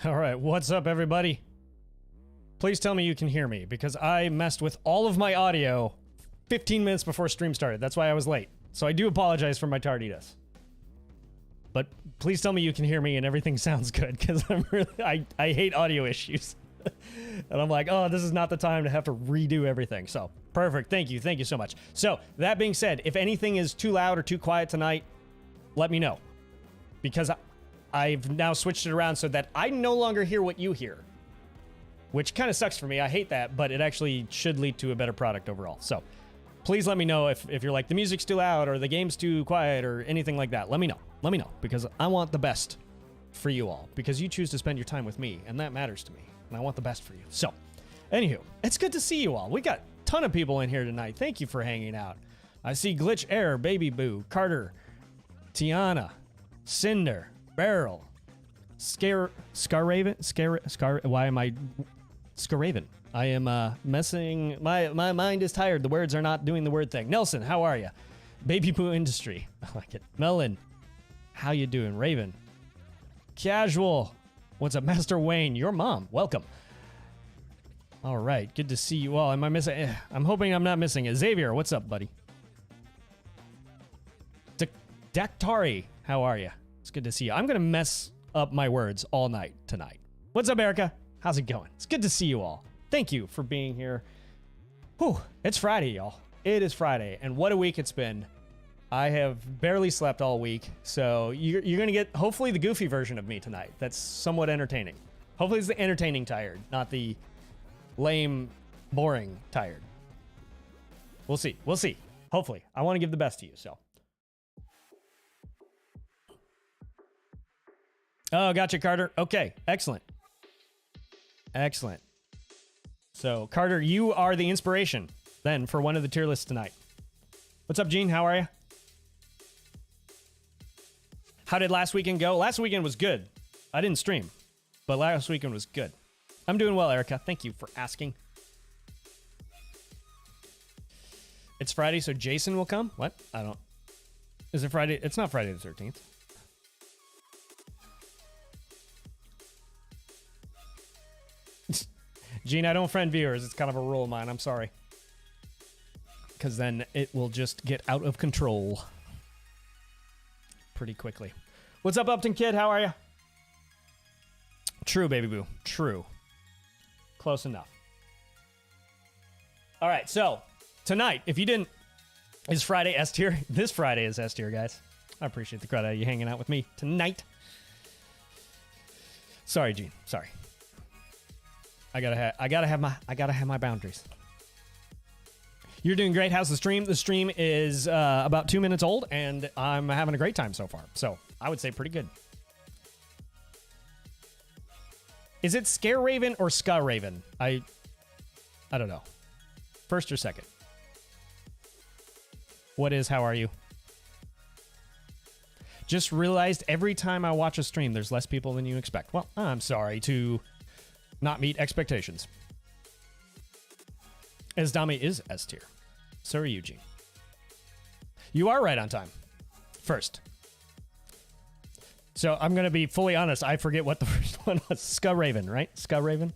All right, what's up, everybody? Please tell me you can hear me, because I messed with all of my audio 15 minutes before stream started. That's why I was late. So I do apologize for my tardiness. But please tell me you can hear me and everything sounds good, because I hate audio issues. And I'm like, oh, this is not the time to have to redo everything. So, perfect. Thank you so much. So, that being said, if anything is too loud or too quiet tonight, let me know. Because I've now switched it around so that I no longer hear what you hear. Which kind of sucks for me. I hate that, but it actually should lead to a better product overall. So, please let me know if you're like, the music's too loud or the game's too quiet or anything like that. Let me know. Let me know, because I want the best for you all. Because you choose to spend your time with me, and that matters to me. And I want the best for you. So, anywho, it's good to see you all. We got a ton of people in here tonight. Thank you for hanging out. I see Glitch Air, Baby Boo, Carter, Tiana, Cinder, Barrel, Scaraven. I am messing. My mind is tired. The words are not doing the word thing. Nelson, how are you? Baby Poo Industry. I like it. Melon, how you doing? Raven. Casual. What's up, Master Wayne? Your mom. Welcome. All right. Good to see you all. Am I missing? I'm hoping I'm not missing it. Xavier, what's up, buddy? Daktari, how are you? It's good to see you. I'm going to mess up my words all night tonight. What's up, Erica? How's it going? It's good to see you all. Thank you for being here. Whew, it's Friday, y'all. It is Friday, and what a week it's been. I have barely slept all week, so you're going to get, hopefully, the goofy version of me tonight. That's somewhat entertaining. Hopefully it's the entertaining tired, not the lame, boring tired. We'll see. We'll see. Hopefully. I want to give the best to you, so. Oh, gotcha, Carter. Okay, excellent. Excellent. So, Carter, you are the inspiration, then, for one of the tier lists tonight. What's up, Gene? How are you? How did last weekend go? Last weekend was good. I didn't stream, but last weekend was good. I'm doing well, Erica. Thank you for asking. It's Friday, so Jason will come? What? I don't... Is it Friday? It's not Friday the 13th. Gene, I don't friend viewers. It's kind of a rule of mine. I'm sorry. Because then it will just get out of control pretty quickly. What's up, Upton Kid? How are you? True, Baby Boo. True. Close enough. All right, so tonight, if you didn't, is Friday S tier. This Friday is S tier, guys. I appreciate the crowd out of you hanging out with me tonight. Sorry, Gene. Sorry. I gotta have my boundaries. You're doing great. How's the stream? The stream is about 2 minutes old, and I'm having a great time so far. So I would say pretty good. Is it Scare Raven or Ska Raven? I don't know. First or second? What is? How are you? Just realized every time I watch a stream, there's less people than you expect. Well, I'm sorry to not meet expectations. As Dami is S tier. So are you, Gene. You are right on time. First. So I'm going to be fully honest. I forget what the first one was. Ska Raven, right? Ska Raven?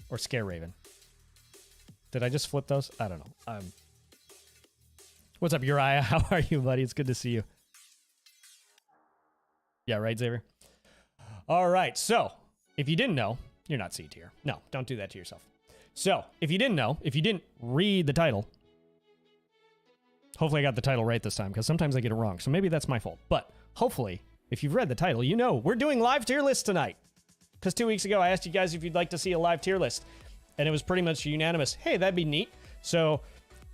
Or Scare Raven? Did I just flip those? I don't know. What's up, Uriah? How are you, buddy? It's good to see you. Yeah, right, Xavier? All right. So if you didn't know, you're not C tier. No, don't do that to yourself. So, if you didn't know, if you didn't read the title, hopefully I got the title right this time, because sometimes I get it wrong, so maybe that's my fault. But hopefully, if you've read the title, you know we're doing live tier lists tonight. Because 2 weeks ago, I asked you guys if you'd like to see a live tier list, and it was pretty much unanimous. Hey, that'd be neat. So,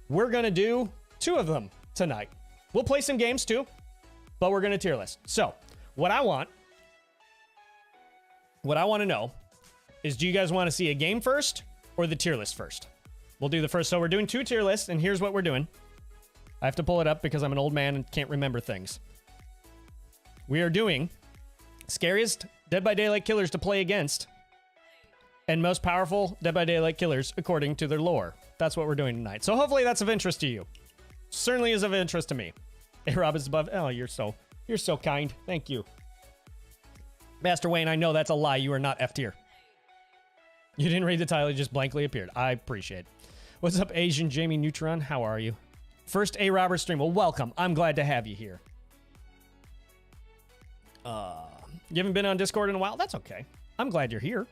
we're going to do 2 of them tonight. We'll play some games too, but we're going to tier list. So, what I want to know is, do you guys want to see a game first or the tier list first? We'll do the first. So we're doing 2 tier lists, and here's what we're doing. I have to pull it up because I'm an old man and can't remember things. We are doing scariest Dead by Daylight killers to play against and most powerful Dead by Daylight killers according to their lore. That's what we're doing tonight. So hopefully that's of interest to you. Certainly is of interest to me. ARoberts above. Oh, you're so kind. Thank you. Master Wayne, I know that's a lie. You are not F tier. You didn't read the title, it just blankly appeared. I appreciate it. What's up, Asian Jamie Neutron? How are you? First ARoberts stream. Well, welcome. I'm glad to have you here. You haven't been on Discord in a while? That's okay. I'm glad you're here.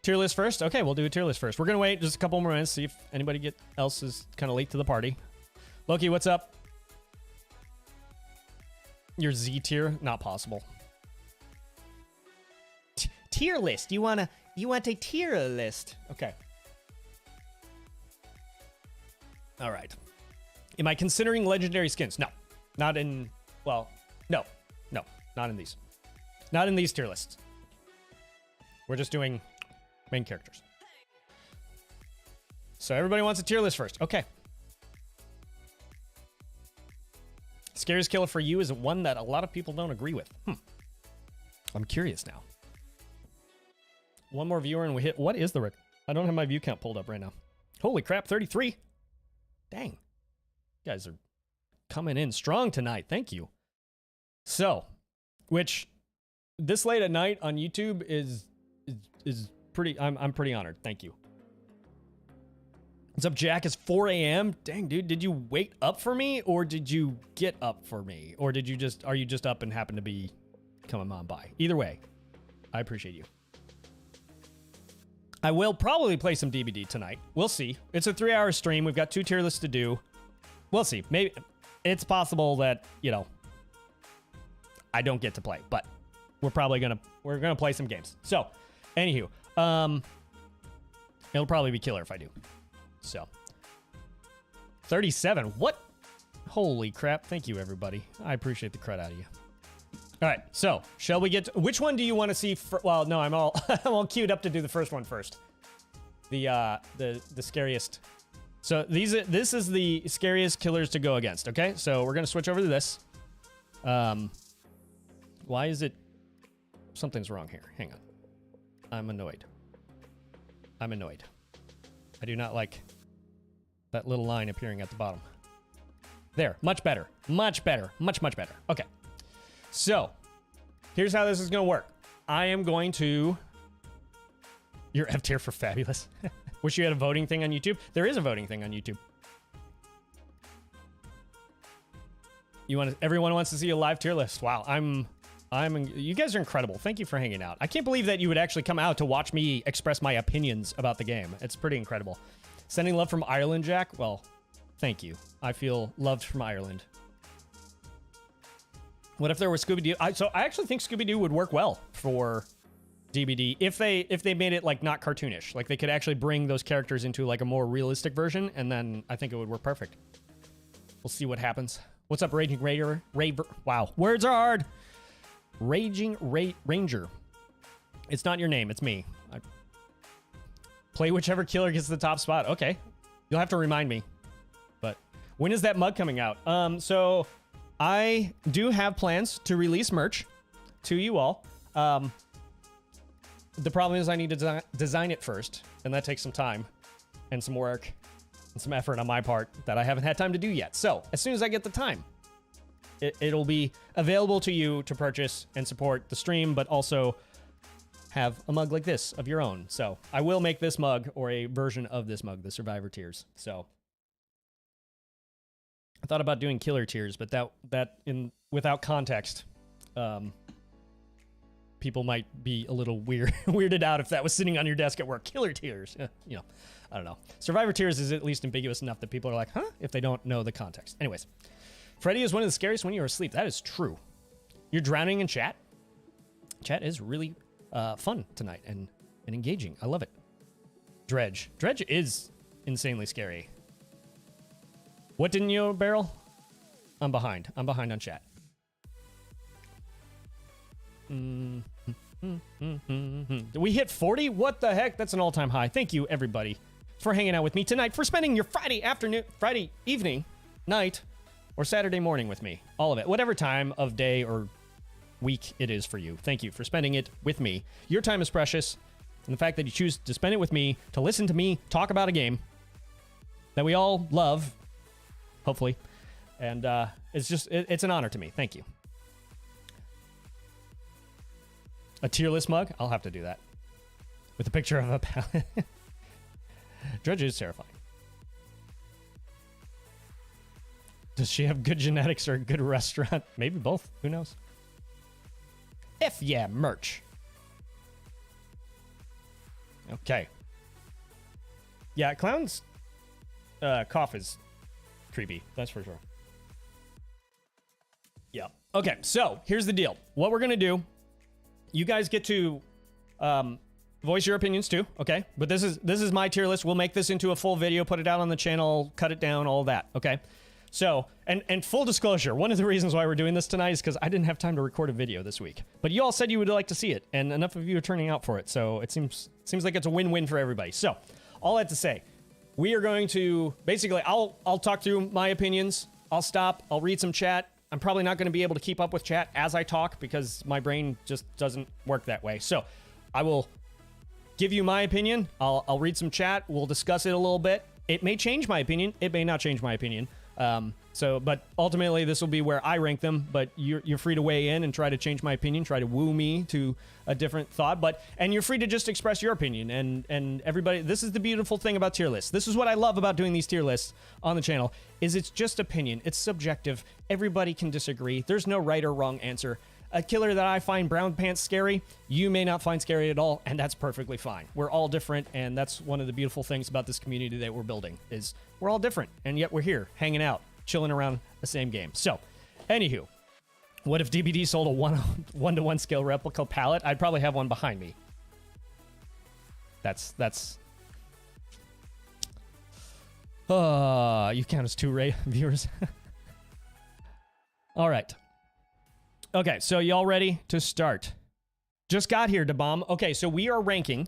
Tier list first? Okay, we'll do a tier list first. We're going to wait just a couple more minutes, see if anybody else is kind of late to the party. Loki, what's up? Your Z tier? Not possible. Tier list. You want a tier list? Okay. All right. Am I considering legendary skins? No. Not in... Well, no. No. Not in these. Not in these tier lists. We're just doing main characters. So everybody wants a tier list first. Okay. Scariest killer for you is one that a lot of people don't agree with. I'm curious now. One more viewer and we hit... What is the record? I don't have my view count pulled up right now. Holy crap, 33. Dang. You guys are coming in strong tonight. Thank you. So, which this late at night on YouTube is pretty... I'm pretty honored. Thank you. What's up, Jack? It's 4 a.m. Dang, dude, did you wait up for me or did you get up for me? Or did you just... Are you just up and happen to be coming on by? Either way, I appreciate you. I will probably play some DBD tonight. We'll see. It's a 3-hour stream. We've got 2 tier lists to do. We'll see. Maybe it's possible that, you know, I don't get to play, but we're gonna play some games. So, anywho, it'll probably be killer if I do. So, 37. What? Holy crap. Thank you, everybody. I appreciate the credit out of you. All right, so shall we get to, which one do you want to see? Well, no, I'm all queued up to do the first one first. The scariest. So this is the scariest killers to go against. Okay, so we're gonna switch over to this. Why is it? Something's wrong here. Hang on. I'm annoyed. I do not like that little line appearing at the bottom. There, much better. Much better. Much better. Okay. So, here's how this is going to work. I am going to... You're F tier for fabulous. Wish you had a voting thing on YouTube. There is a voting thing on YouTube. Everyone wants to see a live tier list. Wow, you guys are incredible. Thank you for hanging out. I can't believe that you would actually come out to watch me express my opinions about the game. It's pretty incredible. Sending love from Ireland, Jack? Well, thank you. I feel loved from Ireland. What if there were Scooby-Doo? So I actually think Scooby-Doo would work well for DBD if they made it like not cartoonish. Like they could actually bring those characters into like a more realistic version, and then I think it would work perfect. We'll see what happens. What's up, Raging Ranger? Wow, words are hard. Raging Ranger. It's not your name, it's me. Play whichever killer gets the top spot. Okay, you'll have to remind me. But when is that mug coming out? So I do have plans to release merch to you all. The problem is I need to design it first, and that takes some time and some work and some effort on my part that I haven't had time to do yet. So as soon as I get the time, it'll be available to you to purchase and support the stream, but also have a mug like this of your own. So I will make this mug, or a version of this mug, the Survivor Tiers. So I thought about doing killer tiers, but without context, people might be a little weirded out if that was sitting on your desk at work. Killer tiers, you know, I don't know. Survivor tiers is at least ambiguous enough that people are like, huh? If they don't know the context. Anyways, Freddy is one of the scariest when you're asleep. That is true. You're drowning in chat. Chat is really fun tonight and engaging. I love it. Dredge is insanely scary. What didn't you barrel? I'm behind on chat. We hit 40? What the heck? That's an all-time high. Thank you, everybody, for hanging out with me tonight, for spending your Friday evening, night, or Saturday morning with me. All of it. Whatever time of day or week it is for you. Thank you for spending it with me. Your time is precious, and the fact that you choose to spend it with me, to listen to me talk about a game that we all love, hopefully, and it's an honor to me. Thank you. A tier list mug? I'll have to do that. With a picture of a pallet. Dredge is terrifying. Does she have good genetics or a good restaurant? Maybe both. Who knows? F yeah, merch. Okay. Yeah, Clown's cough is creepy. That's for sure. Yeah. Okay, so here's the deal. What we're going to do, you guys get to voice your opinions too, okay? But this is my tier list. We'll make this into a full video, put it out on the channel, cut it down, all that, okay? So, and full disclosure, one of the reasons why we're doing this tonight is because I didn't have time to record a video this week. But you all said you would like to see it, and enough of you are turning out for it, so it seems like it's a win-win for everybody. So, all that to say, we are going to, basically, I'll talk through my opinions, I'll stop, I'll read some chat. I'm probably not going to be able to keep up with chat as I talk because my brain just doesn't work that way. So, I will give you my opinion, I'll read some chat, we'll discuss it a little bit. It may change my opinion, it may not change my opinion. But ultimately this will be where I rank them, but you're free to weigh in and try to change my opinion, try to woo me to a different thought, and you're free to just express your opinion, and everybody, this is the beautiful thing about tier lists. This is what I love about doing these tier lists on the channel, is it's just opinion, it's subjective, everybody can disagree, there's no right or wrong answer. A killer that I find brown pants scary, you may not find scary at all, and that's perfectly fine. We're all different, and that's one of the beautiful things about this community that we're building, is we're all different, and yet we're here, hanging out, chilling around the same game. So, anywho, what if DBD sold a one-to-one scale replica palette? I'd probably have one behind me. That's you count as 2 viewers. All right. Okay, so y'all ready to start? Just got here, DeBomb. Okay, so we are ranking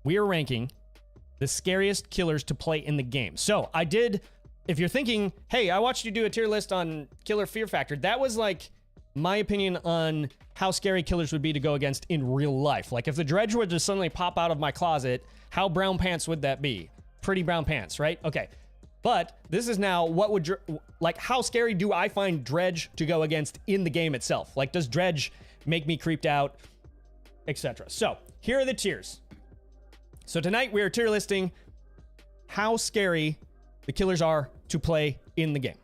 the scariest killers to play in the game. So I did, if you're thinking, hey, I watched you do a tier list on killer fear factor, that was like my opinion on how scary killers would be to go against in real life. Like if the Dredge were to suddenly pop out of my closet, how brown pants would that be? Pretty brown pants, right? Okay. But this is now, what would, like, how scary do I find Dredge to go against in the game itself? Like, does Dredge make me creeped out, etc.? So, here are the tiers. So tonight we are tier listing how scary the killers are to play in the game.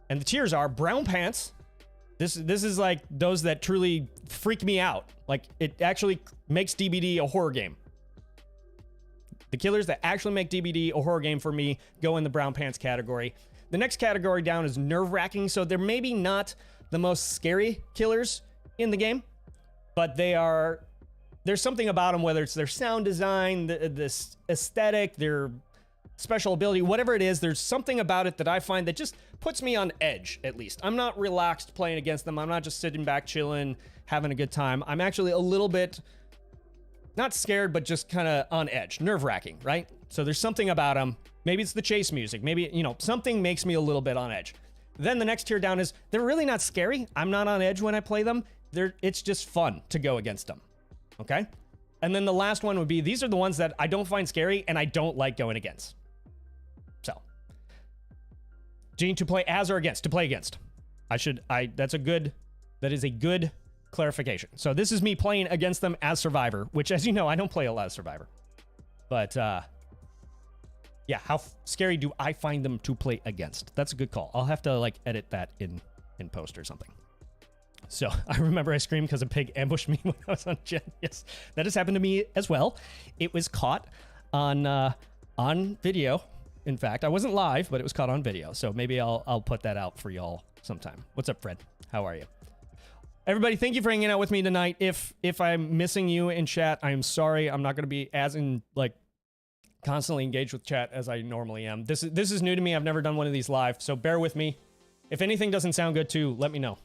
And the tiers are brown pants. This is like those that truly freak me out. Like, it actually makes DBD a horror game. The killers that actually make DBD a horror game for me go in the brown pants category. The next category down is nerve-wracking, so they're maybe not the most scary killers in the game, but there's something about them, whether it's their sound design, this aesthetic, their special ability, whatever it is, there's something about it that I find that just puts me on edge, at least. I'm not relaxed playing against them. I'm not just sitting back, chilling, having a good time. I'm actually a little bit not scared, but just kind of on edge, nerve-wracking, right? So there's something about them. Maybe it's the chase music. Maybe, something makes me a little bit on edge. Then the next tier down is, they're really not scary. I'm not on edge when I play them. It's just fun to go against them, okay? And then the last one would be, these are the ones that I don't find scary and I don't like going against. So, Gene, to play as or against? To play against. That is a good clarification. So this is me playing against them as Survivor, which, as you know, I don't play a lot of Survivor. But, yeah, how scary do I find them to play against? That's a good call. I'll have to, like, edit that in post or something. So, I remember I screamed because a pig ambushed me when I was on Gen. Yes, that has happened to me as well. It was caught on video. In fact, I wasn't live, but it was caught on video. So maybe I'll put that out for y'all sometime. What's up, Fred? How are you? Everybody, thank you for hanging out with me tonight. If I'm missing you in chat, I am sorry. I'm not going to be as constantly engaged with chat as I normally am. This is new to me. I've never done one of these live, so bear with me. If anything doesn't sound good too, let me know.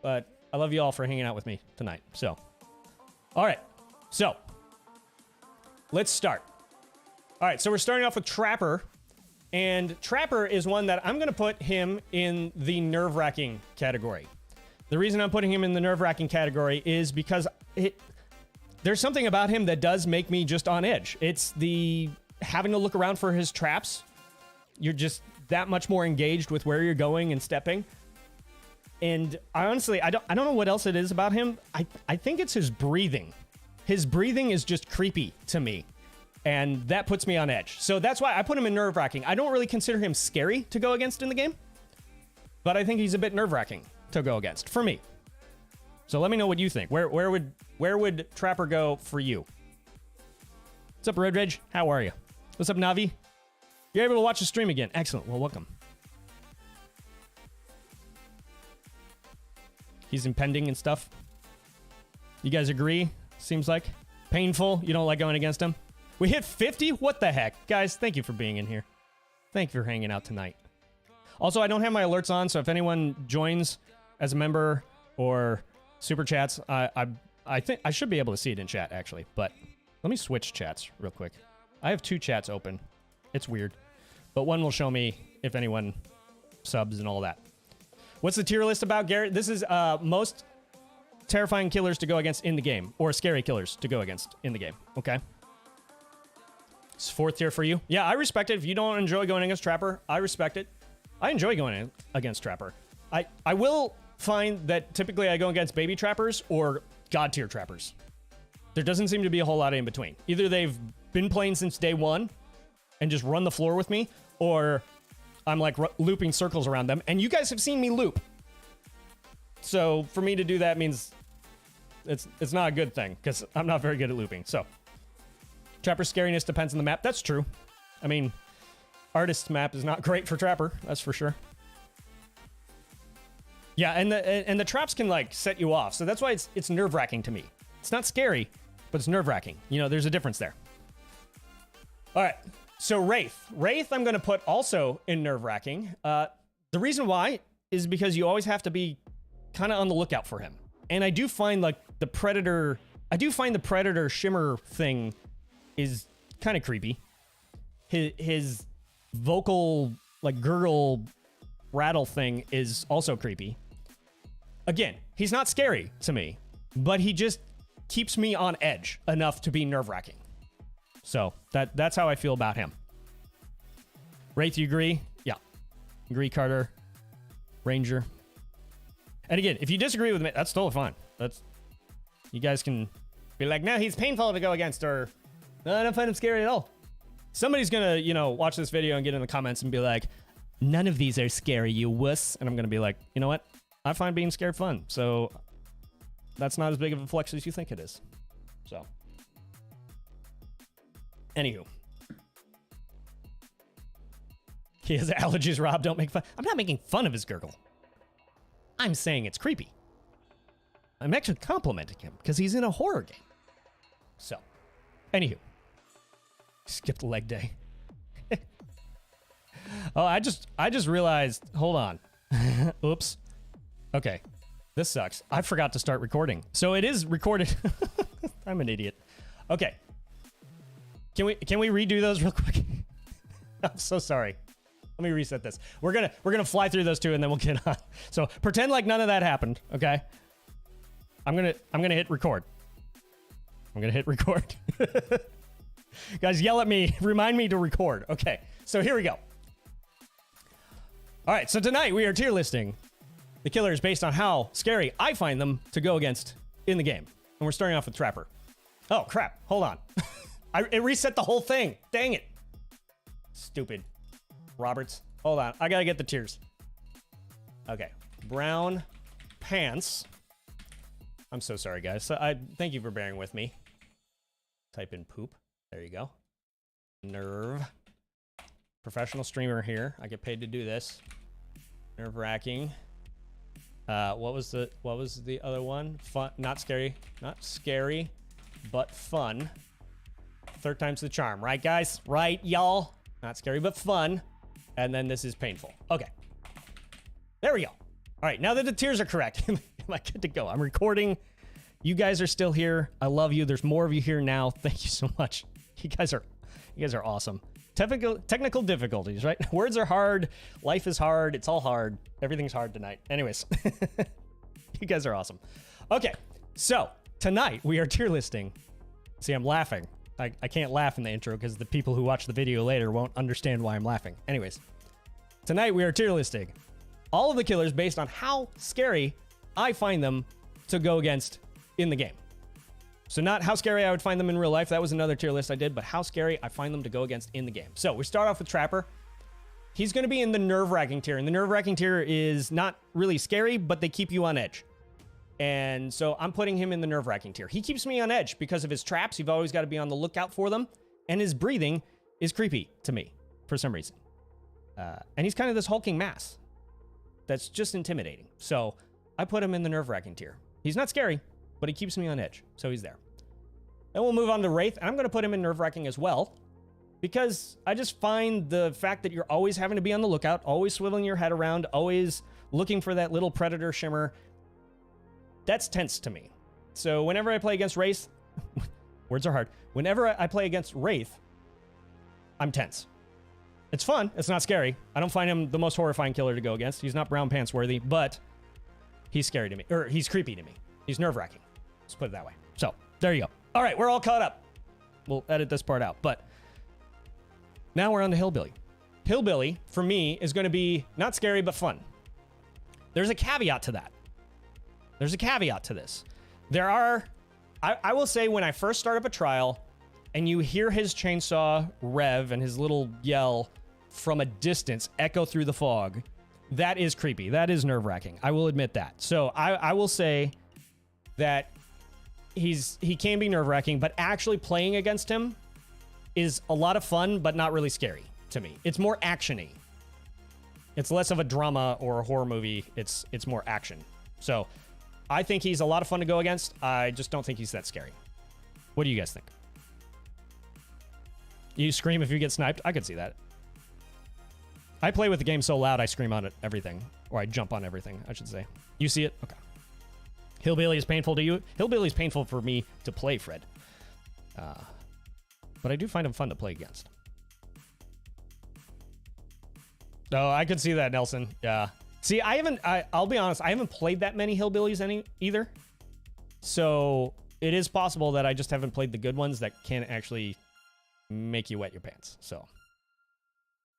But I love you all for hanging out with me tonight. So, all right. So, let's start. All right, so we're starting off with Trapper. And Trapper is one that I'm going to put him in the nerve-wracking category. The reason I'm putting him in the nerve-wracking category is because there's something about him that does make me just on edge. It's the having to look around for his traps. You're just that much more engaged with where you're going and stepping. And I honestly, I don't know what else it is about him. I think it's his breathing. His breathing is just creepy to me. And that puts me on edge. So that's why I put him in nerve-wracking. I don't really consider him scary to go against in the game. But I think he's a bit nerve-wracking to go against, for me. So let me know what you think. Where would Trapper go for you? What's up, Road Rage? How are you? What's up, Navi? You're able to watch the stream again. Excellent. Well, welcome. He's impending and stuff. You guys agree? Seems like. Painful. You don't like going against him? We hit 50? What the heck? Guys, thank you for being in here. Thank you for hanging out tonight. Also, I don't have my alerts on, so if anyone joins as a member or super chats, I think I should be able to see it in chat, actually. But let me switch chats real quick. I have 2 chats open. It's weird. But one will show me if anyone subs and all that. What's the tier list about, Garrett? This is most terrifying killers to go against in the game, or scary killers to go against in the game, okay? It's 4th tier for you. Yeah, I respect it. If you don't enjoy going against Trapper, I respect it. I enjoy going against Trapper. I will find that typically I go against baby trappers or god tier trappers. There doesn't seem to be a whole lot in between. Either they've been playing since day 1 and just run the floor with me, or I'm like looping circles around them, and you guys have seen me loop. So for me to do that means it's not a good thing, because I'm not very good at looping. So Trapper scariness depends on the map. That's true. I mean, Artist's map is not great for Trapper, that's for sure. Yeah, and the traps can like set you off, so that's why it's nerve-wracking to me. It's not scary, but it's nerve-wracking. You know, there's a difference there. All right, so Wraith I'm going to put also in nerve-wracking. The reason why is because you always have to be kind of on the lookout for him. And I do find like the Predator Shimmer thing is kind of creepy. His vocal like gurgle rattle thing is also creepy. Again, he's not scary to me, but he just keeps me on edge enough to be nerve-wracking. So that's how I feel about him. Wraith, you agree? Yeah. Agree, Carter. Ranger. And again, if you disagree with me, that's totally fine. You guys can be like, no, he's painful to go against, or no, I don't find him scary at all. Somebody's gonna, you know, watch this video and get in the comments and be like, none of these are scary, you wuss. And I'm gonna be like, you know what? I find being scared fun. So that's not as big of a flex as you think it is. So. Anywho. He has allergies, Rob. Don't make fun. I'm not making fun of his gurgle. I'm saying it's creepy. I'm actually complimenting him because he's in a horror game. So, anywho. Skipped leg day. Oh, I just realized, hold on. Oops. Okay. This sucks. I forgot to start recording. So it is recorded. I'm an idiot. Okay. Can we redo those real quick? I'm so sorry. Let me reset this. We're gonna fly through those 2 and then we'll get on. So pretend like none of that happened, okay? I'm gonna hit record. I'm gonna hit record. Guys, yell at me. Remind me to record. Okay, so here we go. All right, so tonight we are tier listing the killers based on how scary I find them to go against in the game. And we're starting off with Trapper. Oh, crap. Hold on. It reset the whole thing. Dang it. Stupid. Roberts. Hold on. I gotta get the tiers. Okay. Brown pants. I'm so sorry, guys. So thank you for bearing with me. Type in poop. There you go. Nerve. Professional streamer here. I get paid to do this. Nerve-wracking. What was the other one? Fun. Not scary. Not scary, but fun. 3rd time's the charm, right, guys? Right, y'all? Not scary, but fun. And then this is painful. Okay. There we go. All right, now that the tiers are correct, am I good to go? I'm recording. You guys are still here. I love you. There's more of you here now. Thank you so much. You guys are awesome. Technical difficulties, right? Words are hard. Life is hard. It's all hard. Everything's hard tonight. Anyways, you guys are awesome. Okay, so tonight we are tier listing. See, I'm laughing. I can't laugh in the intro because the people who watch the video later won't understand why I'm laughing. Anyways, tonight we are tier listing all of the killers based on how scary I find them to go against in the game. So not how scary I would find them in real life. That was another tier list I did, but how scary I find them to go against in the game. So we start off with Trapper. He's going to be in the nerve-wracking tier, and the nerve-wracking tier is not really scary, but they keep you on edge. And so I'm putting him in the nerve-wracking tier. He keeps me on edge because of his traps. You've always got to be on the lookout for them, and his breathing is creepy to me for some reason. And he's kind of this hulking mass that's just intimidating. So I put him in the nerve-wracking tier. He's not scary, but he keeps me on edge, so he's there. Then we'll move on to Wraith, and I'm going to put him in nerve-wracking as well, because I just find the fact that you're always having to be on the lookout, always swiveling your head around, always looking for that little predator shimmer, that's tense to me. So whenever I play against Wraith, words are hard. Whenever I play against Wraith, I'm tense. It's fun. It's not scary. I don't find him the most horrifying killer to go against. He's not brown pants worthy, but he's scary to me. Or he's creepy to me. He's nerve-wracking. Let's put it that way. So there you go. All right, we're all caught up. We'll edit this part out, but now we're on to Hillbilly. Hillbilly, for me, is going to be not scary, but fun. There's a caveat to that. There's a caveat to this. There are, I will say, when I first start up a trial and you hear his chainsaw rev and his little yell from a distance echo through the fog, that is creepy. That is nerve-wracking. I will admit that. So I will say that he can be nerve-wracking, but actually playing against him is a lot of fun, but not really scary to me. It's more action-y. It's less of a drama or a horror movie. It's more action. So I think he's a lot of fun to go against. I just don't think he's that scary. What do you guys think? You scream if you get sniped? I could see that. I play with the game so loud I scream on it, everything. Or I jump on everything, I should say. You see it? Okay. Hillbilly is painful to you? Hillbilly is painful for me to play, Fred. But I do find him fun to play against. Oh, I could see that, Nelson. Yeah. See, I'll be honest, I haven't played that many Hillbillies either. So it is possible that I just haven't played the good ones that can actually make you wet your pants. So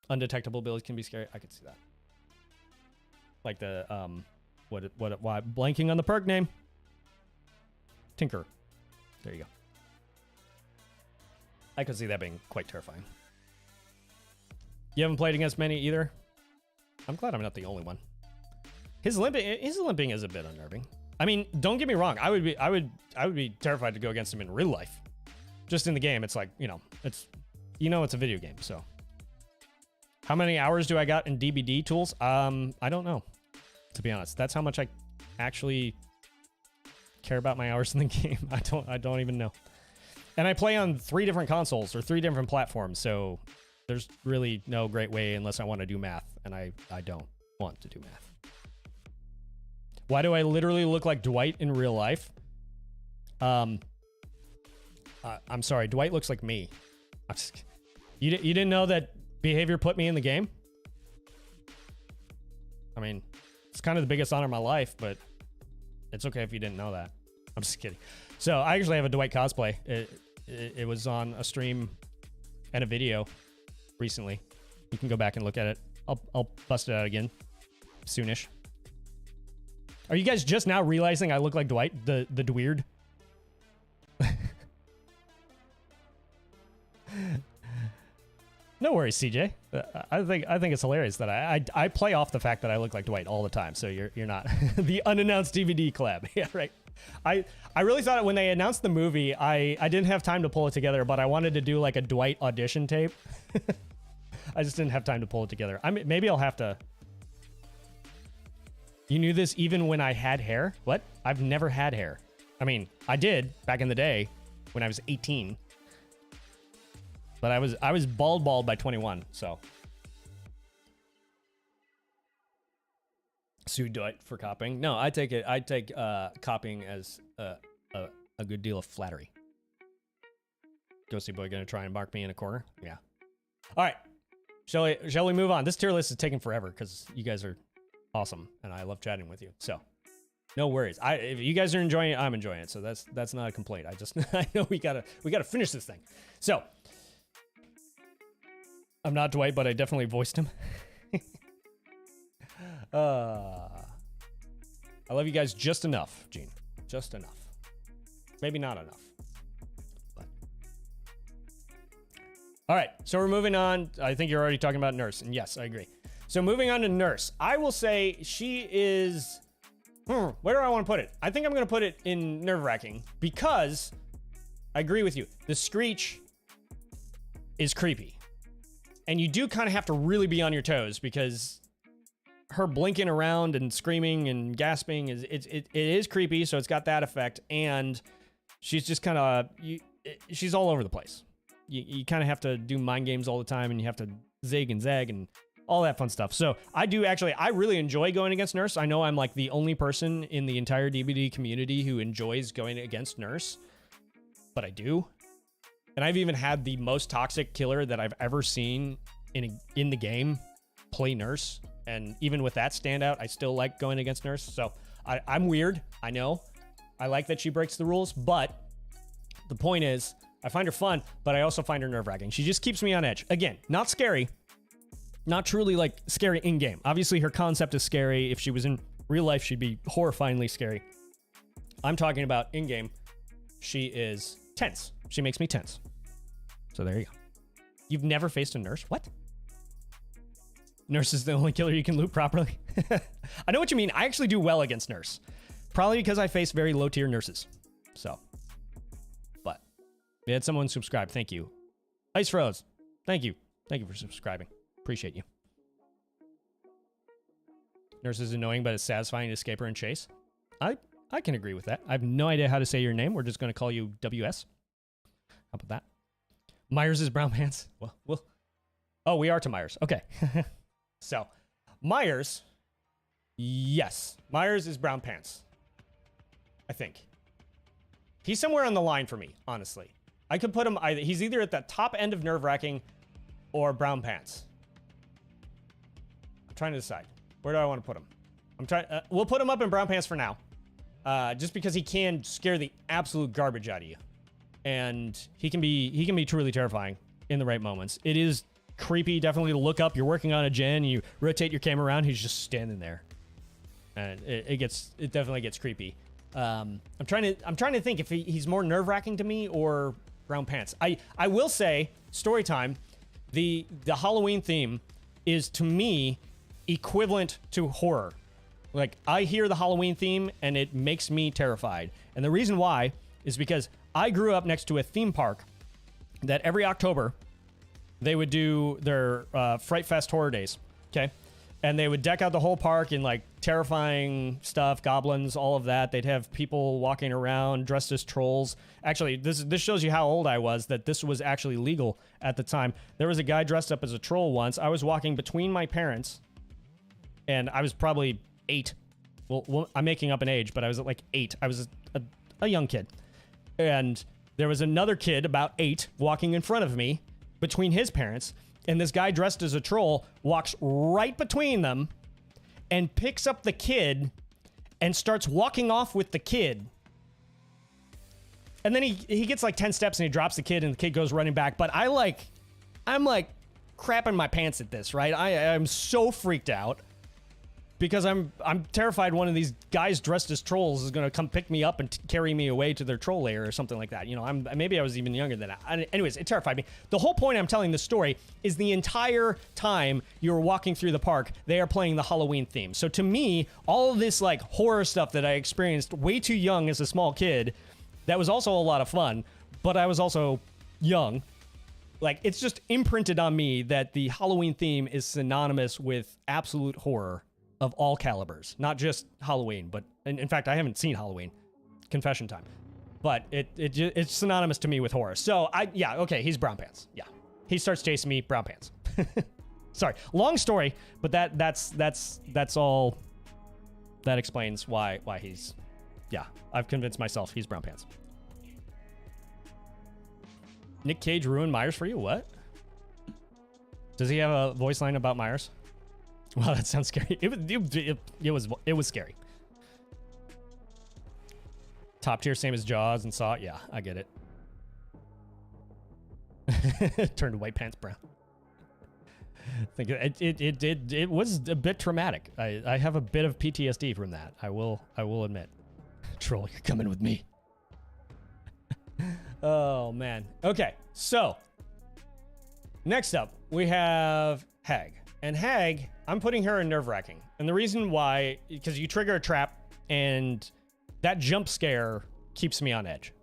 undetectable billies can be scary. I could see that. Like the, why blanking on the perk name? Tinker. There you go. I could see that being quite terrifying. You haven't played against many either? I'm glad I'm not the only one. His limping is a bit unnerving. I mean, don't get me wrong. I would be terrified to go against him in real life. Just in the game, it's like, it's a video game, so. How many hours do I got in DBD tools? I don't know, to be honest. That's how much I actually care about my hours in the game. I don't even know. And I play on 3 different consoles or 3 different platforms, so there's really no great way unless I want to do math, and I don't want to do math. Why do I literally look like Dwight in real life? I'm sorry, Dwight looks like me. You didn't know that behavior put me in the game? I mean, it's kind of the biggest honor of my life, but it's okay if you didn't know that. I'm just kidding. So I actually have a Dwight cosplay. It was on a stream and a video recently. You can go back and look at it. I'll bust it out again soonish. Are you guys just now realizing I look like Dwight, the Dweird? No worries, CJ. I think it's hilarious that I play off the fact that I look like Dwight all the time. So you're not the unannounced DVD collab. Yeah, right. I really thought when they announced the movie, I didn't have time to pull it together, but I wanted to do like a Dwight audition tape. I just didn't have time to pull it together. Maybe I'll have to. You knew this even when I had hair? What? I've never had hair. I mean, I did back in the day when I was 18. But I was bald by 21, so. Sue Dwight for copying. No, I take copying as a good deal of flattery. Ghosty Boy gonna try and mark me in a corner? Yeah. All right. Shall we move on? This tier list is taking forever because you guys are awesome and I love chatting with you. So no worries. If you guys are enjoying it, I'm enjoying it. So that's not a complaint. I know we gotta finish this thing. So I'm not Dwight, but I definitely voiced him. I love you guys just enough, Gene. Just enough. Maybe not enough. But. All right, so we're moving on. I think you're already talking about Nurse, and yes, I agree. So moving on to Nurse. I will say she is... where do I want to put it? I think I'm going to put it in nerve-wracking because I agree with you. The Screech is creepy. And you do kind of have to really be on your toes because her blinking around and screaming and gasping it is creepy, so it's got that effect. And she's just kind of she's all over the place. You kind of have to do mind games all the time, and you have to zig and zag and all that fun stuff. So I really enjoy going against Nurse. I know I'm like the only person in the entire DBD community who enjoys going against Nurse, but I do. And I've even had the most toxic killer that I've ever seen in the game play Nurse. And even with that standout, I still like going against Nurse. So I'm weird. I know. I like that she breaks the rules, but the point is I find her fun, but I also find her nerve-wracking. She just keeps me on edge. Again, not scary. Not truly like scary in-game. Obviously, her concept is scary. If she was in real life, she'd be horrifyingly scary. I'm talking about in-game. She is tense. She makes me tense. So there you go. You've never faced a Nurse? What? Nurse is the only killer you can loot properly. I know what you mean. I actually do well against Nurse. Probably because I face very low-tier Nurses. So. But. We had someone subscribe. Thank you. Ice Rose. Thank you. Thank you for subscribing. Appreciate you. Nurse is annoying, but it's satisfying to escape her and chase. I can agree with that. I have no idea how to say your name. We're just going to call you WS. How about that? Myers is brown pants. Well. Oh, we are to Myers. Okay. So, Myers. Yes. Myers is brown pants. I think. He's somewhere on the line for me, honestly. I could put him he's either at the top end of nerve-wracking or brown pants. I'm trying to decide. Where do I want to put him? We'll put him up in brown pants for now. Just because he can scare the absolute garbage out of you. And he can be truly terrifying in the right moments. It is creepy, definitely, to look up. You're working on a gen, you rotate your camera around, he's just standing there. And it definitely gets creepy. I'm trying to think if he's more nerve-wracking to me or brown pants. I will say, story time, the Halloween theme is, to me, equivalent to horror. Like, I hear the Halloween theme and it makes me terrified. And the reason why is because I grew up next to a theme park that every October they would do their Fright Fest horror days. Okay. And they would deck out the whole park in like terrifying stuff, goblins, all of that. They'd have people walking around dressed as trolls. Actually, this shows you how old I was, that this was actually legal at the time. There was a guy dressed up as a troll once. I was walking between my parents, and I was probably 8. Well, I'm making up an age, but I was at like 8. I was a young kid. And there was another kid about 8 walking in front of me between his parents. And this guy dressed as a troll walks right between them and picks up the kid and starts walking off with the kid. And then he gets like 10 steps and he drops the kid and the kid goes running back. But I'm like crapping my pants at this, right? I'm so freaked out because I'm terrified one of these guys dressed as trolls is going to come pick me up and carry me away to their troll lair or something like that. You know, maybe I was even younger than that. Anyways, it terrified me. The whole point I'm telling this story is the entire time you're walking through the park, they are playing the Halloween theme. So to me, all of this like horror stuff that I experienced way too young as a small kid, that was also a lot of fun, but I was also young. Like, it's just imprinted on me that the Halloween theme is synonymous with absolute horror of all calibers, not just Halloween, but in fact, I haven't seen Halloween. Confession time. But it's synonymous to me with horror. So yeah, okay, he's brown pants. Yeah. He starts chasing me, brown pants. Sorry, long story, but that's all. That explains why he's, yeah, I've convinced myself he's brown pants. Nick Cage ruined Myers for you? What? Does he have a voice line about Myers? Wow, that sounds scary. It was scary. Top tier, same as Jaws and Saw. Yeah, I get it. Turned white pants brown. think it was a bit traumatic. I have a bit of PTSD from that. I will admit. Troll, you're coming with me. Oh man. Okay, so next up we have Hag. And Hag, I'm putting her in nerve-wracking. And the reason why, because you trigger a trap and that jump scare keeps me on edge.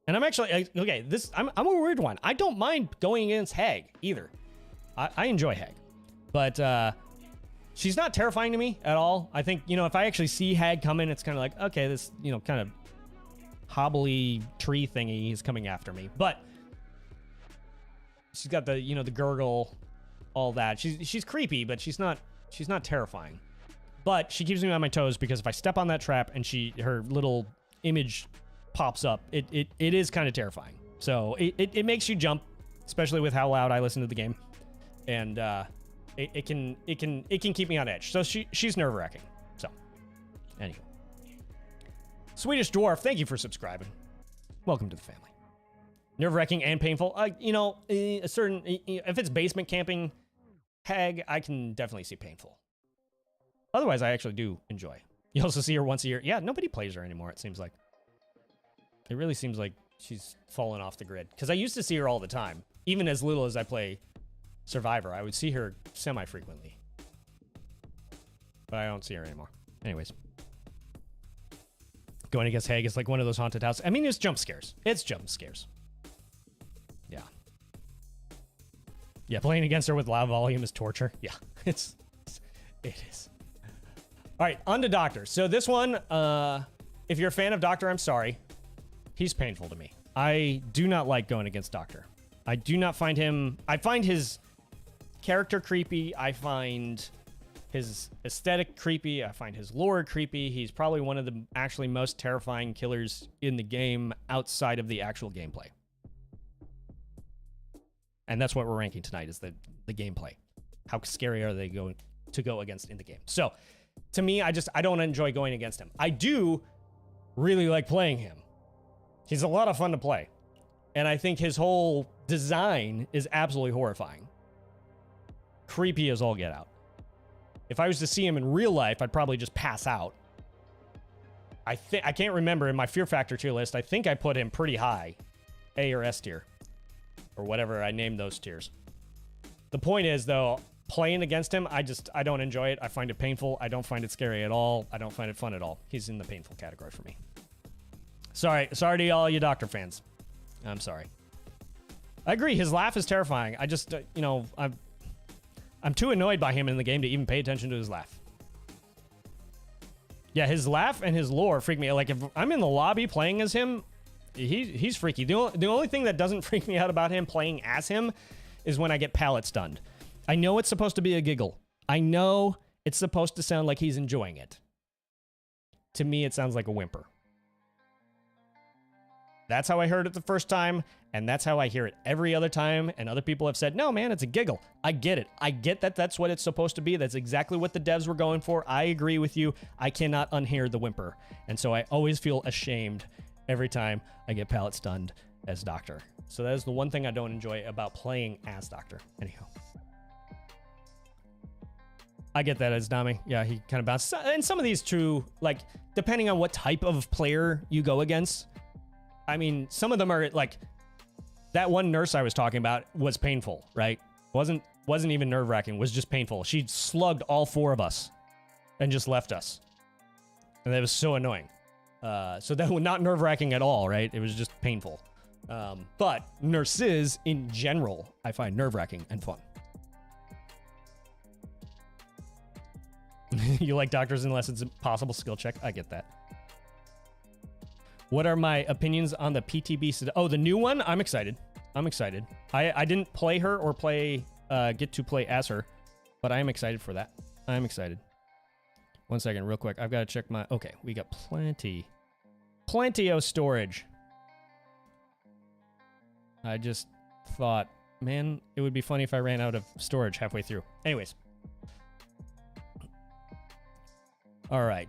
And I'm actually, okay, I'm a weird one. I don't mind going against Hag either. I enjoy Hag. But she's not terrifying to me at all. I think, if I actually see Hag coming, it's kind of like, okay, this, kind of hobbly tree thingy is coming after me. But she's got the, the gurgle, all that. She's creepy, but she's not terrifying. But she keeps me on my toes because if I step on that trap and her little image pops up, it is kind of terrifying. So it makes you jump, especially with how loud I listen to the game. And it can keep me on edge. So she's nerve-wracking. So anywho. Swedish Dwarf, thank you for subscribing. Welcome to the family. Nerve-wracking and painful. A certain, if it's basement camping Hag, I can definitely see painful. Otherwise, I actually do enjoy. You also see her once a year. Yeah, nobody plays her anymore, it seems like. It really seems like she's fallen off the grid. Because I used to see her all the time. Even as little as I play Survivor, I would see her semi-frequently. But I don't see her anymore. Anyways. Going against Hag is like one of those haunted houses. I mean, it's jump scares. It's jump scares. Yeah. Yeah, playing against her with loud volume is torture. Yeah, it is. All right, on to Doctor. So this one, if you're a fan of Doctor, I'm sorry. He's painful to me. I do not like going against Doctor. I do not find him... I find his character creepy. I find his aesthetic creepy. I find his lore creepy. He's probably one of the actually most terrifying killers in the game outside of the actual gameplay. And that's what we're ranking tonight, is the gameplay. How scary are they going to go against in the game? So, to me, I don't enjoy going against him. I do really like playing him. He's a lot of fun to play. And I think his whole design is absolutely horrifying. Creepy as all get out. If I was to see him in real life, I'd probably just pass out. I can't remember in my Fear Factor tier list, I think I put him pretty high. A or S tier. Or whatever I named those tiers. The point is, though, playing against him, I don't enjoy it. I find it painful. I don't find it scary at all. I don't find it fun at all. He's in the painful category for me. Sorry to all you Doctor fans. I'm sorry. I agree. His laugh is terrifying. I just, I'm too annoyed by him in the game to even pay attention to his laugh. Yeah, his laugh and his lore freak me. Like, if I'm in the lobby playing as him, he's freaky. The only thing that doesn't freak me out about him playing as him is when I get pallet stunned. I know it's supposed to be a giggle. I know it's supposed to sound like he's enjoying it. To me, it sounds like a whimper. That's how I heard it the first time, and that's how I hear it every other time, and other people have said, no, man, it's a giggle. I get it. I get that that's what it's supposed to be. That's exactly what the devs were going for. I agree with you. I cannot unhear the whimper, and so I always feel ashamed every time I get pallet stunned as Doctor. So that is the one thing I don't enjoy about playing as Doctor. Anyhow. I get that as Nami. Yeah, he kind of bounces. And some of these too, like, depending on what type of player you go against. I mean, some of them are like, that one nurse I was talking about was painful, right? Wasn't even nerve-wracking, was just painful. She slugged all four of us and just left us. And that was so annoying. So that was not nerve-wracking at all, right? It was just painful. But nurses in general, I find nerve-wracking and fun. You like doctors unless it's a possible skill check. I get that. What are my opinions on the PTB? Oh, the new one? I'm excited. I'm excited. I didn't play her or get to play as her, but I am excited for that. I'm excited. 1 second, real quick. I've got to check my... Okay, we got plenty of storage. I just thought, man, it would be funny if I ran out of storage halfway through. Anyways. All right.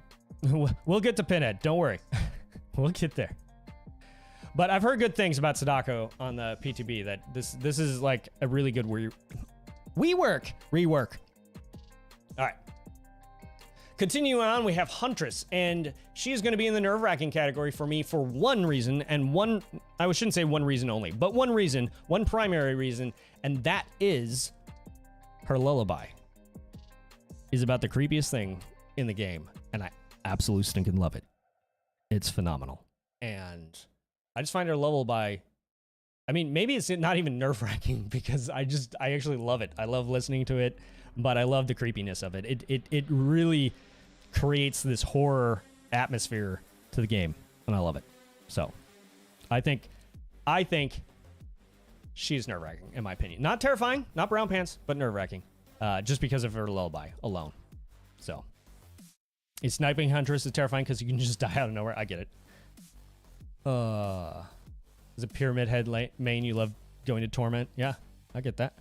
We'll get to Pinhead. Don't worry. We'll get there. But I've heard good things about Sadako on the PTB, that this is like a really good Rework. All right. Continuing on, we have Huntress, and she is going to be in the nerve-wracking category for me for one reason, and I shouldn't say one reason only, but one reason, one primary reason, and that is her lullaby is about the creepiest thing in the game, and I absolutely stinking love it. It's phenomenal. And I just find her lullaby, I mean, maybe it's not even nerve-wracking because I actually love it. I love listening to it, but I love the creepiness of it. It really creates this horror atmosphere to the game, and I love it. So, I think she's nerve-wracking, in my opinion. Not terrifying, not brown pants, but nerve-wracking, just because of her lullaby alone. So, a sniping Huntress is terrifying because you can just die out of nowhere. I get it. Is a Pyramid Head main you love going to Torment? Yeah, I get that.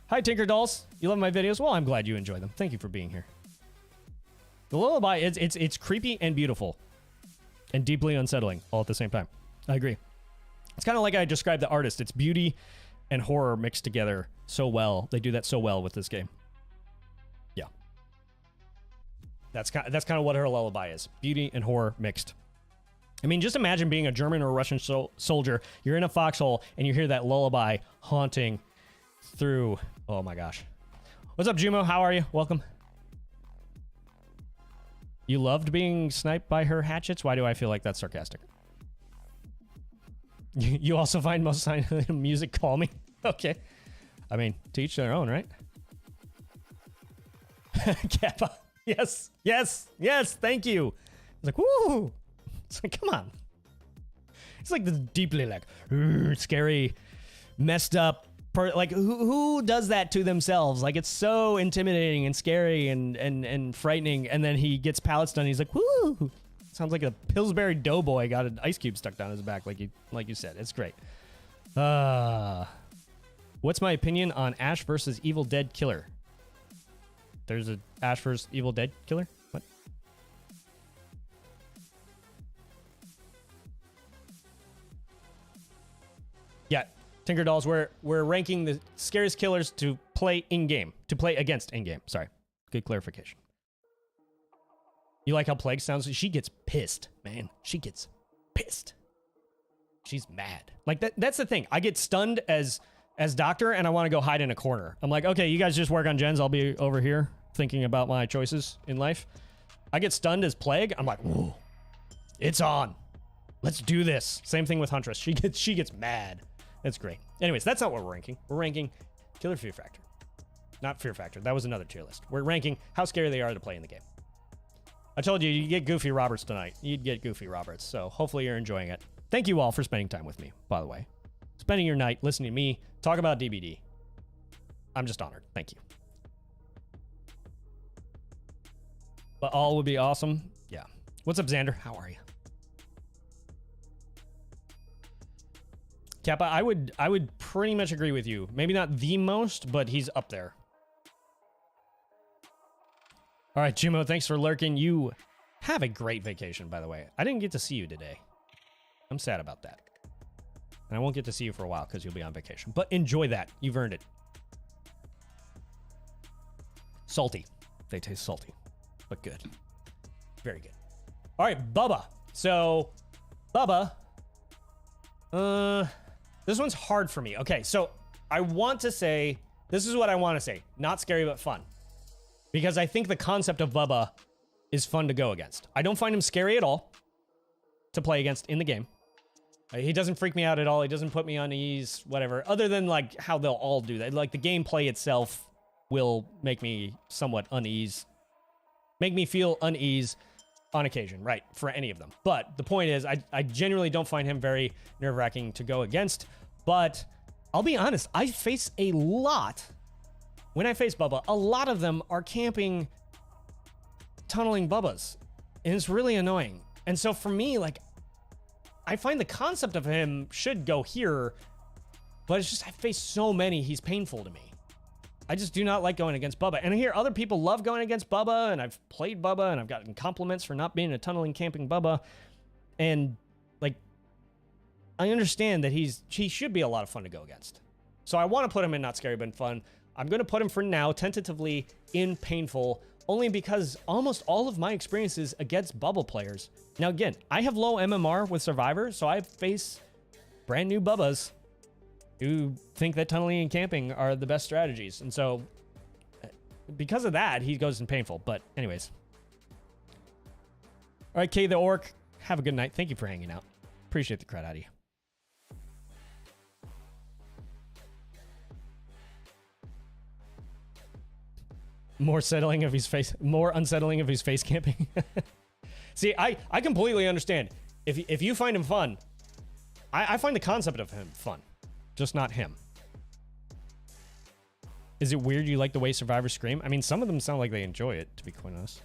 Hi, Tinker Dolls. You love my videos? Well, I'm glad you enjoy them. Thank you for being here. The lullaby, it's creepy and beautiful and deeply unsettling all at the same time. I agree. It's kind of like I described the artist. It's beauty and horror mixed together so well. They do that so well with this game. Yeah. That's kind of what her lullaby is. Beauty and horror mixed. I mean, just imagine being a German or a Russian soldier. You're in a foxhole and you hear that lullaby haunting through. Oh my gosh. What's up, Jumo? How are you? Welcome. You loved being sniped by her hatchets? Why do I feel like that's sarcastic? You also find most music calming? Okay. I mean, to each their own, right? Kappa. Yes. Thank you. It's like, woo. It's like, come on. It's like this deeply like scary, messed up. Like who does that to themselves? Like it's so intimidating and scary and frightening. And then he gets pallet stunned. He's like, woo. Sounds like a Pillsbury Doughboy got an ice cube stuck down his back, like you said. It's great. What's my opinion on Ash versus Evil Dead Killer? There's a Ash versus Evil Dead Killer? What? Yeah, Tinker Dolls, we're ranking the scariest killers to play in-game. To play against in-game. Sorry. Good clarification. You like how Plague sounds? She gets pissed, man. She gets pissed. She's mad. Like, that's the thing. I get stunned as Doctor, and I want to go hide in a corner. I'm like, okay, you guys just work on gens. I'll be over here thinking about my choices in life. I get stunned as Plague. I'm like, whoa, it's on. Let's do this. Same thing with Huntress. She gets mad. That's great. Anyways, that's not what we're ranking. We're ranking Killer Fear Factor. Not Fear Factor. That was another tier list. We're ranking how scary they are to play in the game. I told you get Goofy Roberts tonight. You'd get Goofy Roberts. So hopefully you're enjoying it. Thank you all for spending time with me, by the way. Spending your night listening to me talk about DBD. I'm just honored. Thank you. But all would be awesome. Yeah. What's up, Xander? How are you? Kappa, I would pretty much agree with you. Maybe not the most, but he's up there. All right, Jumo, thanks for lurking. You have a great vacation, by the way. I didn't get to see you today. I'm sad about that. And I won't get to see you for a while because you'll be on vacation. But enjoy that. You've earned it. Salty. They taste salty, but good. Very good. All right, Bubba. So, Bubba. This one's hard for me. Okay, so I want to say, this is what I want to say. Not scary, but fun. Because I think the concept of Bubba is fun to go against. I don't find him scary at all to play against in the game. He doesn't freak me out at all. He doesn't put me on ease, whatever. Other than like how they'll all do that. Like the gameplay itself will make me somewhat unease. Make me feel unease on occasion, right, for any of them. But the point is, I genuinely don't find him very nerve-wracking to go against. But I'll be honest, I face a lot... When I face Bubba, a lot of them are camping, tunneling Bubbas. And it's really annoying. And so for me, like, I find the concept of him should go here, but it's just I face so many, he's painful to me. I just do not like going against Bubba. And I hear other people love going against Bubba, and I've played Bubba, and I've gotten compliments for not being a tunneling camping Bubba. And, like, I understand that he should be a lot of fun to go against. So I want to put him in Not Scary But Fun. I'm going to put him for now, tentatively, in Painful, only because almost all of my experiences against bubble players. Now, again, I have low MMR with Survivor, so I face brand new bubbas who think that tunneling and camping are the best strategies. And so, because of that, he goes in Painful. But anyways. All right, Kay the Orc, have a good night. Thank you for hanging out. Appreciate the crowd out of you. More unsettling of his face camping. See, I completely understand. If you find him fun, I find the concept of him fun, just not him. Is it weird you like the way survivors scream? I mean, some of them sound like they enjoy it, to be quite honest.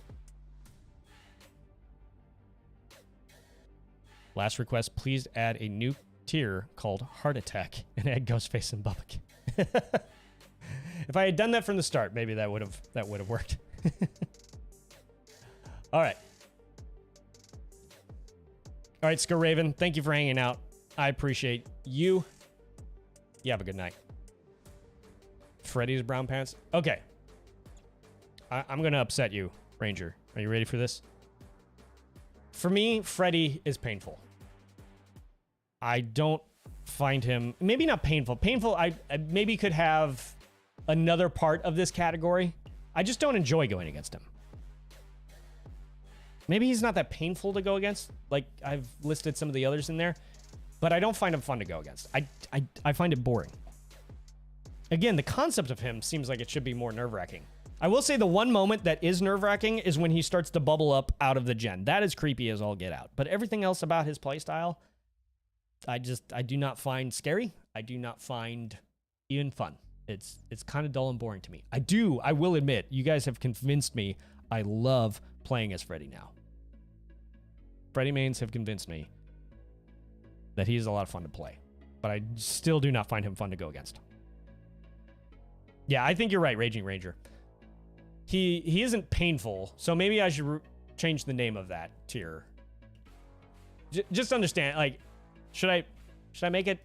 Last request, please add a new tier called Heart Attack and add Ghostface and Bubba. If I had done that from the start, maybe that would have worked. All right. All right, Scar Raven, thank you for hanging out. I appreciate you. You have a good night. Freddy's brown pants. Okay. I'm going to upset you, Ranger. Are you ready for this? For me, Freddy is painful. I don't find him... Maybe not painful. Painful, I maybe could have another part of this category. I just don't enjoy going against him. Maybe he's not that painful to go against. Like, I've listed some of the others in there. But I don't find him fun to go against. I find it boring. Again, the concept of him seems like it should be more nerve-wracking. I will say the one moment that is nerve-wracking is when he starts to bubble up out of the gen. That is creepy as all get out. But everything else about his playstyle, I do not find scary. I do not find even fun. It's kind of dull and boring to me. I will admit, you guys have convinced me I love playing as Freddy now. Freddy mains have convinced me that he's a lot of fun to play. But I still do not find him fun to go against. Yeah, I think you're right, Raging Ranger. He isn't painful, so maybe I should change the name of that tier. Just understand, like, should I make it?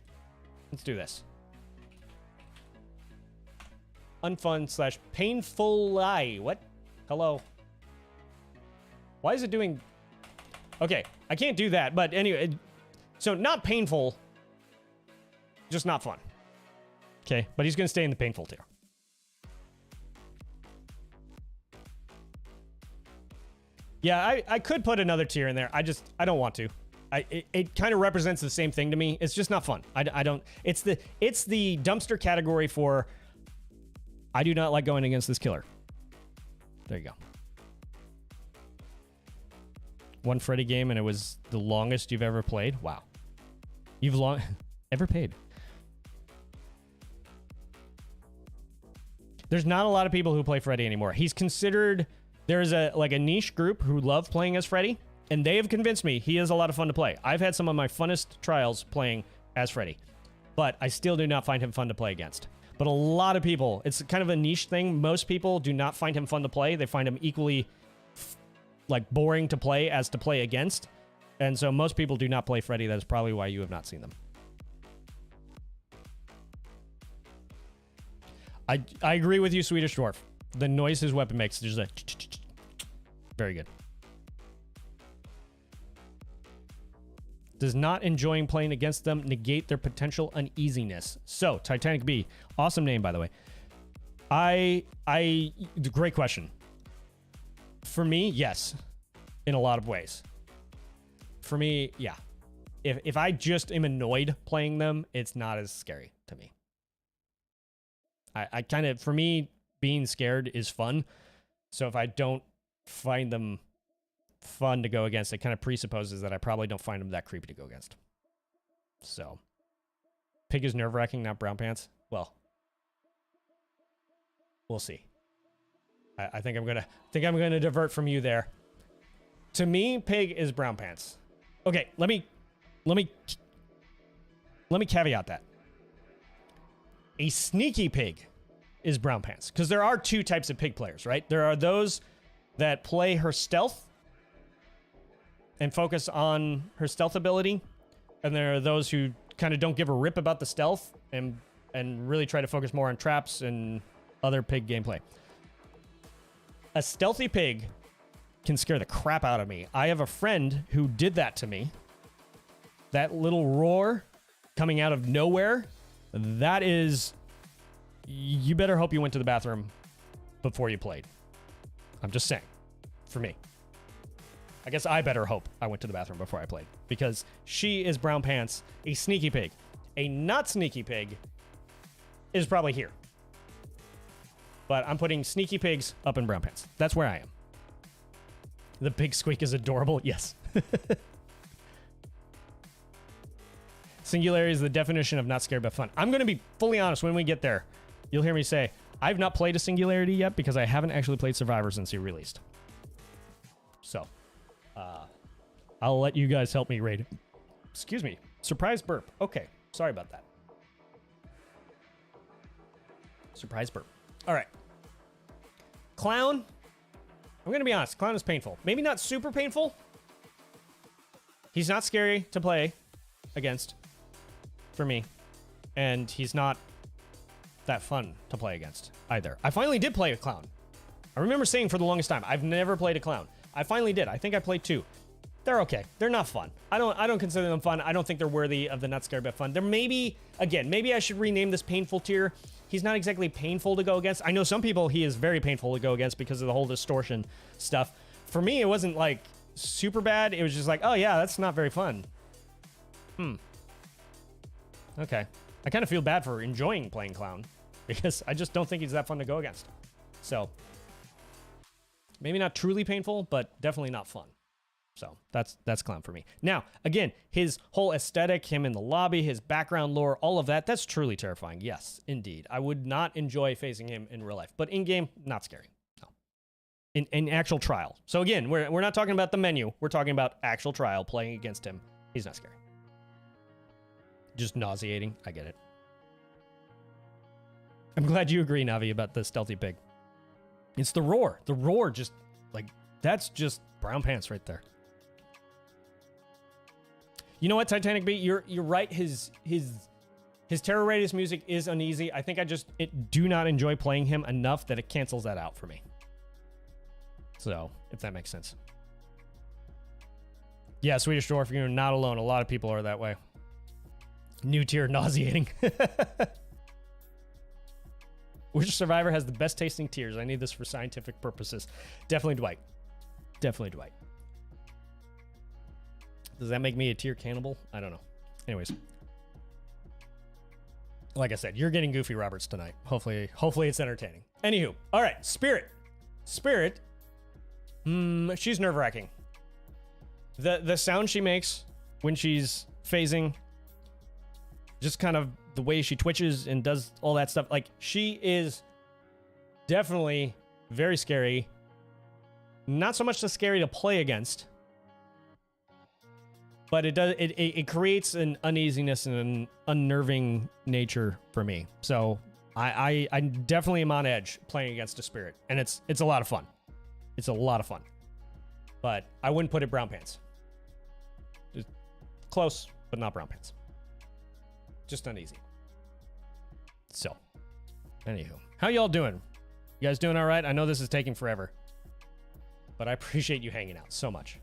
Let's do this. Unfun / painful lie. What? Hello. Why is it doing... Okay, I can't do that, but anyway. So not painful, just not fun. Okay, but he's going to stay in the painful tier. Yeah, I could put another tier in there. I don't want to. It kind of represents the same thing to me. It's just not fun. I don't. It's the dumpster category for. I do not like going against this killer. There you go. One Freddy game and it was the longest you've ever played. Wow. You've ever paid. There's not a lot of people who play Freddy anymore. He's considered. There's a niche group who love playing as Freddy, and they have convinced me he is a lot of fun to play. I've had some of my funnest trials playing as Freddy, but I still do not find him fun to play against. But a lot of people, it's kind of a niche thing. Most people do not find him fun to play. They find him equally like boring to play as to play against. And so most people do not play Freddy. That is probably why you have not seen them. I agree with you, Swedish Dwarf. The noise his weapon makes, there's a... Very good. Does not enjoying playing against them negate their potential uneasiness? So, Titanic B. Awesome name, by the way. Great question. For me, yes. In a lot of ways. For me, yeah. If I just am annoyed playing them, it's not as scary to me. I kind of... For me... Being scared is fun. So if I don't find them fun to go against, it kind of presupposes that I probably don't find them that creepy to go against. So. Pig is nerve-wracking, not brown pants. Well. We'll see. I think I'm gonna divert from you there. To me, Pig is brown pants. Okay, let me caveat that. A sneaky Pig is brown pants, because there are two types of Pig players, right? There are those that play her stealth and focus on her stealth ability, and there are those who kind of don't give a rip about the stealth and and really try to focus more on traps and other pig gameplay. A stealthy pig can scare the crap out of me. I have a friend who did that to me. That little roar coming out of nowhere, that is... You better hope you went to the bathroom before you played. I'm just saying. For me. I guess I better hope I went to the bathroom before I played. Because she is brown pants, a sneaky pig. A not sneaky pig is probably here. But I'm putting sneaky pigs up in brown pants. That's where I am. The pig squeak is adorable. Yes. Singularity is the definition of not scared but fun. I'm going to be fully honest when we get there. You'll hear me say, I've not played a Singularity yet because I haven't actually played Survivor since he released. So, I'll let you guys help me rate it. Excuse me. Surprise burp. Okay. Sorry about that. Surprise burp. All right. Clown. I'm going to be honest. Clown is painful. Maybe not super painful. He's not scary to play against for me. And he's not that fun to play against either. I finally did play a clown. I remember saying for the longest time, I've never played a clown. I finally did. I think I played 2. They're okay. They're not fun. I don't consider them fun. I don't think they're worthy of the not scared but fun. There maybe, again, maybe I should rename this painful tier. He's not exactly painful to go against. I know some people he is very painful to go against because of the whole distortion stuff. For me, it wasn't like super bad. It was just like, oh yeah, that's not very fun. Okay. I kind of feel bad for enjoying playing clown because I just don't think he's that fun to go against. So maybe not truly painful, but definitely not fun. So that's clown for me. Now, again, his whole aesthetic, him in the lobby, his background lore, all of that, that's truly terrifying. Yes, indeed. I would not enjoy facing him in real life, but in game, not scary. No. In actual trial. So again, we're not talking about the menu. We're talking about actual trial, playing against him. He's not scary. Just nauseating. I get it. I'm glad you agree, Navi, about the stealthy pig. It's the roar. The roar just, like, that's just brown pants right there. You know what, Titanic Beat? You're right. His Terror Radius music is uneasy. I think I just do not enjoy playing him enough that it cancels that out for me. So, if that makes sense. Yeah, Swedish Dwarf, you're not alone. A lot of people are that way. New tier, nauseating. Which survivor has the best tasting tears? I need this for scientific purposes. Definitely Dwight. Definitely Dwight. Does that make me a tier cannibal? I don't know. Anyways. Like I said, you're getting Goofy Roberts tonight. Hopefully it's entertaining. Anywho. All right. Spirit. Spirit. She's nerve-wracking. The sound she makes when she's phasing, just kind of the way she twitches and does all that stuff. Like, she is definitely very scary. Not so much scary to play against, but it creates an uneasiness and an unnerving nature for me. So I definitely am on edge playing against a spirit, and it's a lot of fun. It's a lot of fun, but I wouldn't put it brown pants. Just close, but not brown pants. Just uneasy. So, anywho, how y'all doing? You guys doing all right? I know this is taking forever, but I appreciate you hanging out so much.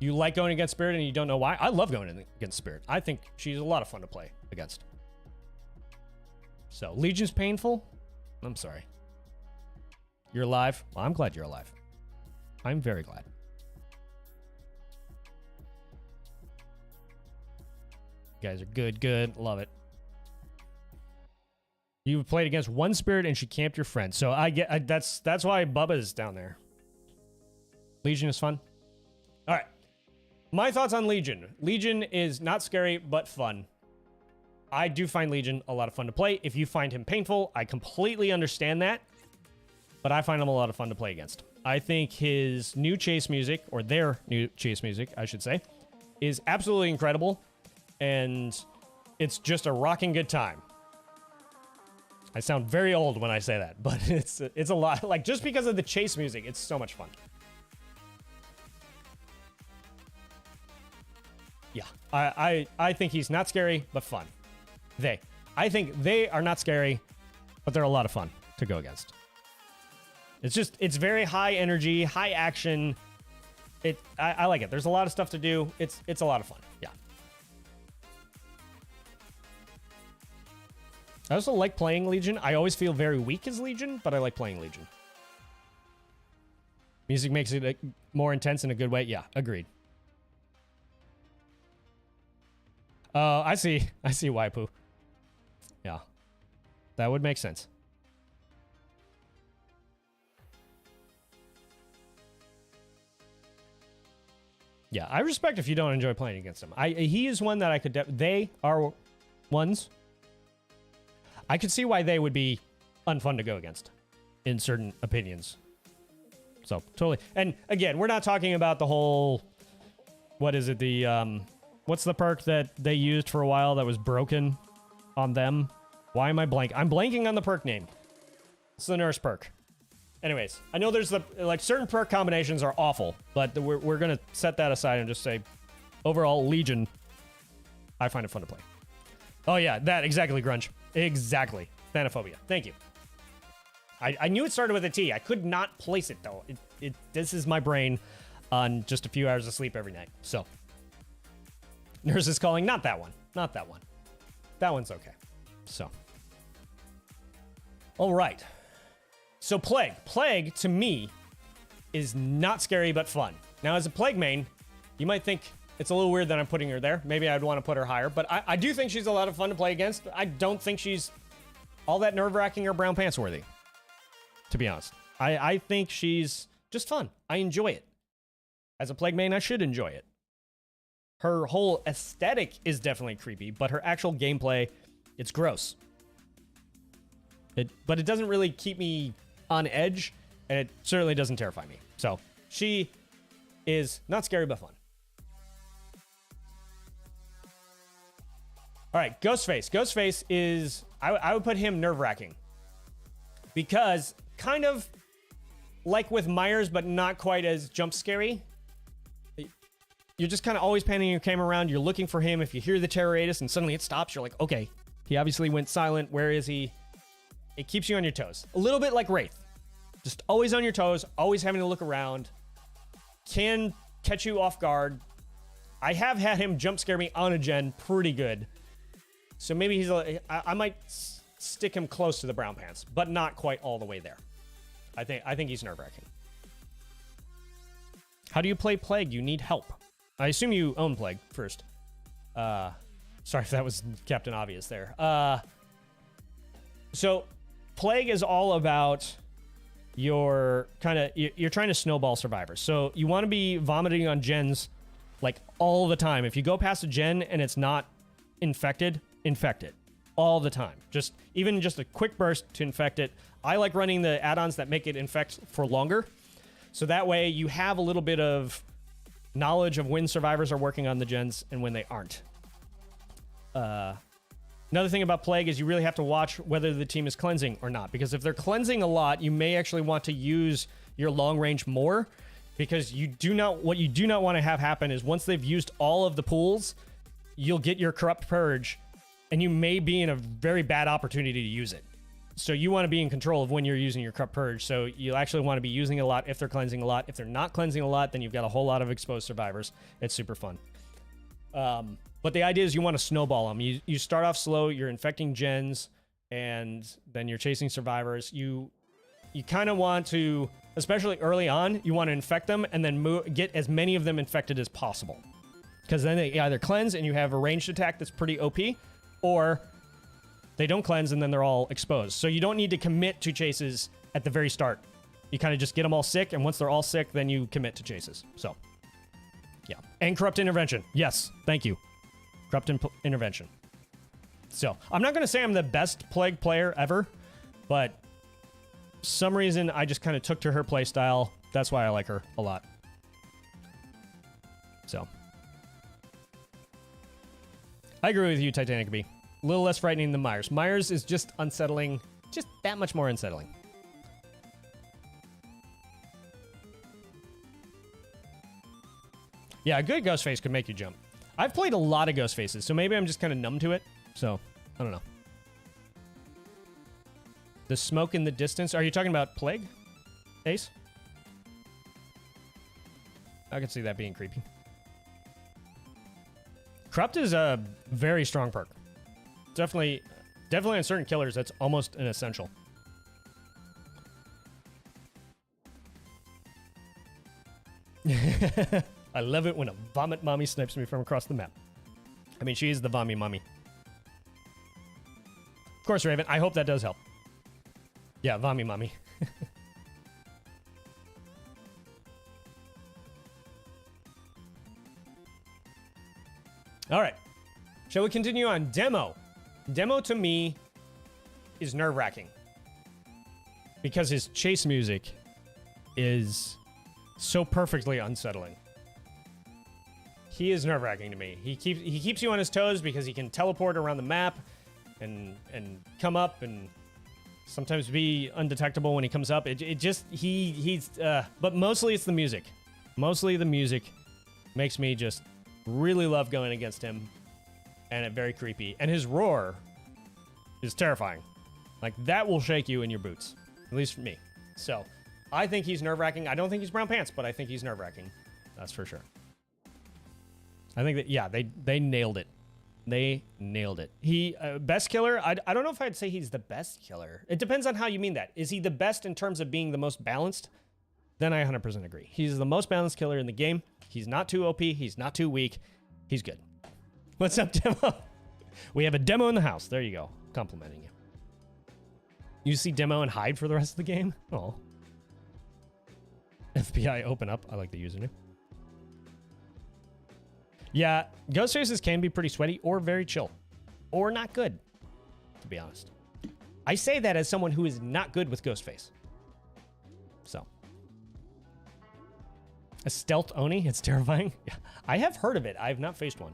You like going against Spirit and you don't know why? I love going against Spirit. I think she's a lot of fun to play against. So, Legion's painful? I'm sorry. You're alive? Well, I'm glad you're alive. I'm very glad. You guys are good. Love it. You played against one Spirit and she camped your friend. So that's why Bubba's down there. Legion is fun. All right. My thoughts on Legion. Legion is not scary, but fun. I do find Legion a lot of fun to play. If you find him painful, I completely understand that. But I find him a lot of fun to play against. I think his new chase music, or their new chase music, I should say, is absolutely incredible. And it's just a rocking good time. I sound very old when I say that, but it's a lot. Like, just because of the chase music, it's so much fun. Yeah, I think he's not scary, but fun. I think they are not scary, but they're a lot of fun to go against. It's very high energy, high action. I like it. There's a lot of stuff to do. It's a lot of fun. Yeah. I also like playing Legion. I always feel very weak as Legion, but I like playing Legion. Music makes it more intense in a good way. Yeah, agreed. I see Waipu. Yeah. That would make sense. Yeah, I respect if you don't enjoy playing against him. He is one that I could... They are ones. I could see why they would be unfun to go against in certain opinions. So, totally. And again, we're not talking about the whole... What is it? The... What's the perk that they used for a while that was broken on them? Why am I blank? I'm blanking on the perk name. It's the nurse perk. Anyways, I know there's certain perk combinations are awful, but we're gonna set that aside and just say, overall, Legion, I find it fun to play. Oh yeah, that, exactly, Grunge. Exactly. Thanophobia. Thank you. I knew it started with a T. I could not place it, though. This is my brain on just a few hours of sleep every night, so. Nurse is calling, not that one. Not that one. That one's okay. So. All right. So Plague. Plague, to me, is not scary but fun. Now, as a Plague main, you might think it's a little weird that I'm putting her there. Maybe I'd want to put her higher, but I do think she's a lot of fun to play against. I don't think she's all that nerve-wracking or brown pants worthy, to be honest. I think she's just fun. I enjoy it. As a Plague main, I should enjoy it. Her whole aesthetic is definitely creepy, but her actual gameplay, it's gross. But it doesn't really keep me on edge, and it certainly doesn't terrify me. So, she is not scary, but fun. All right, Ghostface. Ghostface is... I would put him nerve-wracking. Because, kind of like with Myers, but not quite as jump-scary. You're just kind of always panning your camera around. You're looking for him. If you hear the Terroritis and suddenly it stops, you're like, okay, he obviously went silent. Where is he? It keeps you on your toes. A little bit like Wraith. Just always on your toes, always having to look around. Can catch you off guard. I have had him jump scare me on a gen pretty good. So maybe he's I might stick him close to the brown pants, but not quite all the way there. I think he's nerve-wracking. How do you play Plague? You need help. I assume you own Plague first. Sorry if that was Captain Obvious there. So Plague is all about you're trying to snowball survivors. So you want to be vomiting on gens like all the time. If you go past a gen and it's not infected, infect it all the time. Even just a quick burst to infect it. I like running the add-ons that make it infect for longer. So that way you have a little bit of knowledge of when survivors are working on the gens and when they aren't. Another thing about Plague is you really have to watch whether the team is cleansing or not. Because if they're cleansing a lot, you may actually want to use your long range more. Because what you do not want to have happen is once they've used all of the pools, you'll get your Corrupt Purge, and you may be in a very bad opportunity to use it. So you want to be in control of when you're using your Corrupt Purge. So you actually want to be using a lot if they're cleansing a lot. If they're not cleansing a lot, then you've got a whole lot of exposed survivors. It's super fun. But the idea is you want to snowball them. You start off slow, you're infecting gens, and then you're chasing survivors. You kind of want to, especially early on, you want to infect them and then get as many of them infected as possible. Because then they either cleanse and you have a ranged attack that's pretty OP, or they don't cleanse and then they're all exposed. So you don't need to commit to chases at the very start. You kind of just get them all sick, and once they're all sick, then you commit to chases. So, yeah. And Corrupt Intervention. Yes, thank you. Corrupt Intervention. So, I'm not going to say I'm the best Plague player ever, but some reason I just kind of took to her playstyle. That's why I like her a lot. So, I agree with you, Titanic B. A little less frightening than Myers. Myers is just unsettling, just that much more unsettling. Yeah, a good Ghostface could make you jump. I've played a lot of Ghost Faces, so maybe I'm just kind of numb to it. So, I don't know. The smoke in the distance. Are you talking about Plague, Ace? I can see that being creepy. Corrupt is a very strong perk. Definitely on certain killers, that's almost an essential. I love it when a vomit mommy snipes me from across the map. I mean, she is the vomit mommy. Of course, Raven. I hope that does help. Yeah, vomit mommy. All right. Shall we continue on? Demo. Demo to me is nerve-wracking. Because his chase music is so perfectly unsettling. He is nerve-wracking to me. He keeps you on his toes because he can teleport around the map and come up and sometimes be undetectable when he comes up. But mostly it's the music. Mostly the music makes me just really love going against him, and it's very creepy. And his roar is terrifying. Like, that will shake you in your boots, at least for me. So, I think he's nerve-wracking. I don't think he's brown pants, but I think he's nerve-wracking. That's for sure. I think that, yeah, they nailed it. They nailed it. He, best killer, I don't know if I'd say he's the best killer. It depends on how you mean that. Is he the best in terms of being the most balanced? Then I 100% agree. He's the most balanced killer in the game. He's not too OP. He's not too weak. He's good. What's up, Demo? We have a Demo in the house. There you go. Complimenting you. You see Demo and hide for the rest of the game? Oh. FBI open up. I like the username. Yeah, Ghost Faces can be pretty sweaty or very chill. Or not good, to be honest. I say that as someone who is not good with Ghostface. So. A stealth Oni? It's terrifying. I have heard of it. I have not faced one.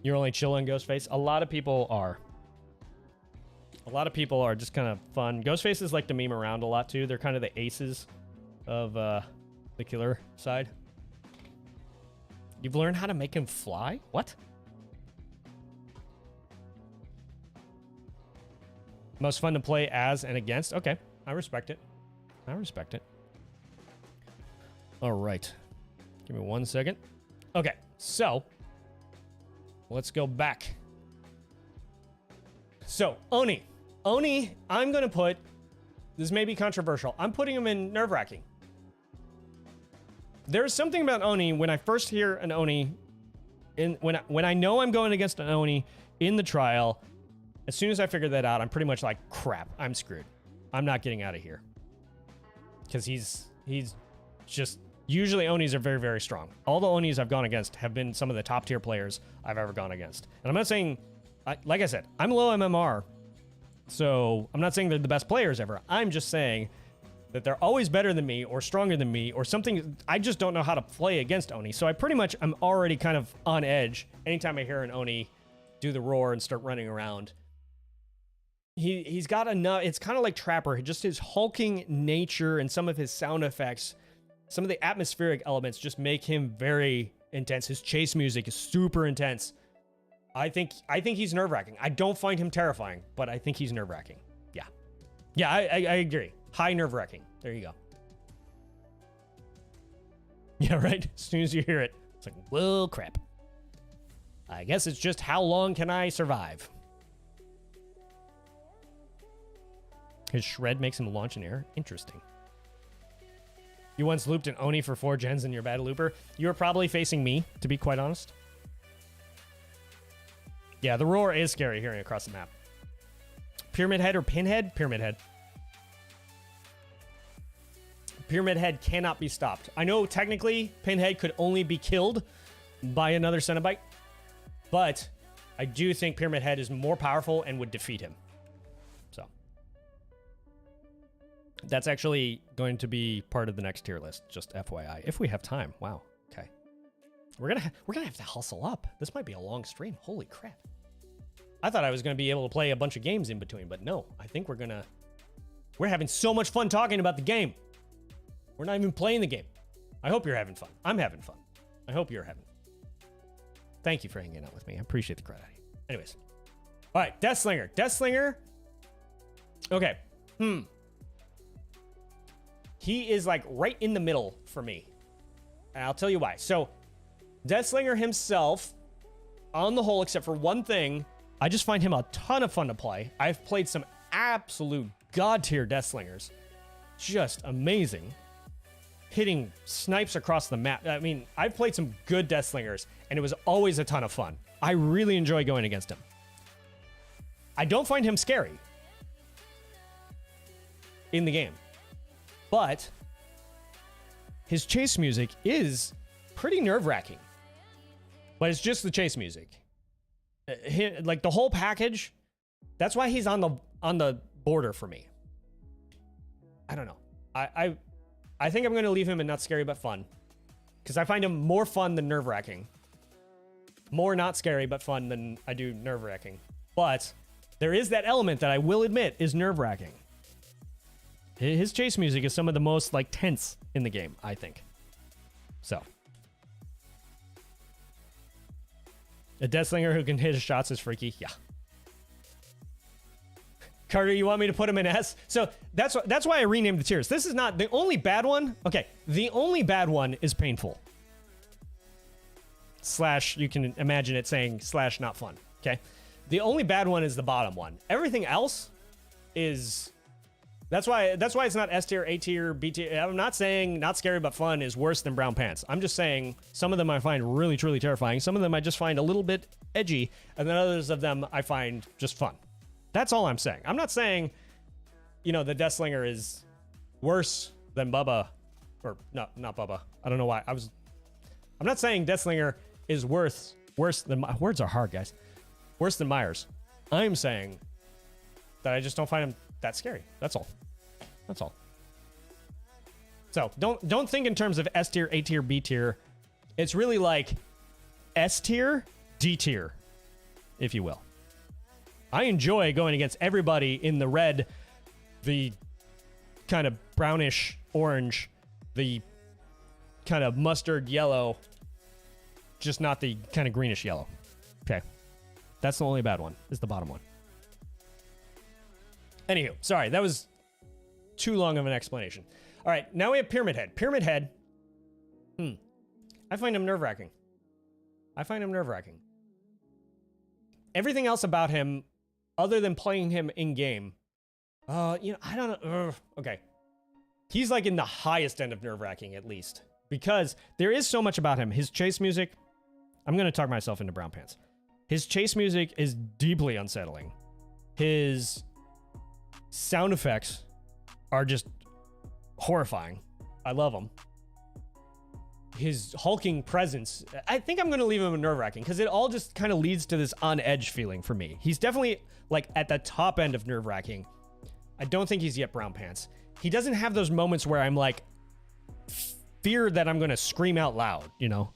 You're only chill on Ghostface? A lot of people are. A lot of people are just kind of fun. Ghostfaces like to meme around a lot too. They're kind of the aces of the killer side. You've learned how to make him fly? What? Most fun to play as and against? Okay, I respect it. I respect it. All right. Give me 1 second. Okay, so let's go back. So, Oni. Oni, I'm going to put, this may be controversial, I'm putting him in nerve-wracking. There's something about Oni when I first hear an Oni, when I know I'm going against an Oni in the trial, as soon as I figure that out, I'm pretty much like, crap, I'm screwed. I'm not getting out of here. Because he's just, usually Onis are very, very strong. All the Onis I've gone against have been some of the top tier players I've ever gone against. And I'm not saying, like I said, I'm low MMR, so I'm not saying they're the best players ever. I'm just saying that they're always better than me or stronger than me or something. I just don't know how to play against Oni. So I pretty much, I'm already kind of on edge anytime I hear an Oni do the roar and start running around. He's got enough, it's kind of like Trapper, just his hulking nature and some of his sound effects, some of the atmospheric elements just make him very intense. His chase music is super intense. I think he's nerve-wracking. I don't find him terrifying, but I think he's nerve-wracking. Yeah. Yeah, I agree. High nerve-wracking. There you go. Yeah, right? As soon as you hear it, it's like, well, crap. I guess it's just how long can I survive? His shred makes him launch in air? Interesting. You once looped an Oni for 4 gens and you're a bad looper? You were probably facing me, to be quite honest. Yeah, the roar is scary hearing across the map. Pyramid Head or Pinhead? Pyramid Head. Pyramid Head cannot be stopped. I know technically Pinhead could only be killed by another Cenobite, but I do think Pyramid Head is more powerful and would defeat him. So that's actually going to be part of the next tier list, just FYI, if we have time. Wow. Okay. We're gonna have to hustle up. This might be a long stream. Holy crap. I thought I was gonna be able to play a bunch of games in between, but no, I think we're having so much fun talking about the game. We're not even playing the game. I hope you're having fun. I'm having fun. I hope you're having fun. Thank you for hanging out with me. I appreciate the credit. Anyways. All right, Deathslinger. Deathslinger. Okay. He is like right in the middle for me. And I'll tell you why. So, Deathslinger himself, on the whole, except for one thing, I just find him a ton of fun to play. I've played some absolute god-tier Deathslingers. Just amazing. Hitting snipes across the map. I mean, I've played some good Deathslingers, and it was always a ton of fun. I really enjoy going against him. I don't find him scary in the game, but his chase music is pretty nerve-wracking. But it's just the chase music. Like the whole package, that's why he's on the border for me. I don't know. I think I'm going to leave him in not scary but fun, because I find him more fun than nerve-wracking. More not scary but fun than I do nerve-wracking. But there is that element that I will admit is nerve-wracking. His chase music is some of the most like tense in the game, I think. So, a Deathslinger who can hit his shots is freaky. Yeah. Carter, you want me to put him in S? So that's why I renamed the tiers. This is not the only bad one. Okay, the only bad one is painful. Slash, you can imagine it saying slash not fun. Okay, the only bad one is the bottom one. Everything else is. That's why it's not S tier, A tier, B tier. I'm not saying not scary but fun is worse than brown pants. I'm just saying some of them I find really truly terrifying. Some of them I just find a little bit edgy, and then others of them I find just fun. That's all I'm saying. I'm not saying, you know, the Deathslinger is worse than Bubba, or no, not Bubba. I don't know why. I'm not saying Deathslinger is worse than, words are hard, guys. Worse than Myers. I'm saying that I just don't find him that scary. That's all. That's all. So don't think in terms of S tier, A tier, B tier. It's really like S tier, D tier, if you will. I enjoy going against everybody in the red, the kind of brownish orange, the kind of mustard yellow, just not the kind of greenish yellow. Okay. That's the only bad one, is the bottom one. Anywho, sorry, that was too long of an explanation. All right, now we have Pyramid Head. Pyramid Head, I find him nerve-wracking. Everything else about him, other than playing him in-game, you know, I don't know. Okay. He's like in the highest end of nerve-wracking, at least. Because there is so much about him. His chase music, I'm going to talk myself into brown pants. His chase music is deeply unsettling. His sound effects are just horrifying. I love them. His hulking presence, I think I'm going to leave him in nerve-wracking because it all just kind of leads to this on-edge feeling for me. He's definitely like at the top end of nerve-wracking. I don't think he's yet brown pants. He doesn't have those moments where I'm like fear that I'm going to scream out loud, you know?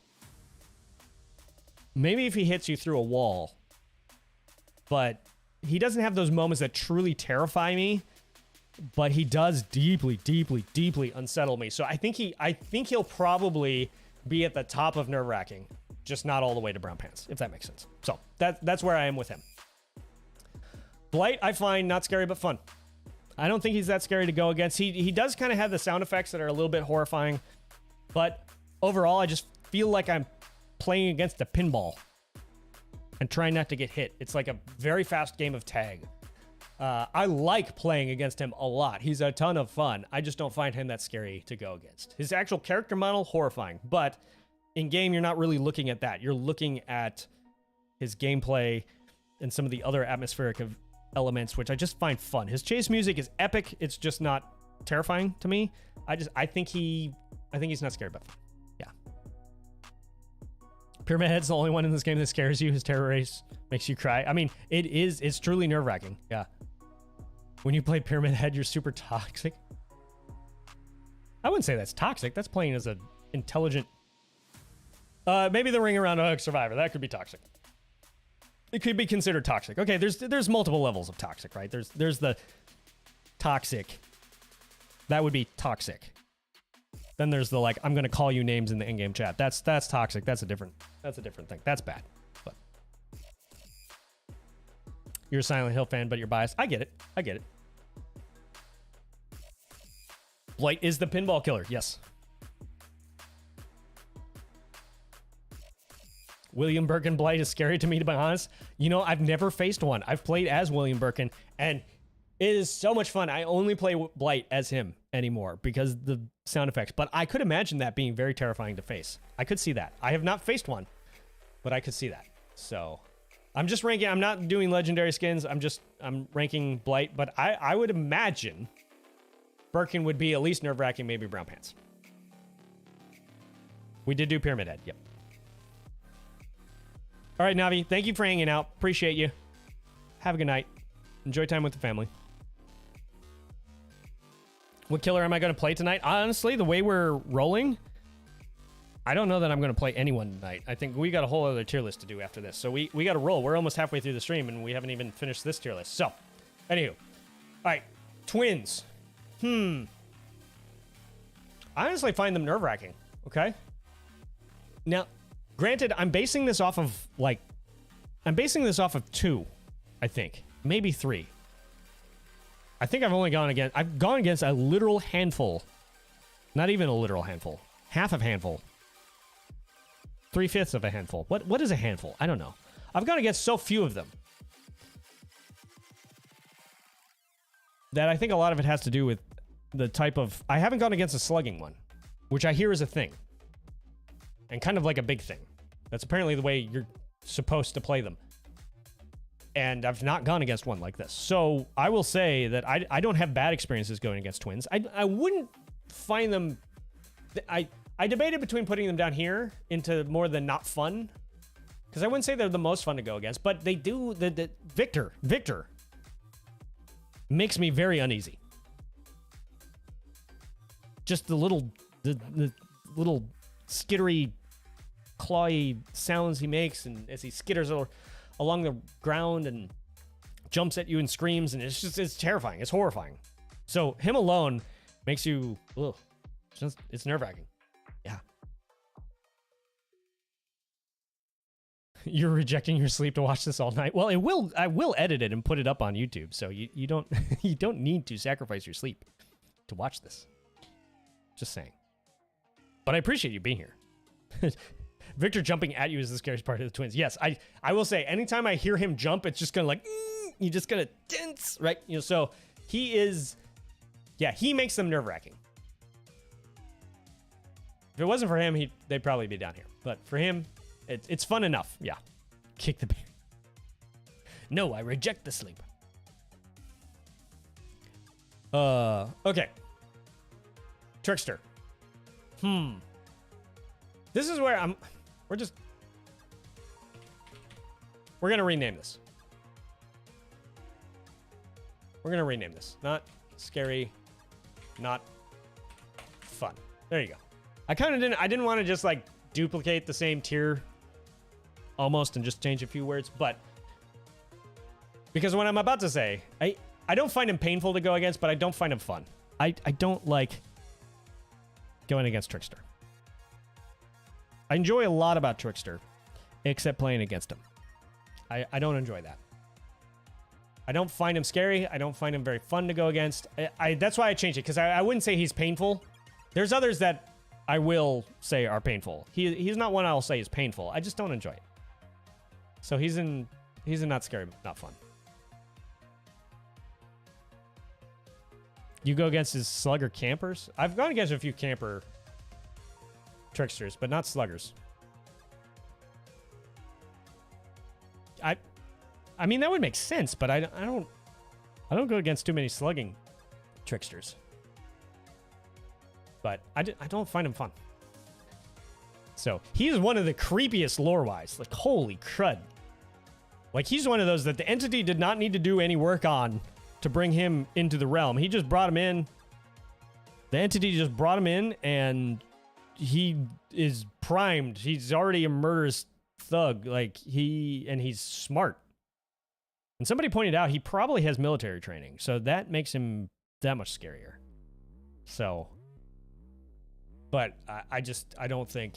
Maybe if he hits you through a wall, but he doesn't have those moments that truly terrify me, but he does deeply, deeply, deeply unsettle me. So I think he'll probably be at the top of nerve-wracking, just not all the way to brown pants, if that makes sense. So that's where I am with him. Blight, I find not scary but fun. I don't think he's that scary to go against. He does kind of have the sound effects that are a little bit horrifying, but overall, I just feel like I'm playing against a pinball and trying not to get hit. It's like a very fast game of tag. I like playing against him a lot. He's a ton of fun. I just don't find him that scary to go against. His actual character model, horrifying. But in game, you're not really looking at that. You're looking at his gameplay and some of the other atmospheric elements, which I just find fun. His chase music is epic. It's just not terrifying to me. I think he's not scary, but yeah. Pyramid Head's the only one in this game that scares you. His terror race makes you cry. I mean, it's truly nerve-wracking. Yeah. When you play Pyramid Head, you're super toxic. I wouldn't say that's toxic. That's playing as an intelligent... maybe the Ring Around a Survivor. That could be toxic. It could be considered toxic. Okay, there's multiple levels of toxic, right? There's the toxic. That would be toxic. Then there's the like, I'm gonna call you names in the in-game chat. That's toxic. That's a different thing. That's bad. you're a Silent Hill fan, but you're biased. I get it. I get it. Blight is the pinball killer. Yes. William Birkin Blight is scary to me, to be honest. You know, I've never faced one. I've played as William Birkin, and it is so much fun. I only play Blight as him anymore because the sound effects. But I could imagine that being very terrifying to face. I could see that. I have not faced one, but I could see that. So I'm just ranking. I'm not doing legendary skins. I'm ranking Blight, but I would imagine Birkin would be at least nerve-wracking, maybe Brown Pants. We did do Pyramid Head. Yep. All right, Navi, thank you for hanging out. Appreciate you. Have a good night. Enjoy time with the family. What killer am I going to play tonight? Honestly, the way we're rolling, I don't know that I'm going to play anyone tonight. I think we got a whole other tier list to do after this. So we got to roll. We're almost halfway through the stream, and we haven't even finished this tier list. So, anywho. All right, twins. I honestly find them nerve-wracking, okay? Now, granted, I'm basing this off of, two, I think. Maybe three. I think I've gone against a literal handful. Not even a literal handful. Half of a handful. 3/5 of a handful. What is a handful? I don't know. I've gone against so few of them that I think a lot of it has to do with the type of... I haven't gone against a slugging one, which I hear is a thing. And kind of like a big thing. That's apparently the way you're supposed to play them. And I've not gone against one like this. So I will say that I don't have bad experiences going against twins. I wouldn't find them... I debated between putting them down here into more than not fun. Because I wouldn't say they're the most fun to go against. But they do... Victor makes me very uneasy. Just the little skittery, clawy sounds he makes, and as he skitters along the ground and jumps at you and screams, and it's terrifying. It's horrifying. So him alone makes you, it's nerve-wracking. Yeah. You're rejecting your sleep to watch this all night. Well, I will edit it and put it up on YouTube, so you don't you don't need to sacrifice your sleep to watch this. Just saying. But I appreciate you being here. Victor jumping at you is the scariest part of the twins. Yes, I will say, anytime I hear him jump, it's just gonna you're just gonna tense, right? You know, so he is, he makes them nerve-wracking. If it wasn't for him, they'd probably be down here. But for him, it's fun enough. Yeah. Kick the bear. No, I reject the sleep. Okay. Trickster. This is where we're gonna rename this. Not scary, not fun. There you go. I didn't want to just like duplicate the same tier almost and just change a few words, but because what I'm about to say, I don't find him painful to go against, but I don't find him fun. I don't like going against Trickster. I enjoy a lot about Trickster, except playing against him. I don't enjoy that. I don't find him scary. I don't find him very fun to go against. That's why I changed it, because I wouldn't say he's painful. There's others that I will say are painful. He's not one I'll say is painful. I just don't enjoy it. So he's in not scary, not fun. You go against his slugger campers? I've gone against a few camper tricksters, but not sluggers. I mean, that would make sense, but I don't go against too many slugging tricksters. But I don't find him fun. So he's one of the creepiest lore-wise. Like, holy crud. Like, he's one of those that the entity did not need to do any work on to bring him into the realm. He just brought him in. The entity just brought him in, and he is primed. He's already a murderous thug. Like, he's smart. And somebody pointed out he probably has military training, so that makes him that much scarier. So, but I don't think...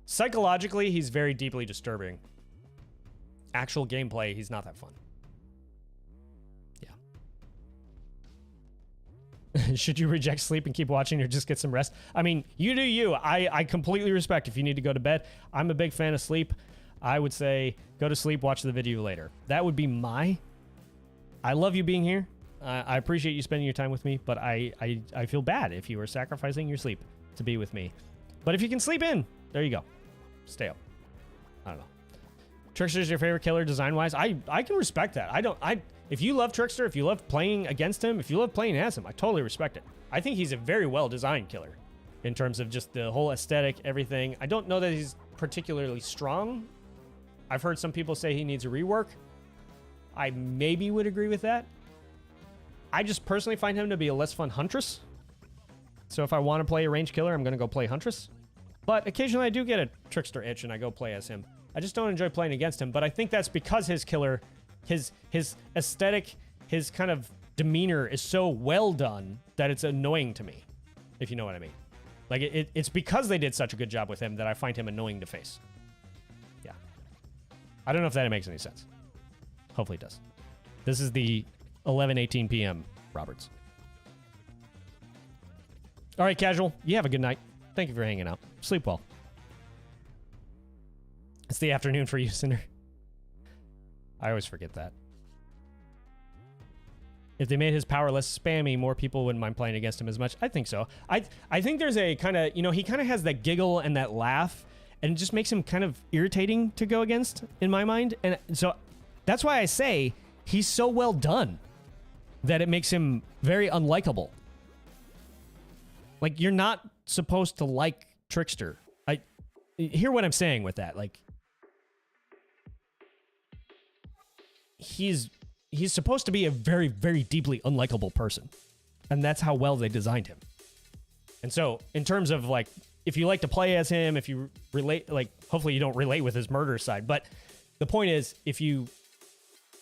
Psychologically, he's very deeply disturbing. Actual gameplay, he's not that fun. Should you reject sleep and keep watching or just get some rest? I mean, you do you. I completely respect if you need to go to bed. I'm a big fan of sleep. I would say go to sleep, watch the video later. That would be I love you being here. I appreciate you spending your time with me, but I feel bad if you are sacrificing your sleep to be with me. But if you can sleep in, there you go. Stay up. I don't know. Trickster's your favorite killer design-wise? I can respect that. If you love Trickster, if you love playing against him, if you love playing as him, I totally respect it. I think he's a very well-designed killer in terms of just the whole aesthetic, everything. I don't know that he's particularly strong. I've heard some people say he needs a rework. I maybe would agree with that. I just personally find him to be a less fun Huntress. So if I want to play a ranged killer, I'm going to go play Huntress. But occasionally I do get a Trickster itch and I go play as him. I just don't enjoy playing against him. But I think that's because his killer, his aesthetic, his kind of demeanor is so well done that it's annoying to me, if you know what I mean. Like, it's because they did such a good job with him that I find him annoying to face. Yeah. I don't know if that makes any sense. Hopefully it does. This is the 11:18 p.m. Roberts. All right, Casual. You have a good night. Thank you for hanging out. Sleep well. It's the afternoon for you, Cinder. I always forget that. If they made his power less spammy, more people wouldn't mind playing against him as much. I think so. I think there's a kind of, he kind of has that giggle and that laugh, and it just makes him kind of irritating to go against, in my mind. And so that's why I say he's so well done that it makes him very unlikable. Like, you're not supposed to like Trickster. I hear what I'm saying with that. Like, he's supposed to be a very, very deeply unlikable person. And that's how well they designed him. And so, in terms of, like, if you like to play as him, if you relate, like, hopefully you don't relate with his murder side. But the point is, if you,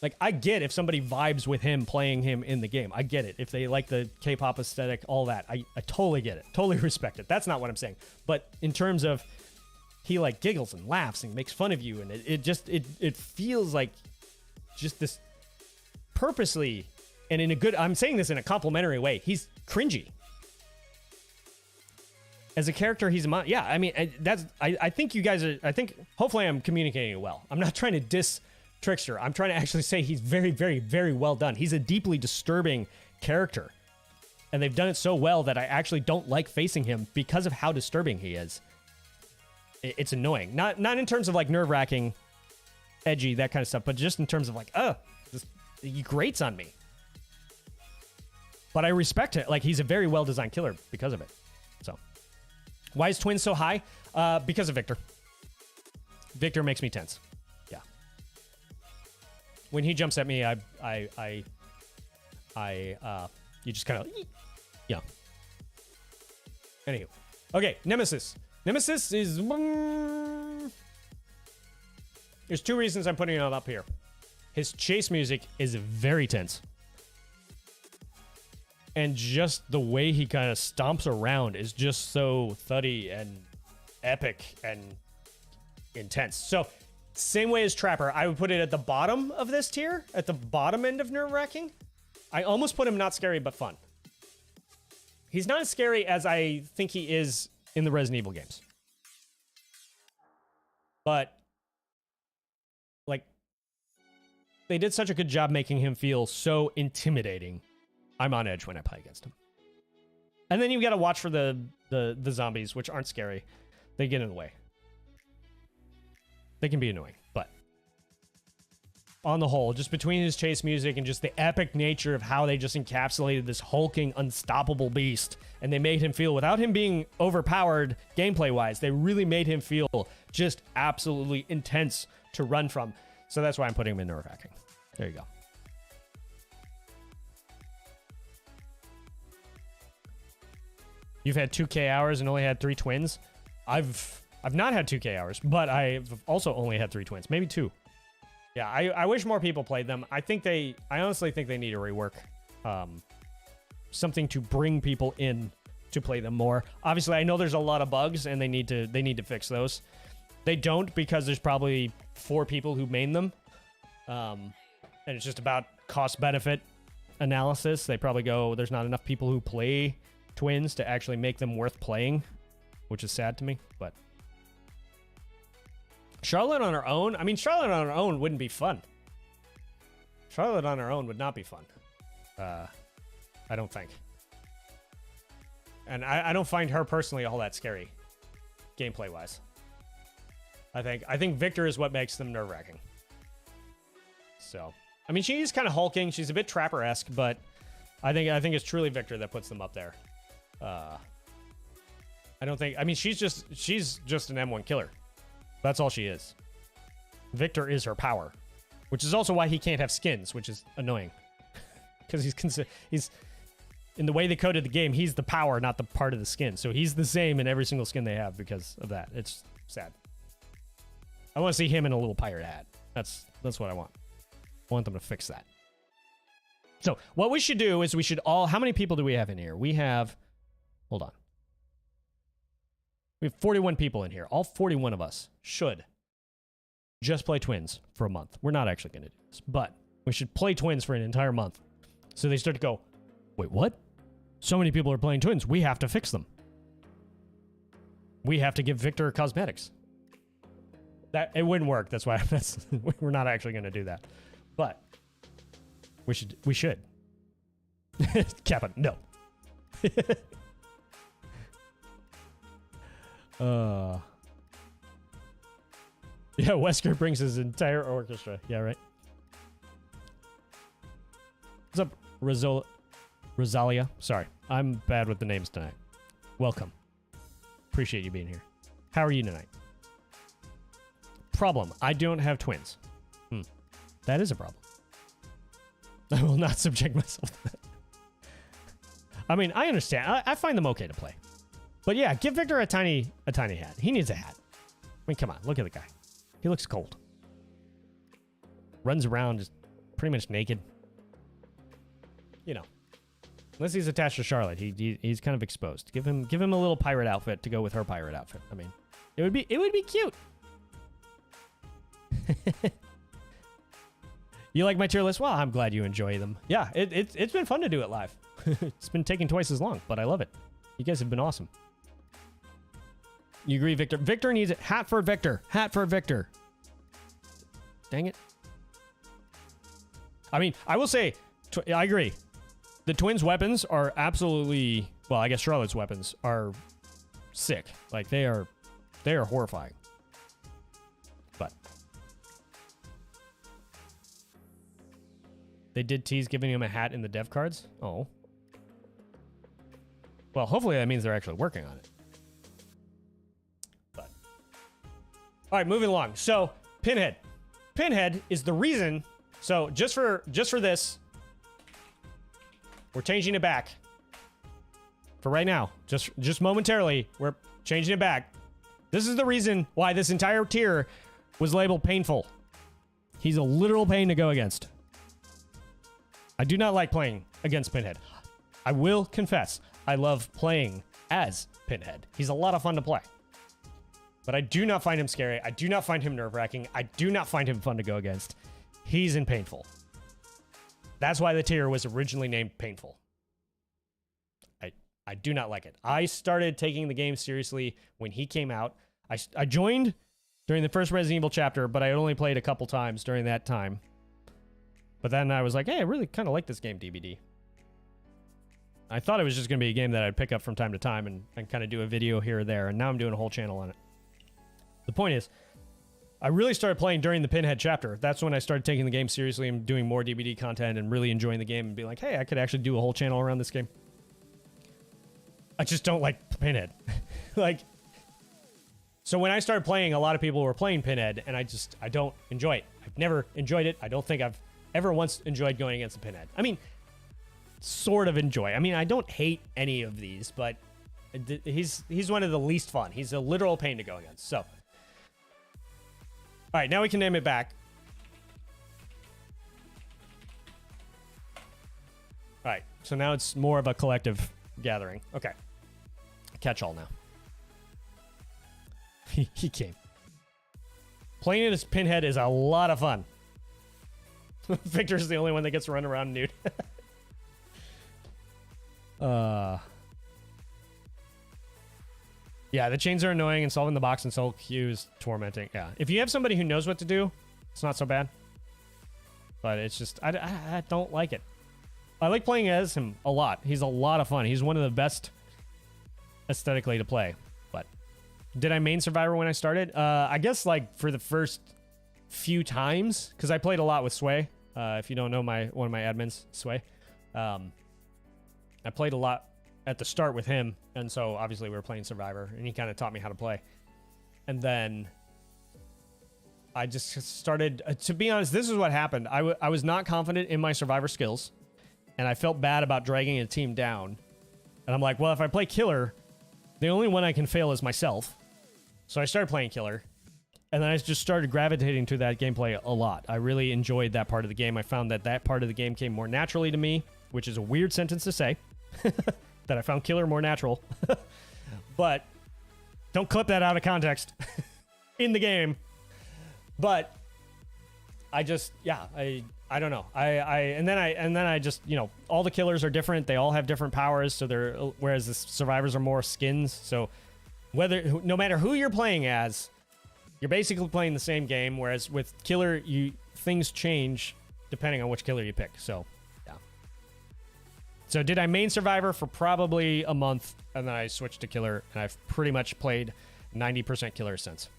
like, I get if somebody vibes with him playing him in the game. I get it. If they like the K-pop aesthetic, all that. I totally get it. Totally respect it. That's not what I'm saying. But in terms of, he, like, giggles and laughs and makes fun of you. And it feels like just this purposely, and in a good, I'm saying this in a complimentary way, he's cringy. As a character, he's yeah, I mean, I think you guys are, hopefully I'm communicating it well. I'm not trying to diss Trickster. I'm trying to actually say he's very, very, very well done. He's a deeply disturbing character. And they've done it so well that I actually don't like facing him because of how disturbing he is. It's annoying. Not in terms of, like, nerve-wracking, edgy, that kind of stuff, but just in terms of, like, he grates on me. But I respect it. Like, he's a very well-designed killer because of it. So, why is Twins so high? Because of Victor. Victor makes me tense. Yeah. When he jumps at me, you just kind of, yeah. Anywho. Okay, Nemesis. Nemesis is, there's two reasons I'm putting it up here. His chase music is very tense. And just the way he kind of stomps around is just so thuddy and epic and intense. So, same way as Trapper, I would put it at the bottom of this tier, at the bottom end of nerve-wracking. I almost put him not scary, but fun. He's not as scary as I think he is in the Resident Evil games. But, like, they did such a good job making him feel so intimidating. I'm on edge when I play against him. And then you got to watch for the zombies, which aren't scary. They get in the way. They can be annoying, but on the whole, just between his chase music and just the epic nature of how they just encapsulated this hulking, unstoppable beast, and they made him feel, without him being overpowered gameplay-wise, they really made him feel just absolutely intense to run from. So that's why I'm putting him in nerve-wracking. There you go. You've had 2K hours and only had 3 twins? I've not had 2K hours, but I've also only had 3 twins. Maybe 2. Yeah, I wish more people played them. I honestly think they need a rework. Something to bring people in to play them more. Obviously, I know there's a lot of bugs, and they need to fix those. They don't, because there's probably 4 people who main them. And it's just about cost benefit. analysis, they probably go, there's not enough people who play twins to actually make them worth playing, which is sad to me, but Charlotte on her own, I mean, Charlotte on her own wouldn't be fun. Charlotte on her own would not be fun. I don't think. And I don't find her personally all that scary, gameplay-wise. I think Victor is what makes them nerve-wracking. So, I mean, she's kind of hulking. She's a bit Trapper-esque, but I think it's truly Victor that puts them up there. I don't think. I mean, she's just an M1 killer. That's all she is. Victor is her power, which is also why he can't have skins, which is annoying. Because he's in the way they coded the game, he's the power, not the part of the skin. So he's the same in every single skin they have because of that. It's sad. I want to see him in a little pirate hat. That's what I want. I want them to fix that. So what we should do is we should all... How many people do we have in here? We have... Hold on. We have 41 people in here. All 41 of us should just play twins for a month. We're not actually going to do this, but we should play twins for an entire month. So they start to go, wait, what? So many people are playing twins. We have to fix them. We have to give Victor cosmetics. It wouldn't work. That's why we're not actually going to do that. But we should. Kappa, no. Yeah, Wesker brings his entire orchestra. Yeah, right. What's up, Rosalia? Sorry, I'm bad with the names tonight. Welcome. Appreciate you being here. How are you tonight? Problem, I don't have twins. That is a problem. I will not subject myself to that. I mean, I understand. I find them okay to play. But yeah, give Victor a tiny hat. He needs a hat. I mean, come on, look at the guy. He looks cold. Runs around just pretty much naked. You know, unless he's attached to Charlotte, he's kind of exposed. Give him a little pirate outfit to go with her pirate outfit. I mean, it would be cute. You like my tier list? Well, I'm glad you enjoy them. Yeah, it's been fun to do it live. It's been taking twice as long, but I love it. You guys have been awesome. You agree, Victor? Victor needs it. Hat for Victor. Hat for Victor. Dang it. I mean, I will say, I agree. The twins' weapons are absolutely, well, I guess Charlotte's weapons are sick. Like, they are horrifying. But they did tease giving him a hat in the dev cards. Oh. Well, hopefully that means they're actually working on it. But all right, moving along. So, Pinhead. Pinhead is the reason. So, just for this, we're changing it back. For right now, just momentarily, we're changing it back. This is the reason why this entire tier was labeled painful. He's a literal pain to go against. I do not like playing against Pinhead. I will confess, I love playing as Pinhead. He's a lot of fun to play. But I do not find him scary. I do not find him nerve-wracking. I do not find him fun to go against. He's in painful. That's why the tier was originally named painful. I do not like it. I started taking the game seriously when he came out. I joined during the first Resident Evil chapter, but I only played a couple times during that time. But then I was like, hey, I really kind of like this game, DBD. I thought it was just going to be a game that I'd pick up from time to time and kind of do a video here or there, and now I'm doing a whole channel on it. The point is, I really started playing during the Pinhead chapter. That's when I started taking the game seriously and doing more DBD content and really enjoying the game and being like, hey, I could actually do a whole channel around this game. I just don't like Pinhead. Like, so when I started playing, a lot of people were playing Pinhead, and I don't enjoy it. I've never enjoyed it. I don't think I've ever once enjoyed going against a Pinhead. I mean, sort of enjoy. I mean, I don't hate any of these, but he's one of the least fun. He's a literal pain to go against. So, all right, now we can name it back. All right, so now it's more of a collective gathering. Okay. Catch-all now. He came. Playing it as Pinhead is a lot of fun. Victor's the only one that gets to run around nude. Yeah, the chains are annoying, and solving the box and soul queue is tormenting. Yeah, if you have somebody who knows what to do, it's not so bad. But it's just, I don't like it. I like playing as him a lot. He's a lot of fun. He's one of the best aesthetically to play. But did I main Survivor when I started? I guess like for the first few times, because I played a lot with Sway. If you don't know one of my admins, Sway. I played a lot at the start with him, and so obviously we were playing Survivor, and he kind of taught me how to play. And then I just started, to be honest, this is what happened. I was not confident in my Survivor skills, and I felt bad about dragging a team down. And I'm like, well, if I play Killer, the only one I can fail is myself. So I started playing Killer, and then I just started gravitating to that gameplay a lot. I really enjoyed that part of the game. I found that part of the game came more naturally to me, which is a weird sentence to say. That I found Killer more natural. But don't clip that out of context in the game. But I just, yeah, I don't know. And then I just, you know, all the killers are different. They all have different powers. So whereas the survivors are more skins. So no matter who you're playing as, you're basically playing the same game. Whereas with Killer, things change depending on which killer you pick. So yeah. So did I main Survivor for probably a month, and then I switched to Killer, and I've pretty much played 90% Killer since.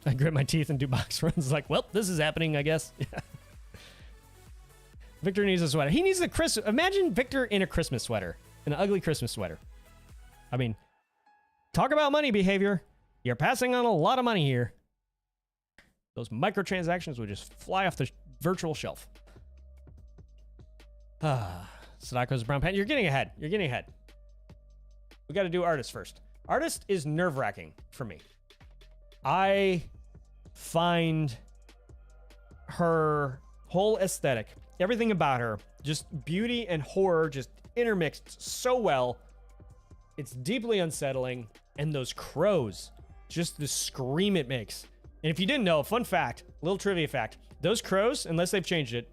I grit my teeth and do box runs like, well, this is happening, I guess. Yeah. Victor needs a sweater. He needs a Christmas. Imagine Victor in a Christmas sweater, an ugly Christmas sweater. I mean, talk about money behavior. You're passing on a lot of money here. Those microtransactions would just fly off the virtual shelf. Sadako's brown pen. You're getting ahead. You're getting ahead. We got to do Artist first. Artist is nerve-wracking for me. I find her whole aesthetic, everything about her, just beauty and horror just intermixed so well. It's deeply unsettling. And those crows, just the scream it makes. And if you didn't know, fun fact, little trivia fact, those crows, unless they've changed it,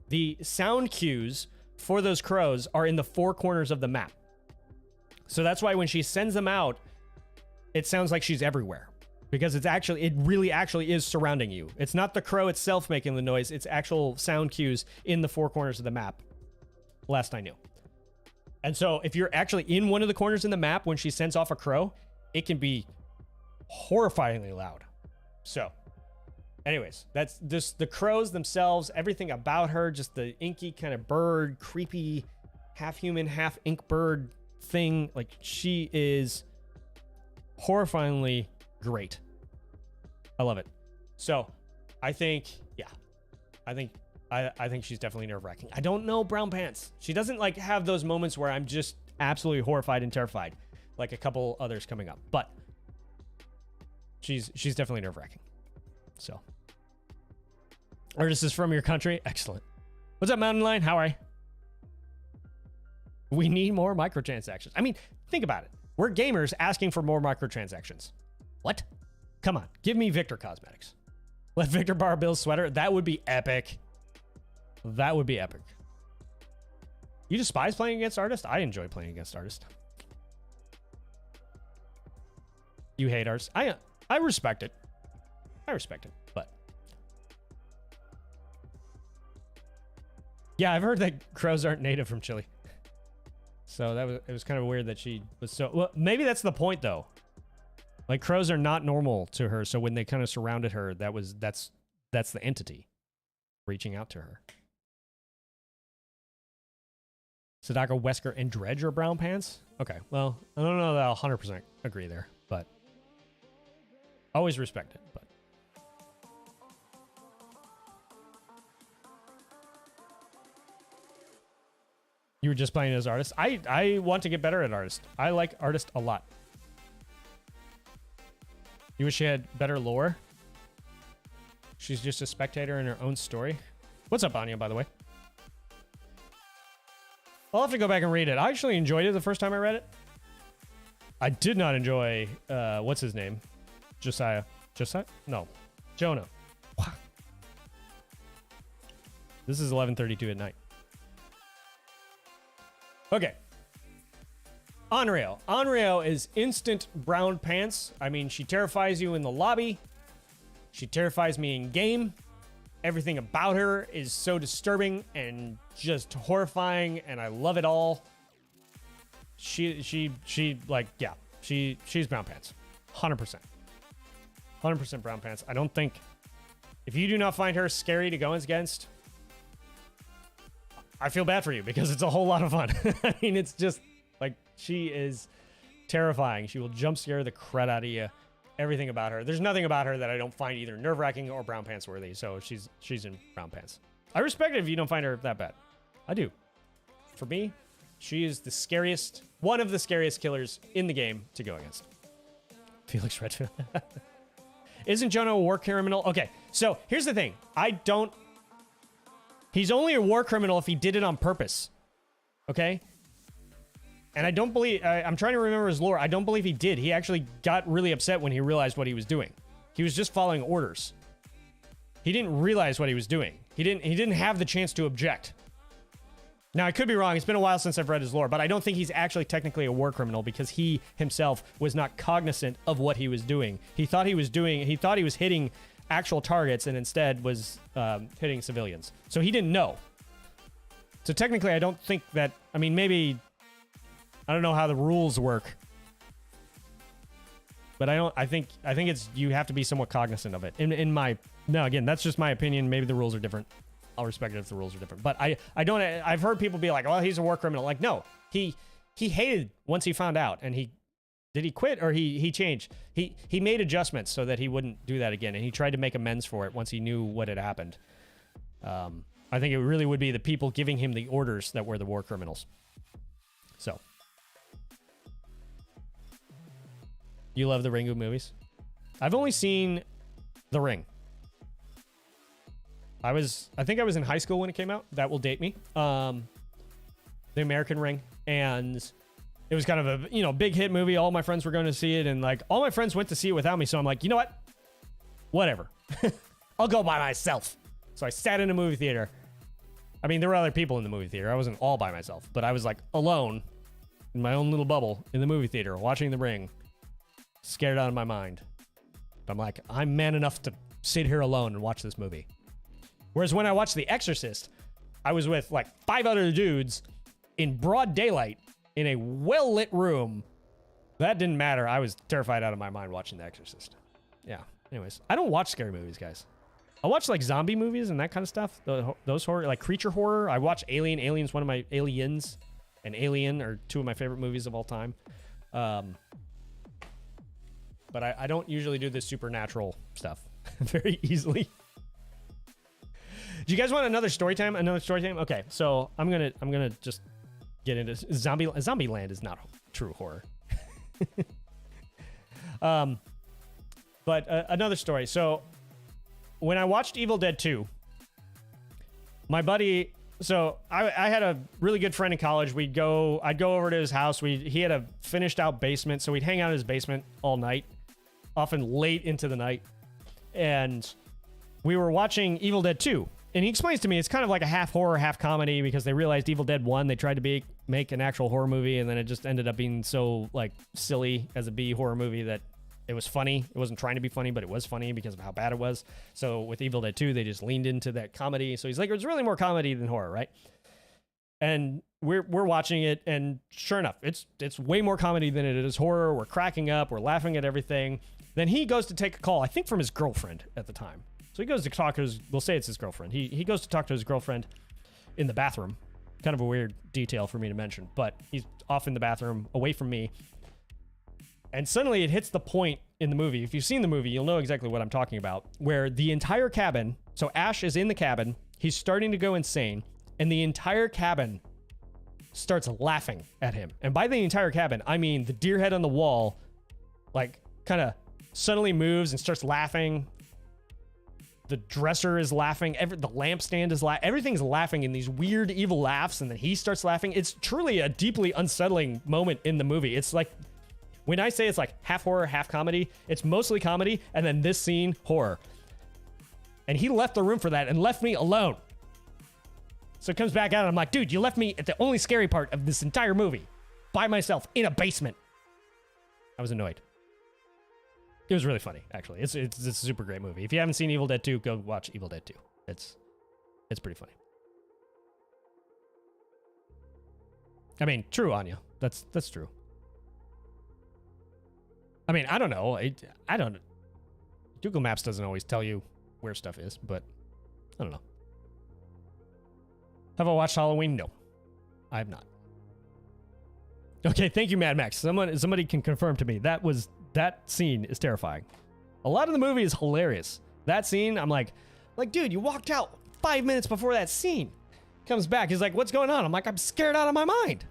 the sound cues for those crows are in the four corners of the map. So that's why when she sends them out, it sounds like she's everywhere. Because it really actually is surrounding you. It's not the crow itself making the noise, it's actual sound cues in the four corners of the map. Last I knew. And so if you're actually in one of the corners in the map when she sends off a crow, it can be horrifyingly loud. So anyways, that's just the crows themselves, everything about her, just the inky kind of bird, creepy, half human, half ink bird thing. Like, she is horrifyingly great. I love it. So I think, yeah, I think she's definitely nerve-wracking. I don't know Brown Pants. She doesn't like have those moments where I'm just absolutely horrified and terrified, like a couple others coming up, but she's definitely nerve-wracking. So, Artist is from your country. Excellent. What's up, Mountain Lion? How are you? We need more microtransactions. I mean, think about it. We're gamers asking for more microtransactions. What? Come on. Give me Victor Cosmetics. Let Victor borrow Bill's sweater. That would be epic. That would be epic. You despise playing against Artist? I enjoy playing against Artist. You hate Artist? I respect it. I respect it, but yeah, I've heard that crows aren't native from Chile. So it was kind of weird that she was so, well, maybe that's the point though. Like, crows are not normal to her, so when they kind of surrounded her, that's the entity reaching out to her. Sadako, Wesker, and Dredge are brown pants? Okay, well, I don't know that I'll 100% agree there, but always respect it, but you were just playing as Artist. I want to get better at Artist. I like Artist a lot. You wish she had better lore? She's just a spectator in her own story. What's up, Anya, by the way? I'll have to go back and read it. I actually enjoyed it the first time I read it. I did not enjoy, what's his name? Josiah? No. Jonah. Wow. This is 11:32 at night. Okay. Onryo. Onryo is instant brown pants. I mean, she terrifies you in the lobby. She terrifies me in game. Everything about her is so disturbing and just horrifying, and I love it all. She's brown pants. 100%. 100% brown pants. I don't think, if you do not find her scary to go against, I feel bad for you because it's a whole lot of fun. I mean, it's just like, she is terrifying. She will jump scare the crap out of you. Everything about her. There's nothing about her that I don't find either nerve-wracking or brown pants worthy. So she's in brown pants. I respect it if you don't find her that bad. I do. For me, she is the scariest, one of the scariest killers in the game to go against. Felix Redfield. Isn't Jonah a war criminal? Okay, so here's the thing. He's only a war criminal if he did it on purpose. Okay? And I don't believe, I'm trying to remember his lore. I don't believe he did. He actually got really upset when he realized what he was doing. He was just following orders. He didn't realize what he was doing. He didn't have the chance to object. Now, I could be wrong. It's been a while since I've read his lore, but I don't think he's actually technically a war criminal because he himself was not cognizant of what he was doing. He thought he was hitting actual targets and instead was hitting civilians. So he didn't know. So technically, I don't think that, I mean, maybe, I don't know how the rules work, but I think it's, you have to be somewhat cognizant of it. No, again, that's just my opinion. Maybe the rules are different. I'll respect it if the rules are different. But I've heard people be like, well, he's a war criminal. Like, no, he hated once he found out, and he quit or he changed? He made adjustments so that he wouldn't do that again, and he tried to make amends for it once he knew what had happened. I think it really would be the people giving him the orders that were the war criminals. So. You love the Ringu movies? I've only seen The Ring. I think I was in high school when it came out. That will date me. The American Ring. And it was kind of a, big hit movie. All my friends were going to see it. And like, all my friends went to see it without me. So I'm like, you know what? Whatever. I'll go by myself. So I sat in a movie theater. I mean, there were other people in the movie theater. I wasn't all by myself. But I was like alone in my own little bubble in the movie theater watching The Ring. Scared out of my mind. But I'm like, I'm man enough to sit here alone and watch this movie. Whereas when I watched The Exorcist, I was with like 5 other dudes in broad daylight in a well-lit room. That didn't matter. I was terrified out of my mind watching The Exorcist. Yeah. Anyways, I don't watch scary movies, guys. I watch like zombie movies and that kind of stuff. Those horror, like creature horror. I watch Alien. Alien's one of my Aliens, and Alien are 2 of my favorite movies of all time. But I don't usually do this supernatural stuff very easily. Do you guys want another story time? Okay, so I'm gonna just get into Zombieland is not true horror. But another story. So when I watched Evil Dead 2, my buddy, so I had a really good friend in college. I'd go over to his house. He had a finished out basement, so we'd hang out in his basement all night, often late into the night. And we were watching Evil Dead 2. And he explains to me it's kind of like a half horror, half comedy because they realized Evil Dead 1, they tried to make an actual horror movie, and then it just ended up being so like silly as a B horror movie that it was funny. It wasn't trying to be funny, but it was funny because of how bad it was. So with Evil Dead 2, they just leaned into that comedy. So he's like, it was really more comedy than horror, right? And we're watching it, and sure enough, it's way more comedy than it is horror. We're cracking up, we're laughing at everything. Then he goes to take a call, I think from his girlfriend at the time. So he goes to talk to we'll say it's his girlfriend. He goes to talk to his girlfriend in the bathroom. Kind of a weird detail for me to mention, but he's off in the bathroom away from me. And suddenly it hits the point in the movie. If you've seen the movie, you'll know exactly what I'm talking about, where the entire cabin, so Ash is in the cabin, he's starting to go insane, and the entire cabin starts laughing at him. And by the entire cabin, I mean the deer head on the wall, like, kind of suddenly moves and starts laughing. The dresser is laughing. The lampstand is laughing. Everything's laughing in these weird, evil laughs, and then he starts laughing. It's truly a deeply unsettling moment in the movie. It's like, when I say it's like half horror, half comedy, it's mostly comedy, and then this scene, horror. And he left the room for that and left me alone. So it comes back out and I'm like, dude, you left me at the only scary part of this entire movie by myself in a basement. I was annoyed. It was really funny, actually. It's a super great movie. If you haven't seen Evil Dead 2, go watch Evil Dead 2. It's pretty funny. I mean, true, Anya. That's true. I mean, I don't know. I don't. Google Maps doesn't always tell you where stuff is, but I don't know. Have I watched Halloween? No, I have not. Okay, thank you, Mad Max. Somebody can confirm to me that scene is terrifying. A lot of the movie is hilarious. That scene, I'm like, dude, you walked out 5 minutes before that scene. Comes back, he's like, what's going on? I'm like, I'm scared out of my mind.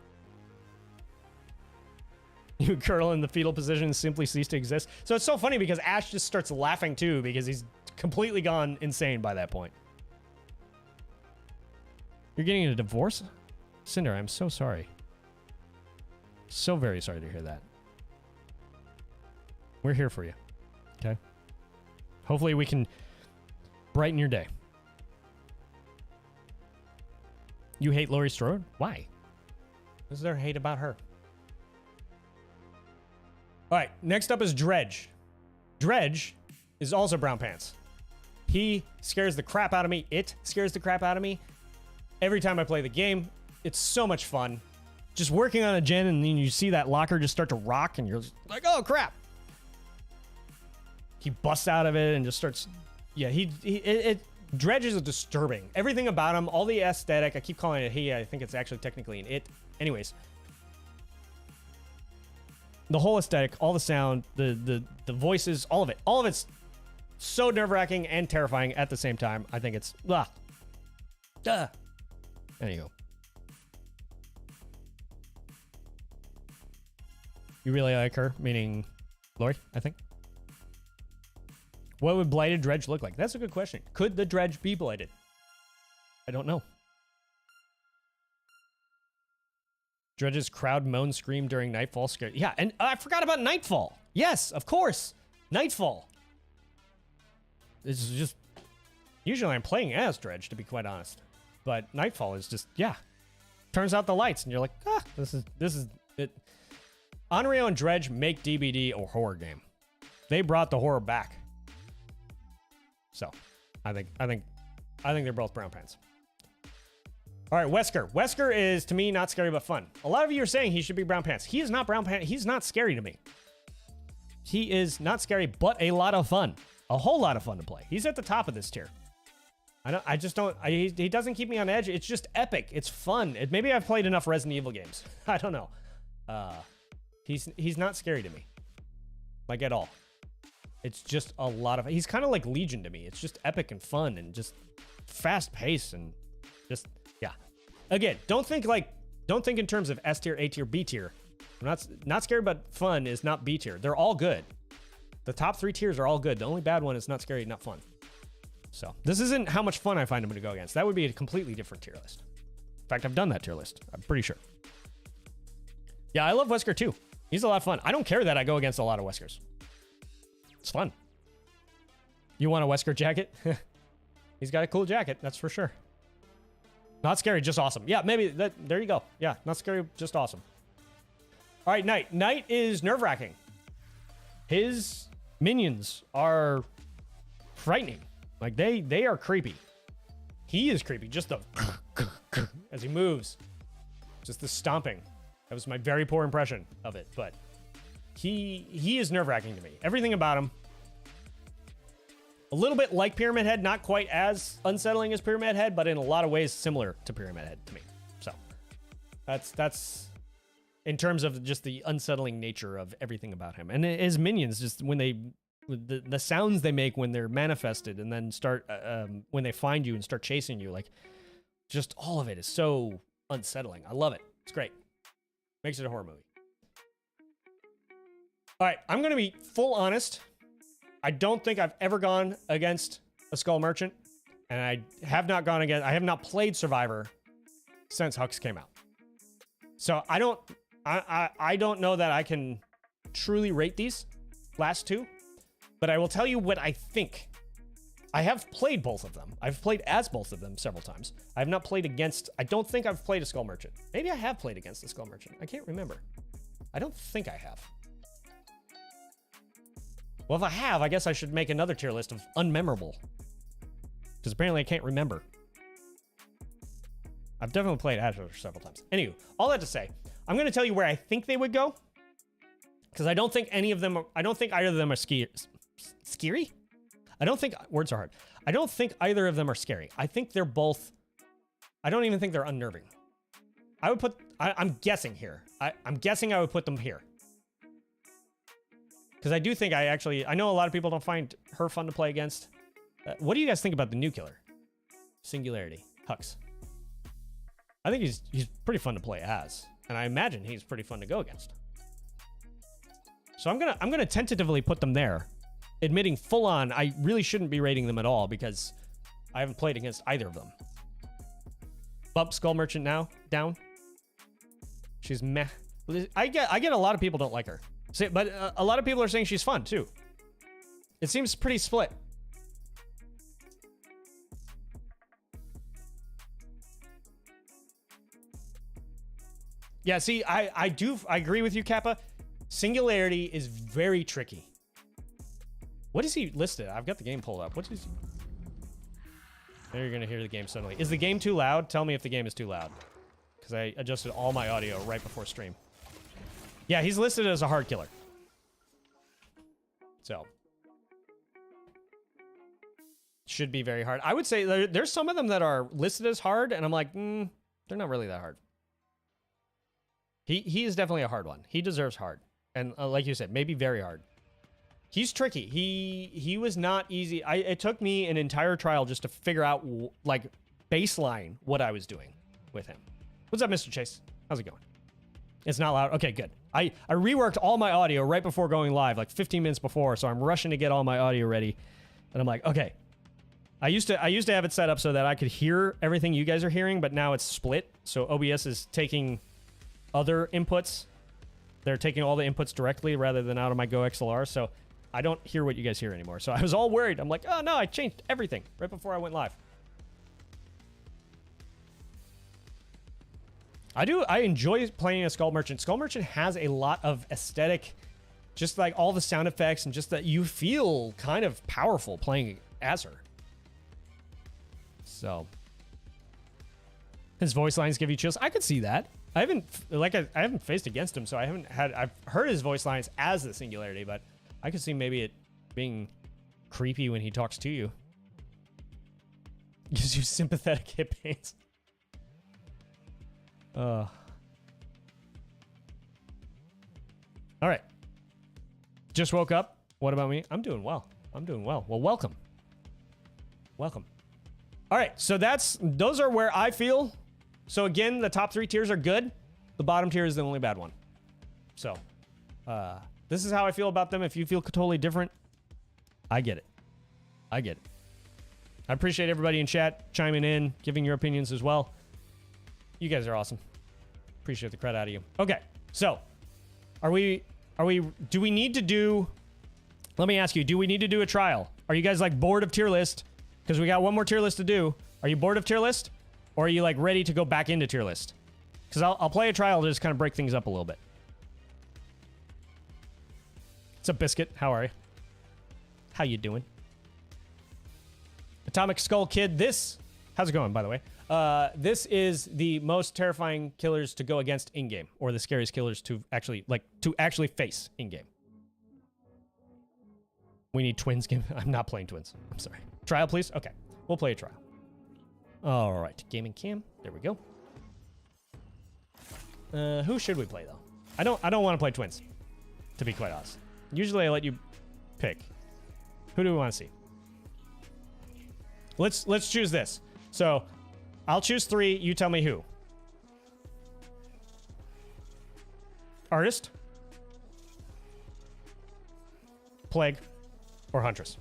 You curl in the fetal position, simply cease to exist. So it's so funny because Ash just starts laughing too because he's completely gone insane by that point. You're getting a divorce? Cinder, I'm so sorry. So very sorry to hear that. We're here for you. Okay? Hopefully we can brighten your day. You hate Laurie Strode? Why? What is there hate about her? All right, next up is Dredge. Dredge is also brown pants. He scares the crap out of me. It scares the crap out of me. Every time I play the game, it's so much fun. Just working on a gen and then you see that locker just start to rock and you're like, oh crap. He busts out of it and just starts, yeah, Dredge is disturbing. Everything about him, all the aesthetic, I keep calling it he, I think it's actually technically an it. Anyways. The whole aesthetic, all the sound, the voices, all of it's so nerve-wracking and terrifying at the same time. I think it's There you go. You really like her, meaning Lori, I think. What would blighted Dredge look like? That's a good question. Could the Dredge be blighted? I don't know. Dredge's crowd moan scream during Nightfall scare. Yeah, and I forgot about Nightfall. Yes, of course. Nightfall. This is just... Usually I'm playing as Dredge, to be quite honest. But Nightfall is just, yeah. Turns out the lights, and you're like, this is it. Onryo and Dredge make DBD a horror game. They brought the horror back. So, I think they're both brown pants. All right, Wesker. Wesker is, to me, not scary but fun. A lot of you are saying he should be brown pants. He is not brown pants. He's not scary to me. He is not scary, but a lot of fun. A whole lot of fun to play. He's at the top of this tier. He doesn't keep me on edge. It's just epic. It's fun. Maybe I've played enough Resident Evil games. I don't know. He's not scary to me. Like, at all. It's just a lot of... He's kind of like Legion to me. It's just epic and fun and just fast paced and just... Yeah. Again, don't think in terms of S tier, A tier, B tier. Not scary but fun is not B tier. They're all good. The top 3 tiers are all good. The only bad one is not scary, not fun. So this isn't how much fun I find him to go against. That would be a completely different tier list. In fact, I've done that tier list. I'm pretty sure. Yeah, I love Wesker too. He's a lot of fun. I don't care that I go against a lot of Weskers. It's fun. You want a Wesker jacket? He's got a cool jacket, that's for sure. Not scary, just awesome. Yeah, maybe there you go. Yeah, not scary, just awesome. All right, Knight. Knight is nerve-wracking. His minions are frightening. Like, they are creepy. He is creepy. Just the... as he moves. Just the stomping. That was my very poor impression of it, but... He is nerve-wracking to me. Everything about him. A little bit like Pyramid Head, not quite as unsettling as Pyramid Head, but in a lot of ways similar to Pyramid Head to me. So that's in terms of just the unsettling nature of everything about him. And his minions, just when they the sounds they make when they're manifested and then start when they find you and start chasing you, like just all of it is so unsettling. I love it. It's great. Makes it a horror movie. All right, I'm going to be full honest. I don't think I've ever gone against a Skull Merchant, and I have not played Survivor since Hux came out. So I don't know that I can truly rate these last two, but I will tell you what I think I have played both of them. I've played as both of them several times. I have not played against... I don't think I've played a Skull Merchant. Maybe I have played against the Skull Merchant. I can't remember. I don't think I have. Well, if I have, I guess I should make another tier list of unmemorable. Because apparently I can't remember. I've definitely played Azure several times. Anywho, all that to say, I'm going to tell you where I think they would go. Because I don't think any of them... I don't think either of them are scary? I don't think... Words are hard. I don't think either of them are scary. I think they're both... I don't even think they're unnerving. I would put... I'm guessing here. I'm guessing I would put them here. Because I do think I know a lot of people don't find her fun to play against. What do you guys think about the new killer? Singularity. Hux. I think he's pretty fun to play as. And I imagine he's pretty fun to go against. So I'm gonna tentatively put them there. Admitting full on, I really shouldn't be rating them at all because I haven't played against either of them. Bump Skull Merchant now, down. She's meh. I get a lot of people don't like her. But a lot of people are saying she's fun too. It seems pretty split. Yeah, see, I agree with you, Kappa. Singularity is very tricky. What is he listed? I've got the game pulled up. What is he? Now you're gonna hear the game suddenly. Is the game too loud? Tell me if the game is too loud. Because I adjusted all my audio right before stream. Yeah, he's listed as a hard killer. So. Should be very hard. I would say there's some of them that are listed as hard, and I'm like, they're not really that hard. He is definitely a hard one. He deserves hard. And like you said, maybe very hard. He's tricky. He was not easy. It took me an entire trial just to figure out, like, baseline what I was doing with him. What's up, Mr. Chase? How's it going? It's not loud. Okay, good. I reworked all my audio right before going live, like 15 minutes before, so I'm rushing to get all my audio ready. And I'm like, okay. I used to have it set up so that I could hear everything you guys are hearing, but now it's split. So OBS is taking other inputs. They're taking all the inputs directly rather than out of my Go XLR, so I don't hear what you guys hear anymore. So I was all worried. I'm like, oh no, I changed everything right before I went live. I enjoy playing a Skull Merchant. Skull Merchant has a lot of aesthetic, just like all the sound effects and just that you feel kind of powerful playing as her. So his voice lines give you chills. I could see that. I haven't faced against him, so I've heard his voice lines as the Singularity, but I could see maybe it being creepy when he talks to you. Gives you sympathetic hip pains. All right. Just woke up. What about me? I'm doing well. I'm doing well. Well, welcome. Welcome. All right, so those are where I feel. So again, the top 3 tiers are good. The bottom tier is the only bad one. So, this is how I feel about them. If you feel totally different, I get it. I get it. I appreciate everybody in chat chiming in, giving your opinions as well. You guys are awesome. Appreciate the credit out of you. Okay, so do we need to do, let me ask you, do we need to do a trial? Are you guys like bored of tier list? Because we got one more tier list to do. Are you bored of tier list? Or are you like ready to go back into tier list? Because I'll play a trial to just kind of break things up a little bit. What's up, Biscuit? How are you? How you doing? Atomic Skull Kid. How's it going, by the way? This is the most terrifying killers to go against in-game, or the scariest killers to actually face in-game. We need twins. I'm not playing twins. I'm sorry. Trial, please? Okay. We'll play a trial. All right. Gaming cam. There we go. Who should we play, though? I don't want to play twins, to be quite honest. Usually I let you pick. Who do we want to see? Let's choose this. So, I'll choose 3. You tell me who. Artist, Plague, or Huntress.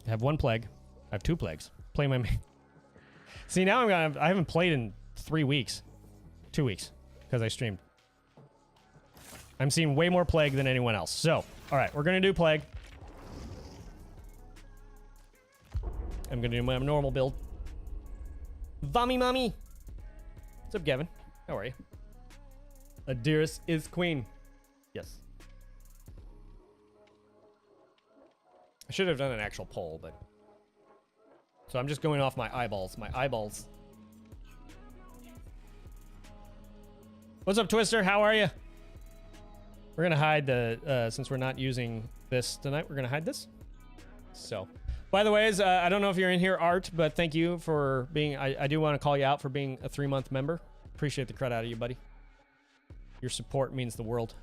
I have 1 Plague. I have 2 Plagues. Play my main. See, now I haven't played in 3 weeks. 2 weeks. Because I streamed. I'm seeing way more Plague than anyone else. So, all right, we're going to do Plague. I'm going to do my normal build. Vommy mommy. What's up, Gavin? How are you? Adiris is queen. Yes. I should have done an actual poll, but... So I'm just going off my eyeballs. My eyeballs. What's up, Twister? How are you? We're going to hide the... since we're not using this tonight, we're going to hide this. So... By the way, I don't know if you're in here, Art, but thank you for being... I do want to call you out for being a 3-month member. Appreciate the credit out of you, buddy. Your support means the world.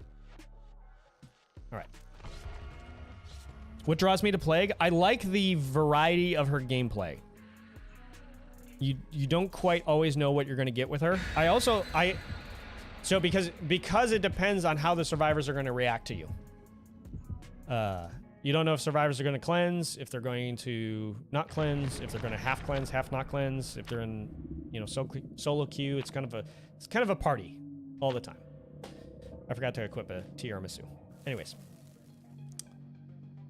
All right. What draws me to Plague? I like the variety of her gameplay. You don't quite always know what you're going to get with her. So because it depends on how the survivors are going to react to you. You don't know if survivors are going to cleanse, if they're going to not cleanse, if they're going to half cleanse, half not cleanse, if they're in, you know, solo queue. It's kind of a party all the time. I forgot to equip a tiramisu. Anyways,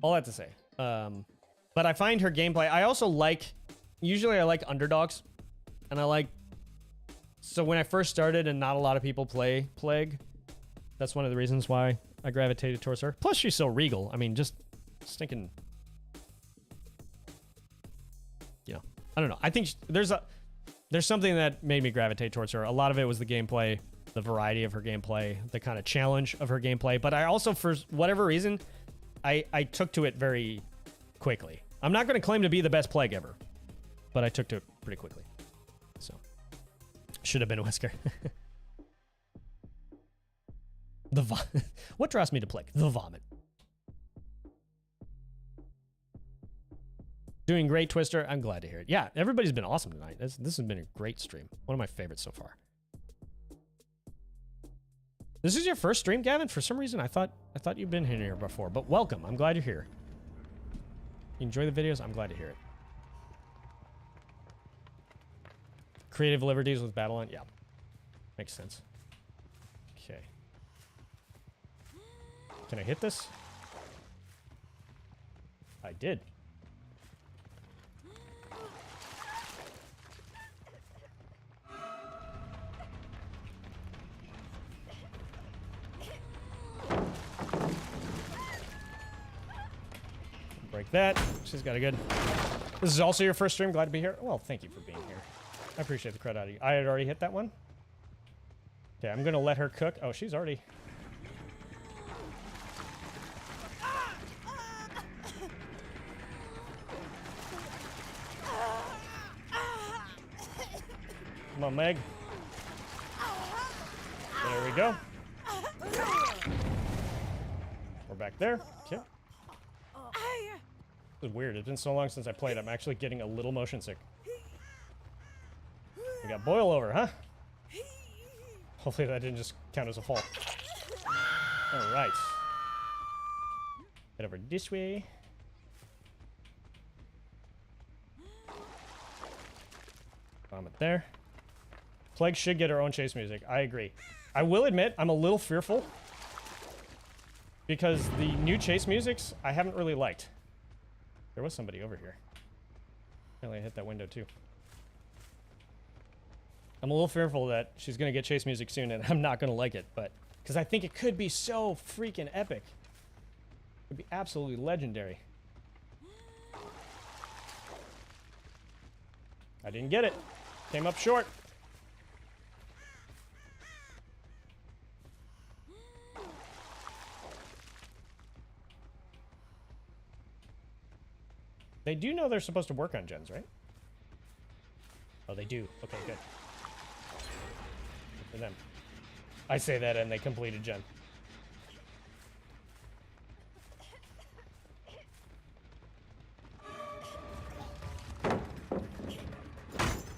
all that to say, but I find her gameplay. I also usually I like underdogs, and I like. So when I first started and not a lot of people play Plague, that's one of the reasons why I gravitated towards her. Plus, she's so regal. I mean, just stinking. You know, I don't know. I think there's something that made me gravitate towards her. A lot of it was the gameplay, the variety of her gameplay, the kind of challenge of her gameplay. But I also, for whatever reason, I took to it very quickly. I'm not going to claim to be the best Plague ever, but I took to it pretty quickly. So, should have been a Whisker. What draws me to Plague? The vomit. Doing great, Twister. I'm glad to hear it. Yeah, everybody's been awesome tonight. This has been a great stream. One of my favorites so far. This is your first stream, Gavin? For some reason, I thought you've been here before, but welcome. I'm glad you're here. You enjoy the videos? I'm glad to hear it. Creative liberties with Battleline? Yeah. Makes sense. Okay. Can I hit this? I did. Break that. She's got a good... This is also your first stream. Glad to be here. Well, thank you for being here. I appreciate the credit out of you. I had already hit that one. Okay, I'm going to let her cook. Oh, she's already... Come on, Meg. There we go. We're back there. Okay. This is weird. It's been so long since I played. I'm actually getting a little motion sick. We got boil over, huh? Hopefully that didn't just count as a fall. All right. Head over this way. Bomb it there. Plague should get her own chase music. I agree. I will admit, I'm a little fearful because the new chase musics I haven't really liked. There was somebody over here. Apparently I hit that window too. I'm a little fearful that she's going to get chase music soon and I'm not going to like it, but because I think it could be so freaking epic. It would be absolutely legendary. I didn't get it. Came up short. They do know they're supposed to work on gens, right? Oh, they do. Okay, good. Good for them. I say that and they complete a gen.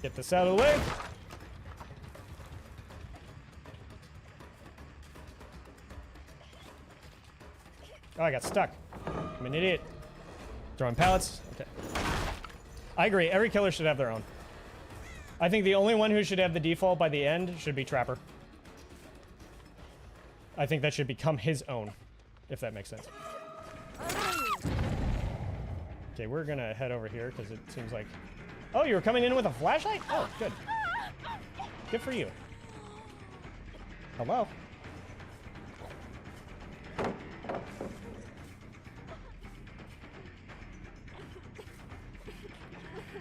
Get this out of the way. Oh, I got stuck. I'm an idiot. Throwing pallets. Okay. I agree. Every killer should have their own. I think the only one who should have the default by the end should be Trapper. I think that should become his own, if that makes sense. Okay, we're gonna head over here because it seems like... Oh, you were coming in with a flashlight? Oh, good. Good for you. Hello?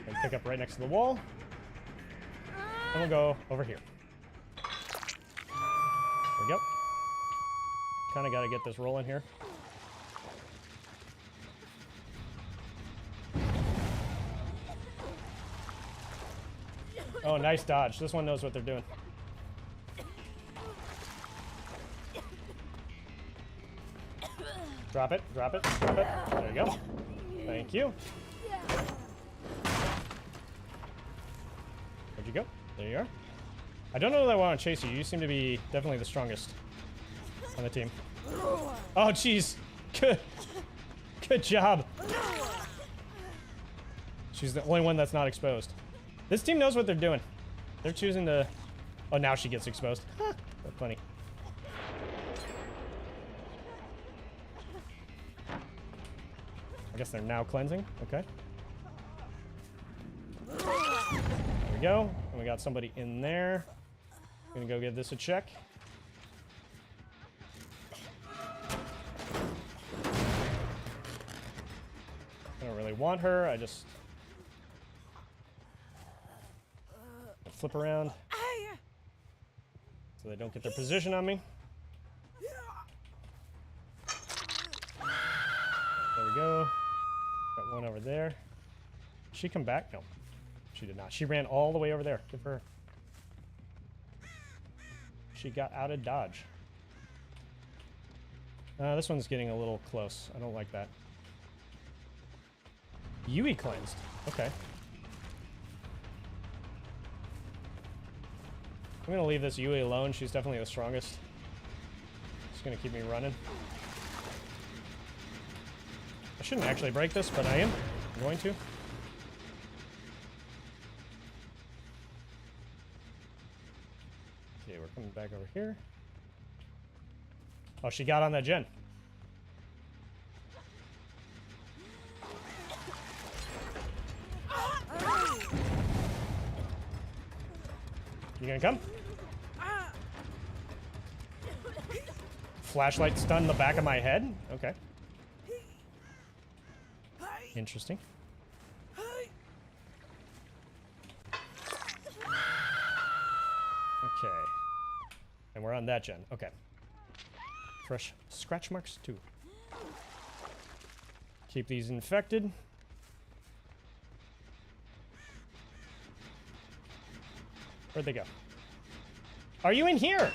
And pick up right next to the wall. And we'll go over here. There we go. Kind of got to get this rolling here. Oh, nice dodge. This one knows what they're doing. Drop it, drop it, drop it. There you go. Thank you. Where'd you go? There you are. I don't know that I want to chase you. You seem to be definitely the strongest on the team. Oh, jeez. Good. Good job. She's the only one that's not exposed. This team knows what they're doing. They're choosing to... Oh, now she gets exposed. Huh. That's funny. I guess they're now cleansing. Okay. There we go. And we got somebody in there. Gonna go give this a check. I don't really want her. I just... flip around so they don't get their position on me. There we go. Got one over there. Did she come back? No, she did not. She ran all the way over there. Good for her. She got out of dodge. This one's getting a little close. I don't like that. Yui cleansed. Okay. I'm gonna leave this Yui alone. She's definitely the strongest. She's gonna keep me running. I shouldn't actually break this, but I am. I'm going to. Okay, we're coming back over here. Oh, she got on that gen. You gonna come? Flashlight stunned the back of my head? Okay. Interesting. Okay. And we're on that gen. Okay. Fresh scratch marks too. Keep these infected. Where'd they go? Are you in here?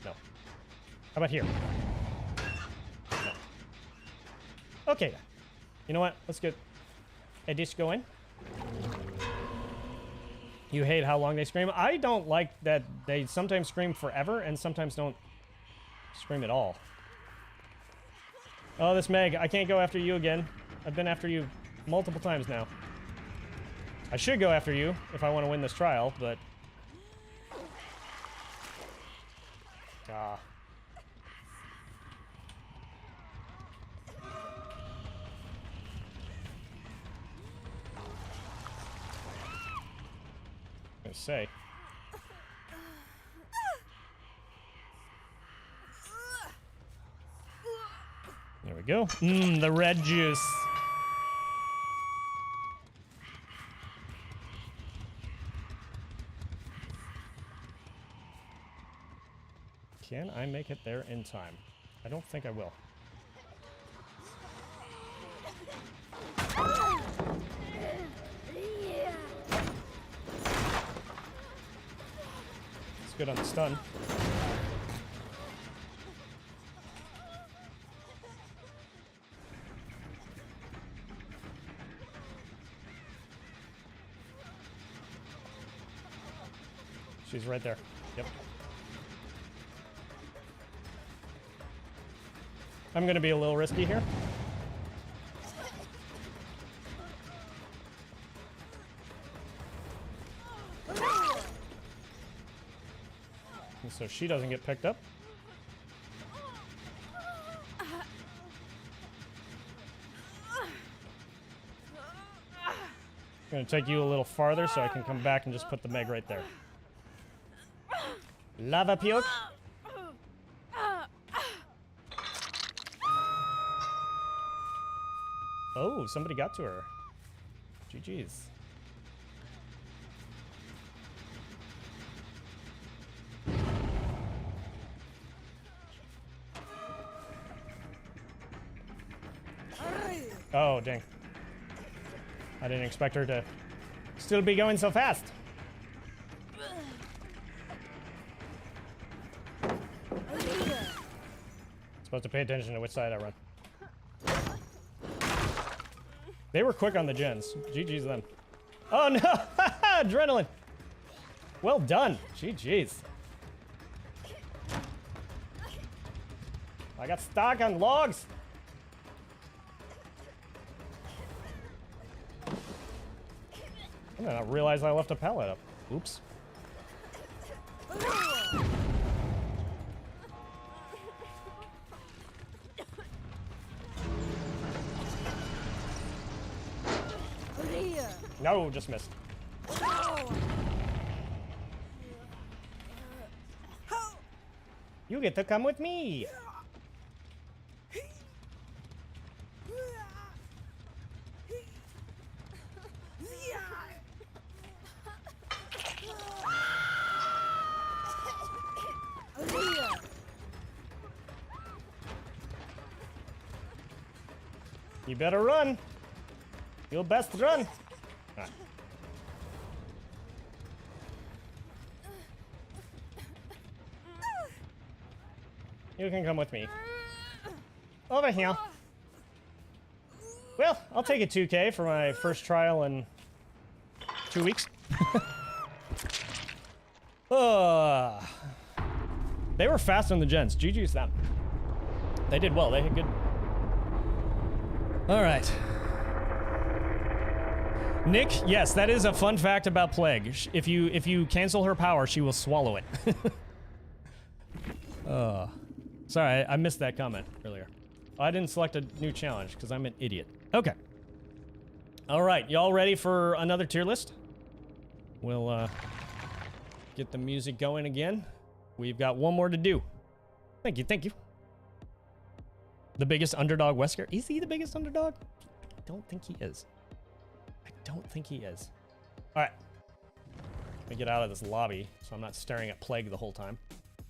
No. How about here? No. Okay. You know what? Let's get a dish going. You hate how long they scream? I don't like that they sometimes scream forever and sometimes don't scream at all. Oh, this Meg. I can't go after you again. I've been after you multiple times now. I should go after you if I want to win this trial, but... Ah. I was gonna say. There we go. The red juice. Can I make it there in time? I don't think I will. It's good on the stun. She's right there. Yep. I'm gonna be a little risky here. And so she doesn't get picked up. Gonna take you a little farther so I can come back and just put the Meg right there. Lava puke. Oh, somebody got to her. GG's. Oh, dang. I didn't expect her to still be going so fast. Supposed to pay attention to which side I run. They were quick on the gens. GG's them. Oh no! Adrenaline! Well done. GG's. I got stuck on logs. I did not realize I left a pallet up. Oops. No, just missed. You get to come with me. You better run. You'll best run. Ah. You can come with me. Over here. Well, I'll take a 2K for my first trial in 2 weeks. They were fast on the gens. GG's them. They did well. They had good. All right. Nick, yes, that is a fun fact about Plague. If you cancel her power, she will swallow it. Sorry, I missed that comment earlier. I didn't select a new challenge because I'm an idiot. Okay. All right, y'all ready for another tier list? We'll get the music going again. We've got one more to do. Thank you, thank you. The biggest underdog Wesker. Is he the biggest underdog? I don't think he is. I don't think he is. All right. Let me get out of this lobby so I'm not staring at Plague the whole time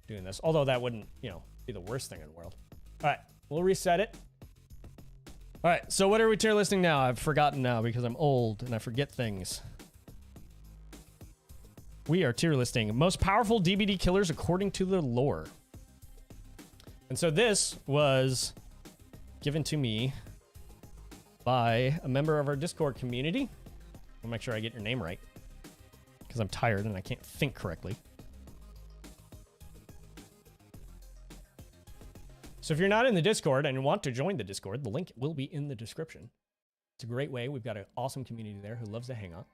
doing this. Although that wouldn't, you know, be the worst thing in the world. All right, we'll reset it. All right, so what are we tier listing now? I've forgotten now because I'm old and I forget things. We are tier listing most powerful DBD killers according to the lore. And so this was given to me by a member of our Discord community. I'll make sure I get your name right because I'm tired and I can't think correctly. So if you're not in the Discord and want to join the Discord, the link will be in the description. It's a great way. We've got an awesome community there who loves to hang out.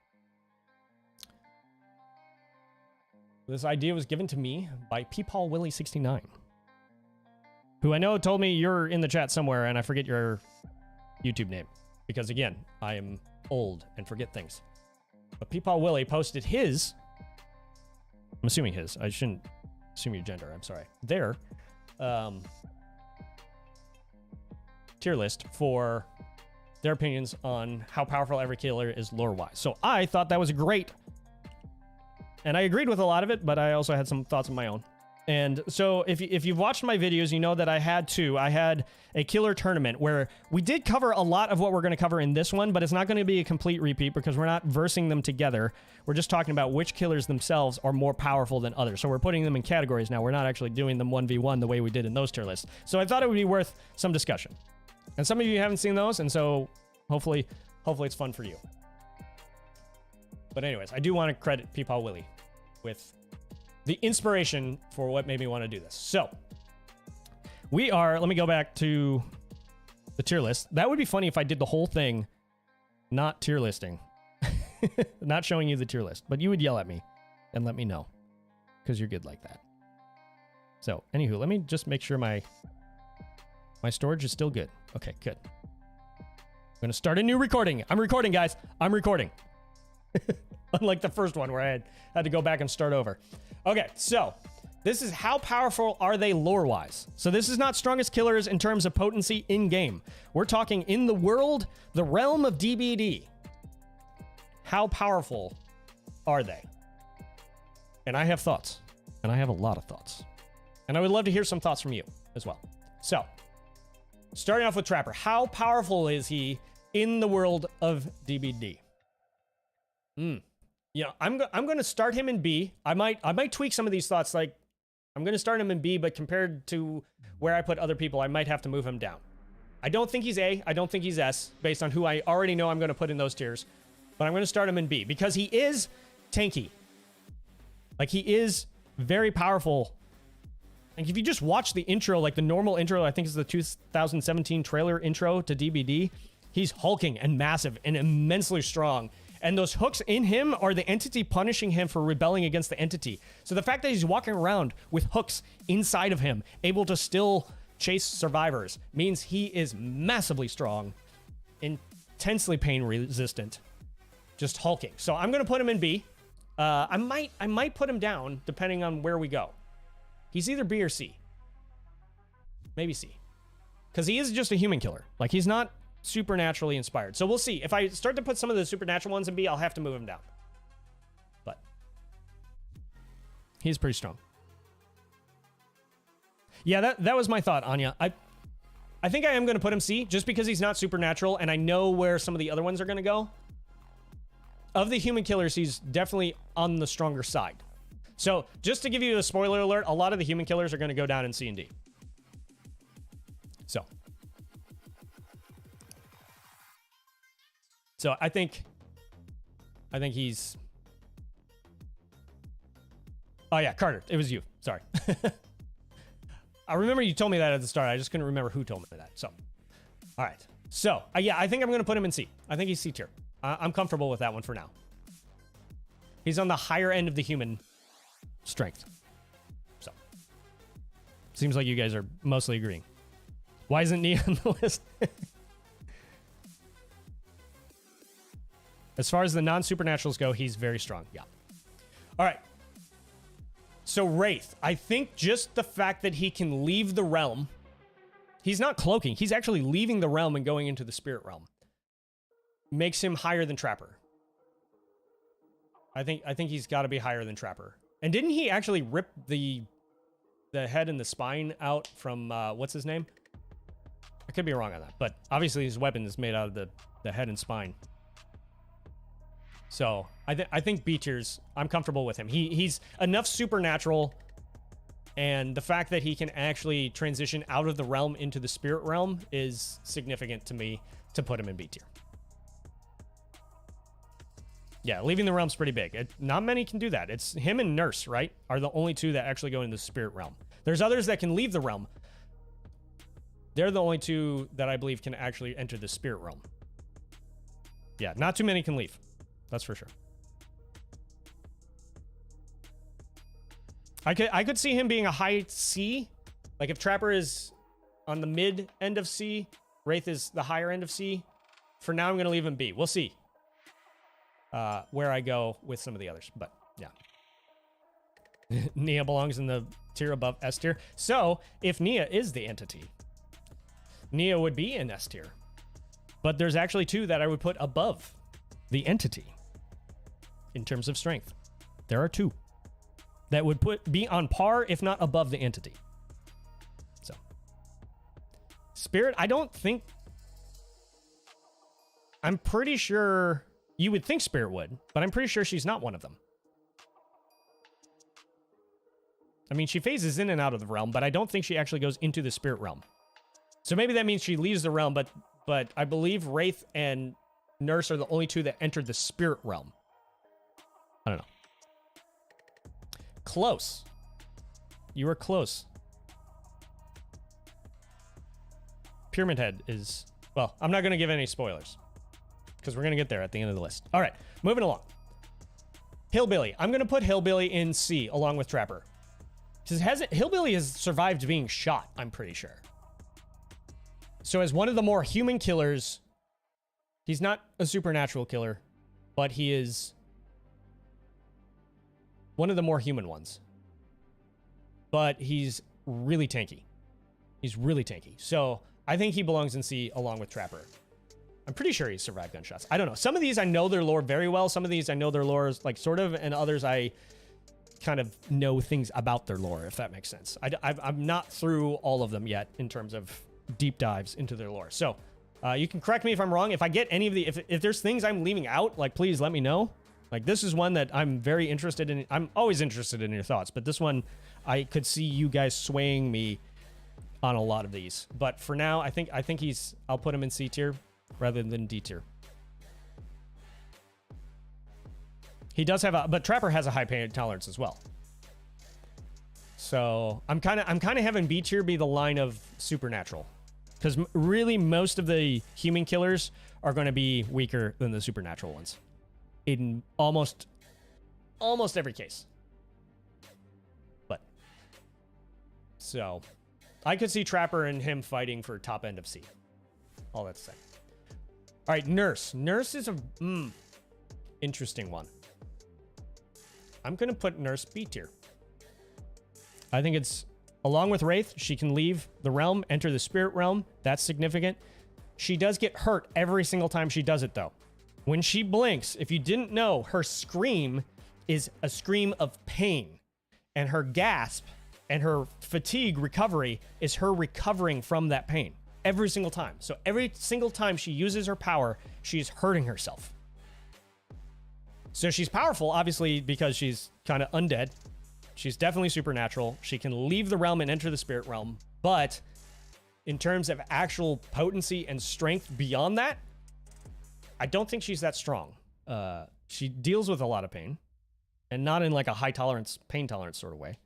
This idea was given to me by PeepHallWilly69, who I know told me you're in the chat somewhere and I forget your YouTube name. Because again, I am old and forget things. But PeepHallWilly posted his, I'm assuming his, I shouldn't assume your gender, I'm sorry. Their tier list for their opinions on how powerful every killer is lore-wise. So I thought that was great. And I agreed with a lot of it, but I also had some thoughts of my own. And so if you've watched my videos, you know that I had a killer tournament where we did cover a lot of what we're going to cover in this one, but it's not going to be a complete repeat because we're not versing them together. We're just talking about which killers themselves are more powerful than others. So we're putting them in categories now. We're not actually doing them 1v1 the way we did in those tier lists. So I thought it would be worth some discussion. And some of you haven't seen those, and so hopefully it's fun for you. But anyways, I do want to credit PeepHallWilly with the inspiration for what made me want to do this. So let me go back to the tier list. That would be funny if I did the whole thing not tier listing, not showing you the tier list, but you would yell at me and let me know because you're good like that. So anywho, let me just make sure my storage is still good. Okay, good. I'm going to start a new recording. I'm recording, guys. I'm recording. Unlike the first one where I had to go back and start over. Okay, so this is how powerful are they lore-wise. So this is not strongest killers in terms of potency in-game. We're talking in the world, the realm of DBD. How powerful are they? And I have thoughts. And I have a lot of thoughts. And I would love to hear some thoughts from you as well. So, starting off with Trapper. How powerful is he in the world of DBD? Yeah, I'm going to start him in B. I might tweak some of these thoughts. Like, I'm going to start him in B, but compared to where I put other people, I might have to move him down. I don't think he's A. I don't think he's S, based on who I already know I'm going to put in those tiers. But I'm going to start him in B, because he is tanky. Like, he is very powerful. Like, if you just watch the intro, like the normal intro, I think is the 2017 trailer intro to DBD, he's hulking and massive and immensely strong. And those hooks in him are the entity punishing him for rebelling against the entity. So the fact that he's walking around with hooks inside of him, able to still chase survivors, means he is massively strong, intensely pain resistant, just hulking. So I'm going to put him in B. I might put him down depending on where we go. He's either B or C. Maybe C. Because he is just a human killer. Like, he's not supernaturally inspired. So we'll see. If I start to put some of the supernatural ones in B, I'll have to move him down. But he's pretty strong. Yeah, that was my thought, Anya. I think I am going to put him C, just because he's not supernatural, and I know where some of the other ones are going to go. Of the human killers, he's definitely on the stronger side. So, just to give you a spoiler alert, a lot of the human killers are going to go down in C and D. So I think he's... Oh yeah, Carter, it was you. Sorry. I remember you told me that at the start. I just couldn't remember who told me that. So, all right. So, yeah, I think I'm going to put him in C. I think he's C tier. I'm comfortable with that one for now. He's on the higher end of the human strength. So, seems like you guys are mostly agreeing. Why isn't Nia on the list? As far as the non-supernaturals go, he's very strong. Yeah. All right. So Wraith, I think just the fact that he can leave the realm, he's not cloaking, he's actually leaving the realm and going into the spirit realm, makes him higher than Trapper. I think he's got to be higher than Trapper. And didn't he actually rip the head and the spine out from what's his name? I could be wrong on that, but obviously his weapon is made out of the head and spine. So I think B tiers, I'm comfortable with him. He's enough supernatural, and the fact that he can actually transition out of the realm into the spirit realm is significant to me to put him in B tier. Yeah, leaving the realm's pretty big. Not many can do that. It's him and Nurse, right, are the only two that actually go into the spirit realm. There's others that can leave the realm. They're the only two that I believe can actually enter the spirit realm. Yeah, not too many can leave. That's for sure. I could see him being a high C. Like if Trapper is on the mid end of C, Wraith is the higher end of C. For now, I'm going to leave him B. We'll see where I go with some of the others. But yeah. Nia belongs in the tier above S tier. So if Nia is the entity, Nia would be in S tier. But there's actually two that I would put above the entity in terms of strength. There are two that would be on par, if not above the entity. So Spirit, I don't think... I'm pretty sure you would think Spirit would, but I'm pretty sure she's not one of them. I mean, she phases in and out of the realm, but I don't think she actually goes into the spirit realm. So maybe that means she leaves the realm, but I believe Wraith and Nurse are the only two that entered the spirit realm. I don't know. Close. You were close. Pyramid Head is... Well, I'm not going to give any spoilers, because we're going to get there at the end of the list. All right, moving along. Hillbilly. I'm going to put Hillbilly in C along with Trapper. Because Hillbilly has survived being shot, I'm pretty sure. So as one of the more human killers, he's not a supernatural killer, but he is One of the more human ones. But he's really tanky. He's really tanky. So I think he belongs in C along with Trapper. I'm pretty sure he's survived gunshots. I don't know. Some of these I know their lore very well. Some of these I know their lore is like sort of, and others I kind of know things about their lore, if that makes sense. I'm not through all of them yet in terms of deep dives into their lore. So you can correct me if I'm wrong. If I get any of the, if there's things I'm leaving out, like please let me know. Like this is one that I'm very interested in. I'm always interested in your thoughts, but this one I could see you guys swaying me on a lot of these. But for now, I think I'll put him in C tier rather than D tier. He does have but Trapper has a high pain tolerance as well. So I'm kind of having B tier be the line of supernatural, because really most of the human killers are going to be weaker than the supernatural ones in almost every case. But so I could see Trapper and him fighting for top end of C. All that to say. All right, Nurse. Nurse is a interesting one. I'm going to put Nurse B tier. I think it's, along with Wraith, she can leave the realm, enter the spirit realm. That's significant. She does get hurt every single time she does it, though. When she blinks, if you didn't know, her scream is a scream of pain. And her gasp and her fatigue recovery is her recovering from that pain. Every single time. So every single time she uses her power, she's hurting herself. So she's powerful, obviously, because she's kind of undead. She's definitely supernatural. She can leave the realm and enter the spirit realm. But in terms of actual potency and strength beyond that, I don't think she's that strong. She deals with a lot of pain. And not in like a high tolerance, pain tolerance sort of way.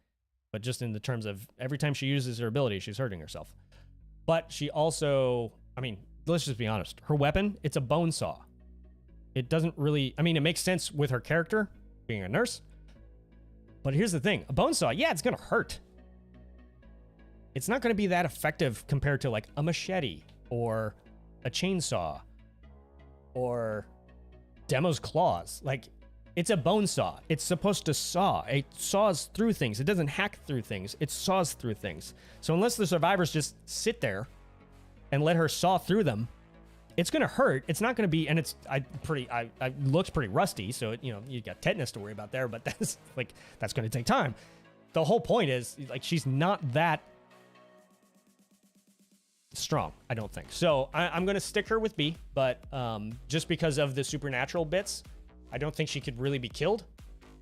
But just in the terms of every time she uses her ability, she's hurting herself. But she also, I mean, let's just be honest. Her weapon, it's a bone saw. It doesn't really, I mean, it makes sense with her character being a nurse. But here's the thing. A bone saw, yeah, it's going to hurt. It's not going to be that effective compared to like a machete or a chainsaw or Demo's claws. Like, it's a bone saw. It's supposed to saw. It saws through things. It doesn't hack through things. It saws through things. So unless the survivors just sit there and let her saw through them, it's going to hurt. It's not going to be, and it's looks pretty rusty. So, you got tetanus to worry about there, but that's going to take time. The whole point is, like, she's not that strong, I don't think. So I'm going to stick her with B, but just because of the supernatural bits, I don't think she could really be killed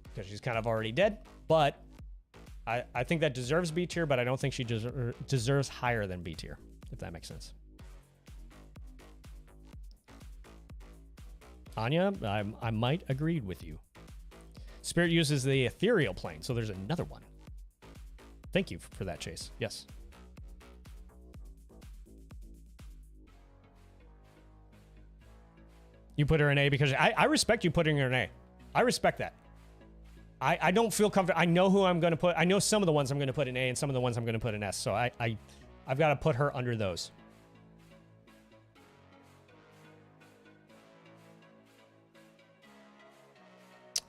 because she's kind of already dead. But I think that deserves B tier, but I don't think she deserves higher than B tier, if that makes sense. Anya, I might agree with you. Spirit uses the ethereal plane, so there's another one. Thank you for that, Chase. Yes. You put her in A because I respect you putting her in A. I respect that. I don't feel comfortable. I know who I'm going to put. I know some of the ones I'm going to put in A and some of the ones I'm going to put in S. So I've got to put her under those.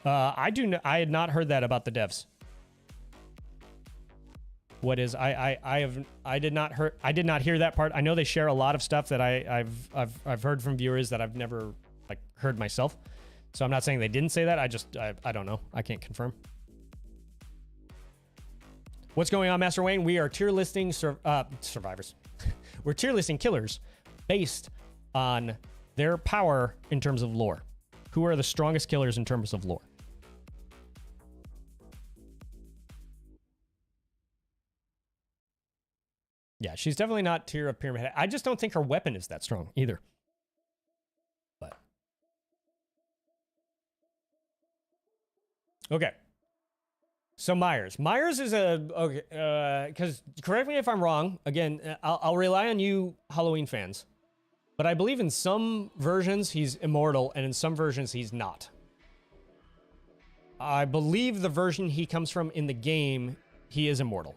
I had not heard that about the devs. What is I did not hear that part. I know they share a lot of stuff that I've heard from viewers that I've never heard myself. So I'm not saying they didn't say that. I don't know. I can't confirm. What's going on, Master Wayne? We are tier listing survivors. We're tier listing killers based on their power in terms of lore. Who are the strongest killers in terms of lore? Yeah, she's definitely not tier of Pyramid Head. I just don't think her weapon is that strong either. But okay. So Myers is because correct me if I'm wrong. Again, I'll rely on you, Halloween fans. But I believe in some versions he's immortal, and in some versions he's not. I believe the version he comes from in the game, he is immortal.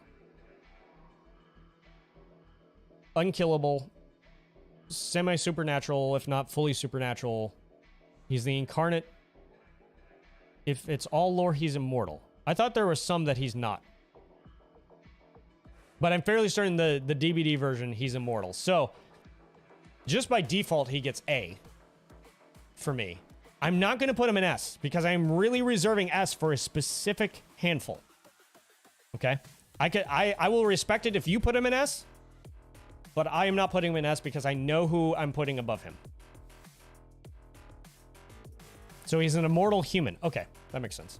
Unkillable, semi-supernatural, if not fully supernatural. He's the incarnate. If it's all lore, he's immortal. I thought there were some that he's not. But I'm fairly certain the DBD version, he's immortal. So, just by default, he gets A for me. I'm not going to put him in S because I'm really reserving S for a specific handful. Okay? I will respect it if you put him in S, but I am not putting him in S because I know who I'm putting above him. So he's an immortal human. Okay, that makes sense.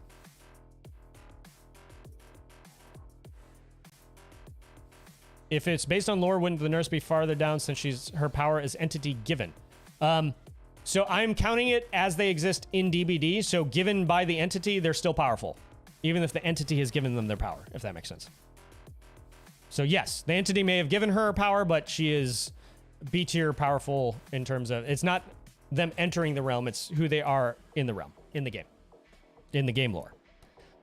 If it's based on lore, wouldn't the nurse be farther down since her power is entity given? So I'm counting it as they exist in DBD. So given by the entity, they're still powerful, even if the entity has given them their power, if that makes sense. So yes, the entity may have given her power, but she is B tier powerful in terms of, it's not them entering the realm, it's who they are in the realm, in the game lore.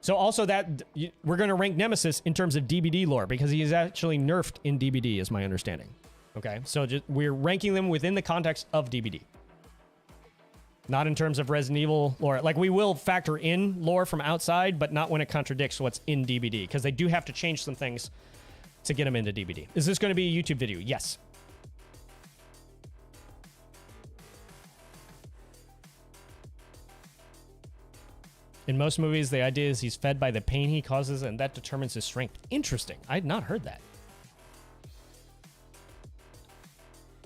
So also that, we're going to rank Nemesis in terms of DBD lore because he is actually nerfed in DBD is my understanding. Okay, so we're ranking them within the context of DBD. Not in terms of Resident Evil lore. Like, we will factor in lore from outside, but not when it contradicts what's in DBD, because they do have to change some things to get them into DBD. Is this going to be a YouTube video? Yes. In most movies, the idea is he's fed by the pain he causes, and that determines his strength. Interesting. I had not heard that.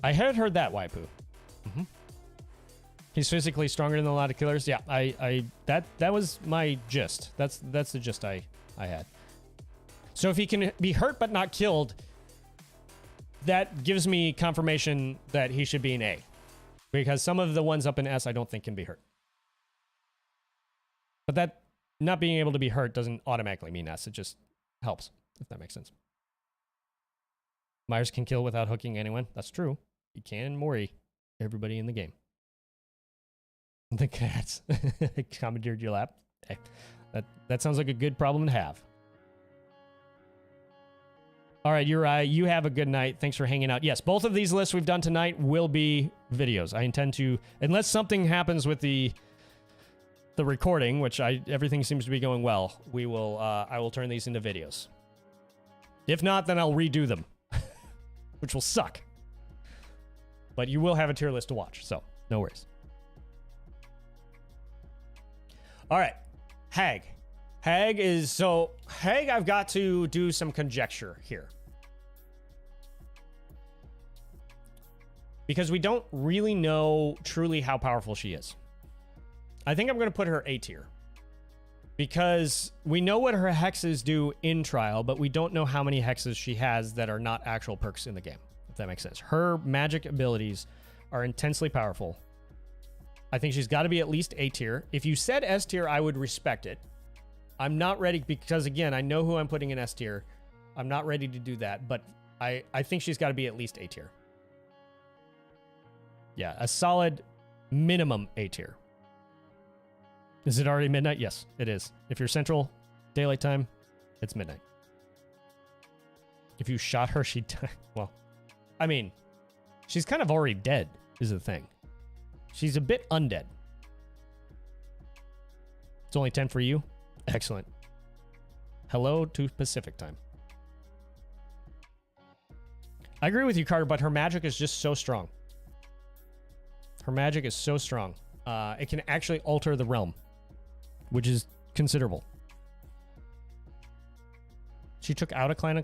I had heard that, Waipu. Mm-hmm. He's physically stronger than a lot of killers. Yeah, that was my gist. That's the gist I had. So if he can be hurt but not killed, that gives me confirmation that he should be an A. Because some of the ones up in S I don't think can be hurt. But that not being able to be hurt doesn't automatically mean S. It just helps, if that makes sense. Myers can kill without hooking anyone. That's true. He can Mori everybody in the game. The cats commandeered your lap. Hey, that sounds like a good problem to have. All right, Uri, you have a good night. Thanks for hanging out. Yes, both of these lists we've done tonight will be videos. I intend to, unless something happens with the recording, which everything seems to be going well, I will turn these into videos. If not, then I'll redo them, which will suck. But you will have a tier list to watch, so no worries. All right, Hag. Hag, I've got to do some conjecture here. Because we don't really know truly how powerful she is. I think I'm going to put her A tier. Because we know what her hexes do in trial, but we don't know how many hexes she has that are not actual perks in the game, if that makes sense. Her magic abilities are intensely powerful. I think she's got to be at least A tier. If you said S tier, I would respect it. I'm not ready because, again, I know who I'm putting in S tier. I'm not ready to do that, but I think she's got to be at least A tier. Yeah, a solid minimum A tier. Is it already midnight? Yes, it is. If you're Central Daylight Time, it's midnight. If you shot her, she'd die. Well, I mean, she's kind of already dead, is the thing. She's a bit undead. It's only 10 for you. Excellent. Hello to Pacific time. I agree with you, Carter, but her magic is just so strong. Her magic is so strong. It can actually alter the realm, which is considerable. She took out a clan.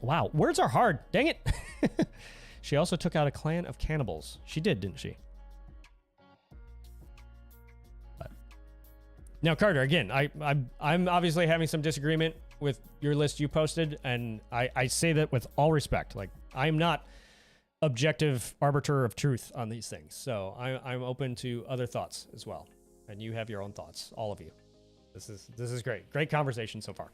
Wow, words are hard. Dang it. She also took out a clan of cannibals. She did, didn't she? But now, Carter, again, I'm obviously having some disagreement with your list you posted, and I say that with all respect. Like, I'm not objective arbiter of truth on these things, so I'm open to other thoughts as well. And you have your own thoughts, all of you. This is great. Great conversation so far.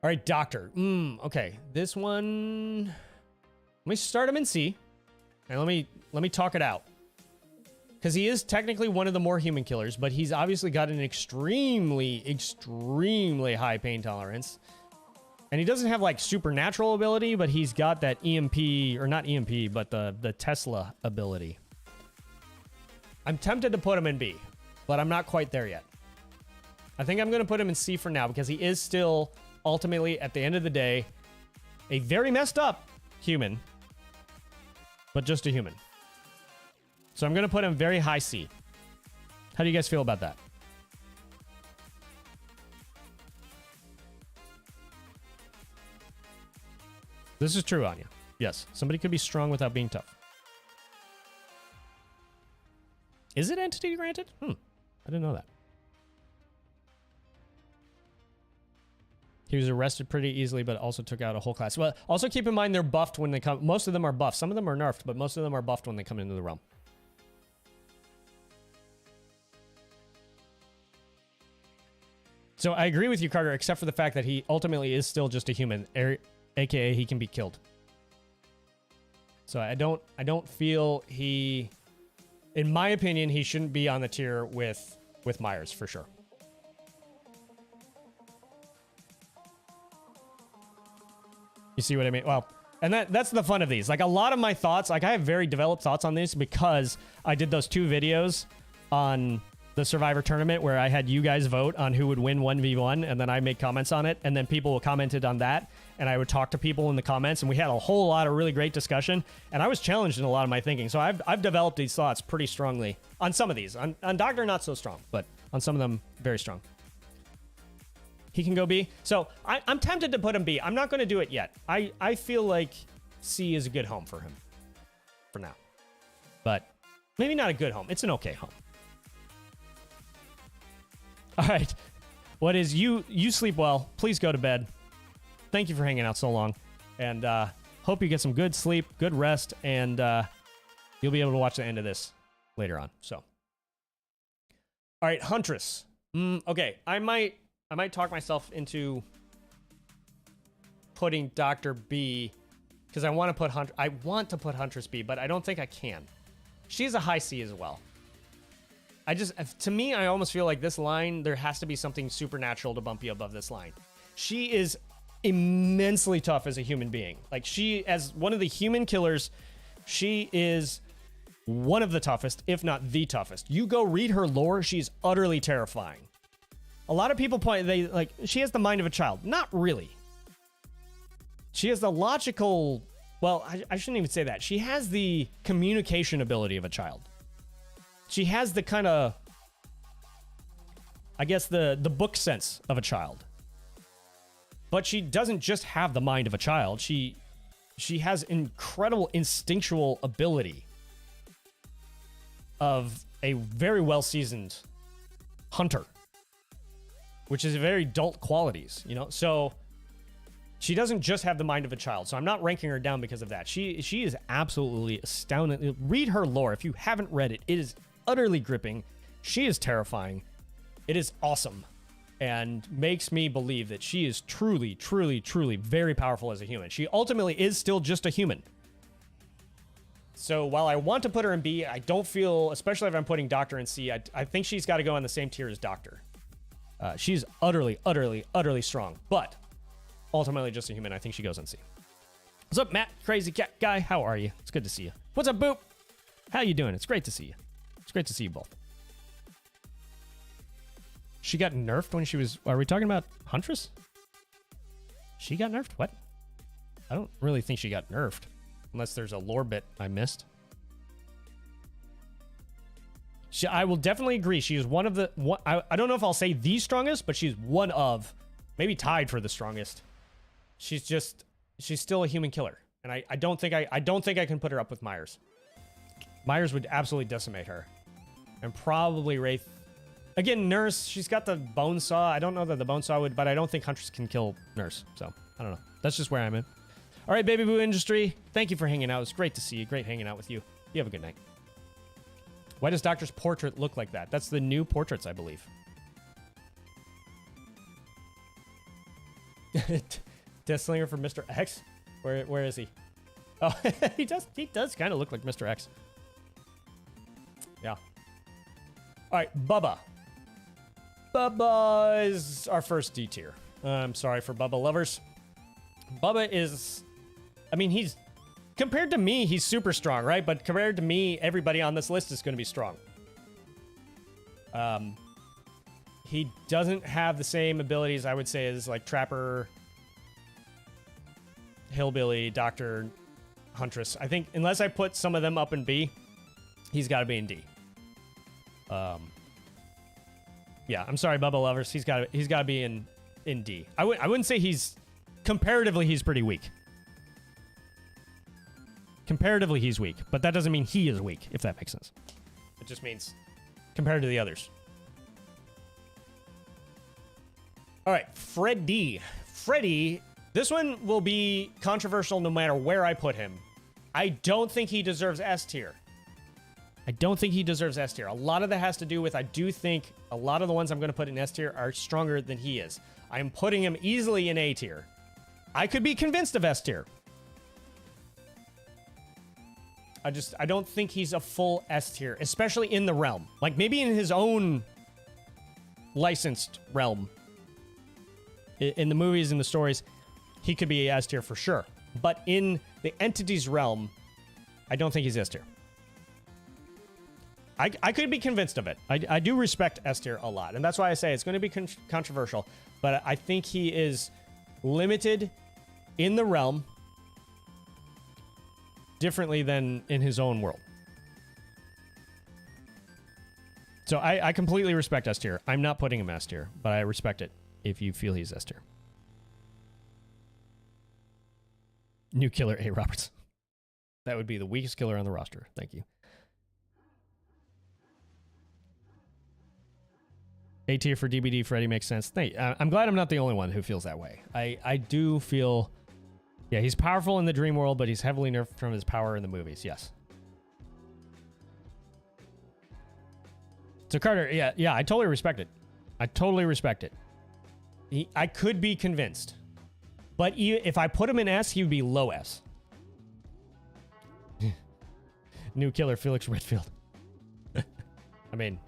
All right, Doctor. Okay, this one. Let me start him in C, and let me talk it out. Because he is technically one of the more human killers, but he's obviously got an extremely, extremely high pain tolerance. And he doesn't have like supernatural ability, but he's got that EMP, or not EMP, but the Tesla ability. I'm tempted to put him in B, but I'm not quite there yet. I think I'm going to put him in C for now because he is still, ultimately, at the end of the day, a very messed up human, but just a human. So I'm going to put him very high C. How do you guys feel about that? This is true, Anya. Yes, somebody could be strong without being tough. Is it entity granted? I didn't know that. He was arrested pretty easily, but also took out a whole class. Well, also keep in mind they're buffed when they come. Most of them are buffed. Some of them are nerfed, but most of them are buffed when they come into the realm. So I agree with you, Carter, except for the fact that he ultimately is still just a human, aka he can be killed. So I don't feel he, in my opinion, he shouldn't be on the tier with Myers for sure. You see what I mean? Well, and that's the fun of these. Like a lot of my thoughts, like I have very developed thoughts on this because I did those 2 videos on the Survivor tournament where I had you guys vote on who would win 1v1, and then I made comments on it, and then people commented on that, and I would talk to people in the comments, and we had a whole lot of really great discussion, and I was challenged in a lot of my thinking. So I've developed these thoughts pretty strongly on some of these. On Doctor, not so strong, but on some of them, very strong. He can go B. So I'm tempted to put him B. I'm not going to do it yet. I feel like C is a good home for him for now. But maybe not a good home. It's an okay home. All right. What is you sleep well. Please go to bed. Thank you for hanging out so long. And hope you get some good sleep, good rest, and you'll be able to watch the end of this later on. So, all right, Huntress. Okay, I might talk myself into putting Dr. B because I want to put Huntress B, but I don't think I can. She's a high C as well. To me, I almost feel like this line, there has to be something supernatural to bump you above this line. She is immensely tough as a human being. Like she, as one of the human killers, she is one of the toughest, if not the toughest. You go read her lore, she's utterly terrifying. A lot of people she has the mind of a child. Not really. She has the logical, well, I shouldn't even say that. She has the communication ability of a child. She has the kind of, I guess, the book sense of a child. But she doesn't just have the mind of a child. She has incredible instinctual ability of a very well-seasoned hunter, which is very adult qualities, you know? So she doesn't just have the mind of a child. So I'm not ranking her down because of that. She is absolutely astounding. Read her lore. If you haven't read it, it is utterly gripping. She is terrifying. It is awesome and makes me believe that she is truly, truly, truly very powerful as a human. She ultimately is still just a human. So while I want to put her in B, I don't feel, especially if I'm putting Doctor in C, I think she's got to go on the same tier as Doctor. She's utterly, utterly, utterly strong, but ultimately just a human. I think she goes in C. What's up, Matt? Crazy Cat Guy. How are you? It's good to see you. What's up, Boop? How you doing? It's great to see you. It's great to see you both. She got nerfed when she was... Are we talking about Huntress? She got nerfed? What? I don't really think she got nerfed. Unless there's a lore bit I missed. I will definitely agree. She is one of the... I don't know if I'll say the strongest, but she's one of... Maybe tied for the strongest. She's still a human killer. And I don't think I can put her up with Myers. Myers would absolutely decimate her. And probably Wraith. Again, Nurse, she's got the bone saw. I don't know that the bone saw would, but I don't think Huntress can kill Nurse. So, I don't know. That's just where I'm at. All right, Baby Boo Industry. Thank you for hanging out. It's great to see you. Great hanging out with you. You have a good night. Why does Doctor's portrait look like that? That's the new portraits, I believe. Deathslinger for Mr. X? Where is he? Oh, he does kind of look like Mr. X. Yeah. All right, Bubba. Bubba is our first D tier. I'm sorry for Bubba lovers. Bubba is... I mean, he's... Compared to me, he's super strong, right? But compared to me, everybody on this list is going to be strong. He doesn't have the same abilities, I would say, as like Trapper, Hillbilly, Doctor, Huntress. I think unless I put some of them up in B, he's got to be in D. Yeah, I'm sorry, Bubba Lovers. He's got to be in D. I wouldn't say he's comparatively he's pretty weak. Comparatively he's weak, but that doesn't mean he is weak, if that makes sense. It just means compared to the others. All right, Freddy. Freddy, this one will be controversial no matter where I put him. I don't think he deserves S tier. I don't think he deserves S tier. A lot of that has to do with I do think a lot of the ones I'm going to put in S tier are stronger than he is. I am putting him easily in A tier. I could be convinced of S tier. I don't think he's a full S tier, especially in the realm. Like maybe in his own licensed realm. In the movies and the stories, he could be S tier for sure. But in the entity's realm, I don't think he's S tier. I could be convinced of it. I do respect S tier a lot. And that's why I say it's going to be controversial. But I think he is limited in the realm differently than in his own world. So I completely respect S tier. I'm not putting him S tier, but I respect it if you feel he's S tier. New killer ARoberts. That would be the weakest killer on the roster. Thank you. A tier for DBD Freddy makes sense. I'm glad I'm not the only one who feels that way. I do feel... Yeah, he's powerful in the dream world, but he's heavily nerfed from his power in the movies. Yes. So Carter, yeah, I totally respect it. I totally respect it. I could be convinced. But if I put him in S, he would be low S. New killer, Felix Redfield. I mean,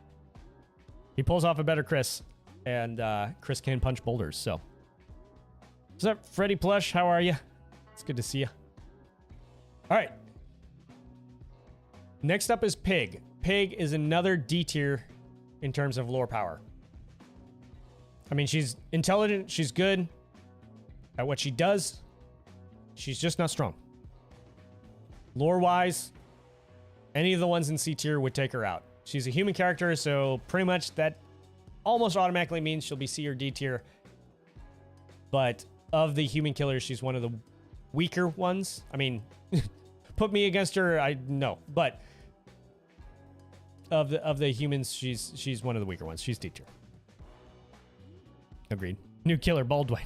he pulls off a better Chris, and Chris can punch boulders, so. What's up, Freddy Plush? How are you? It's good to see you. All right. Next up is Pig. Pig is another D tier in terms of lore power. I mean, she's intelligent. She's good at what she does. She's just not strong. Lore-wise, any of the ones in C tier would take her out. She's a human character, so pretty much that almost automatically means she'll be C or D tier. But of the human killers, she's one of the weaker ones. I mean, put me against her, no. But of the humans, she's one of the weaker ones. She's D tier. Agreed. New killer, Baldwin.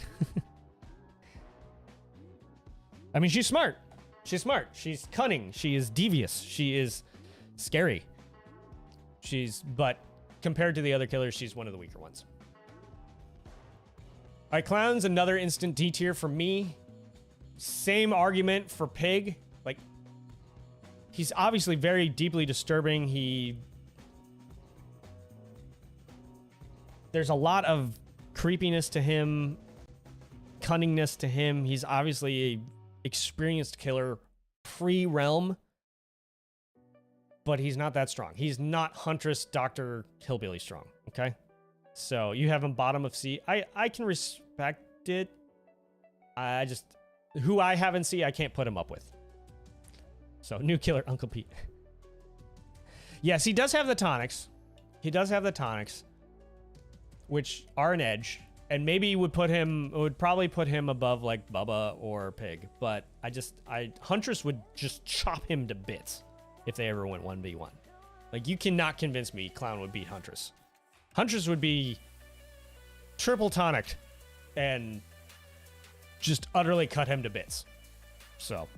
I mean, she's smart. She's smart. She's cunning. She is devious. She is scary. But compared to the other killers, she's one of the weaker ones. All right, Clown's another instant D tier for me. Same argument for Pig. Like, he's obviously very deeply disturbing. There's a lot of creepiness to him, cunningness to him. He's obviously a experienced killer pre-realm, but he's not that strong. He's not Huntress, Dr. Hillbilly strong, okay? So you have him bottom of C. I can respect it. I just... Who I have in C, I can't put him up with. So, new killer, Uncle Pete. Yes, he does have the tonics. He does have the tonics, which are an edge. And maybe would probably put him above like Bubba or Pig. But Huntress would just chop him to bits if they ever went 1v1. Like, you cannot convince me Clown would beat Huntress. Huntress would be triple tonicked and just utterly cut him to bits. So,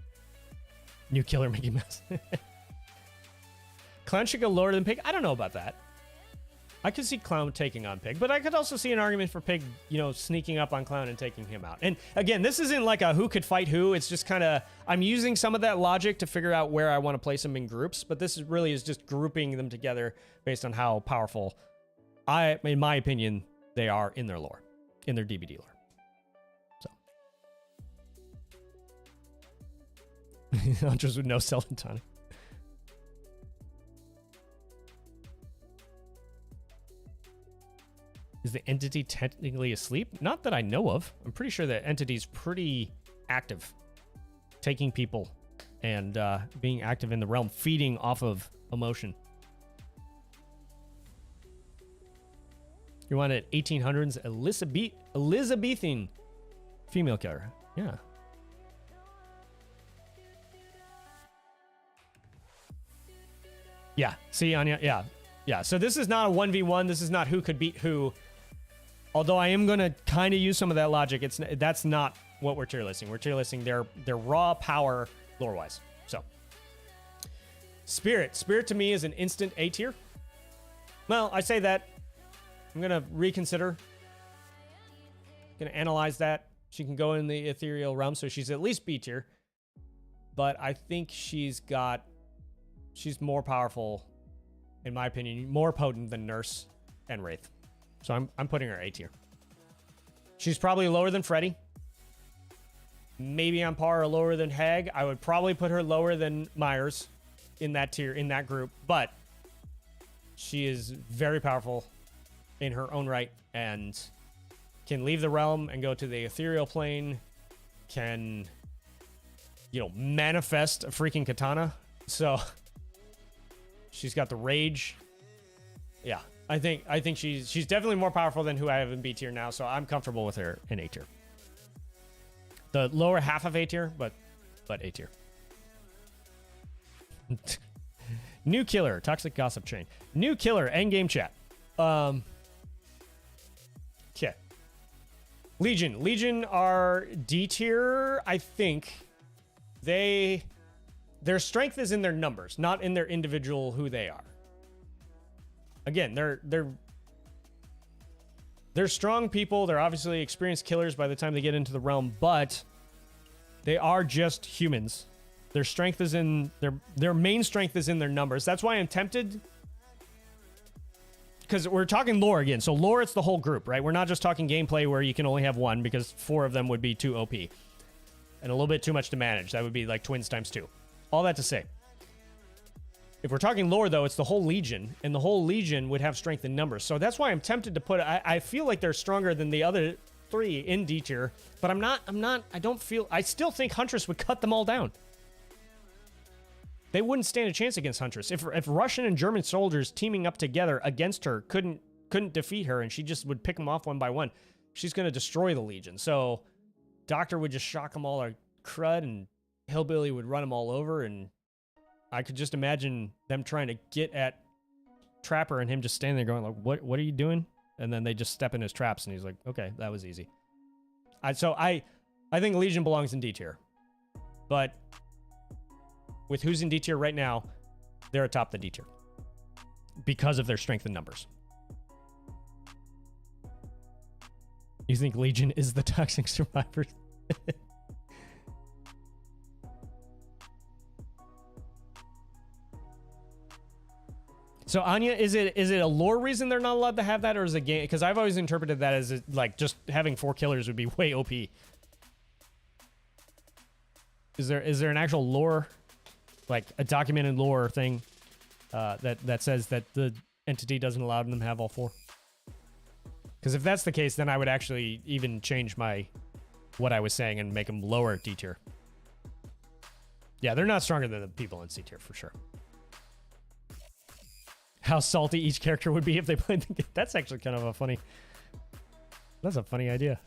new killer Mickey Mouse. Clown should go lower than Pig? I don't know about that. I could see Clown taking on Pig, but I could also see an argument for Pig, sneaking up on Clown and taking him out. And again, this isn't like a who could fight who. It's just kind of, I'm using some of that logic to figure out where I want to place them in groups, but this really is just grouping them together based on how powerful, in my opinion, they are in their lore, in their DBD lore. Hunters with no Selden tonic. Is the entity technically asleep? Not that I know of. I'm pretty sure that entity's pretty active, taking people and being active in the realm, feeding off of emotion. You want an 1800s Elizabethan female killer. Yeah. Yeah. See, Anya? Yeah. Yeah. So this is not a 1v1. This is not who could beat who. Although I am going to kind of use some of that logic. That's not what we're tier listing. We're tier listing their raw power lore-wise. So. Spirit. Spirit to me is an instant A tier. Well, I say that. I'm going to reconsider. Going to analyze that. She can go in the ethereal realm, so she's at least B tier. But I think she's more powerful, in my opinion, more potent than Nurse and Wraith. So I'm putting her A tier. She's probably lower than Freddy. Maybe on par or lower than Hag. I would probably put her lower than Myers in that tier, in that group. But she is very powerful in her own right and can leave the realm and go to the ethereal plane, can, manifest a freaking katana. So she's got the rage. Yeah, I think she's definitely more powerful than who I have in B tier now, so I'm comfortable with her in A tier. The lower half of A tier, but A tier. New killer, toxic gossip train. New killer, endgame chat. Okay. Legion are D tier, I think. Their strength is in their numbers, not in their individual who they are. Again, they're strong people. They're obviously experienced killers by the time they get into the realm, but they are just humans. Their strength is in their main strength is in their numbers. That's why I'm tempted. Because we're talking lore again. So lore, it's the whole group, right? We're not just talking gameplay where you can only have one because 4 of them would be too OP. And a little bit too much to manage. That would be like twins times 2. All that to say. If we're talking lore, though, it's the whole Legion. And the whole Legion would have strength in numbers. So that's why I'm tempted to put... I feel like they're stronger than the other 3 in D tier. But I still think Huntress would cut them all down. They wouldn't stand a chance against Huntress. If Russian and German soldiers teaming up together against her couldn't defeat her and she just would pick them off one by one, she's going to destroy the Legion. So Doctor would just shock them all like crud and Hillbilly would run them all over, and I could just imagine them trying to get at Trapper and him just standing there going like, what are you doing? And then they just step in his traps and he's like, okay, that was easy. So I think Legion belongs in D tier. But with who's in D tier right now, they're atop the D tier because of their strength in numbers. You think Legion is the toxic survivors? So Anya, is it a lore reason they're not allowed to have that, or is it game? Because I've always interpreted that as like just having 4 killers would be way OP. Is there an actual lore, like a documented lore thing, that says that the entity doesn't allow them to have all 4? Because if that's the case, then I would actually even change what I was saying and make them lower D tier. Yeah, they're not stronger than the people in C tier for sure. How salty each character would be if they played the game. That's actually kind of a funny... That's a funny idea.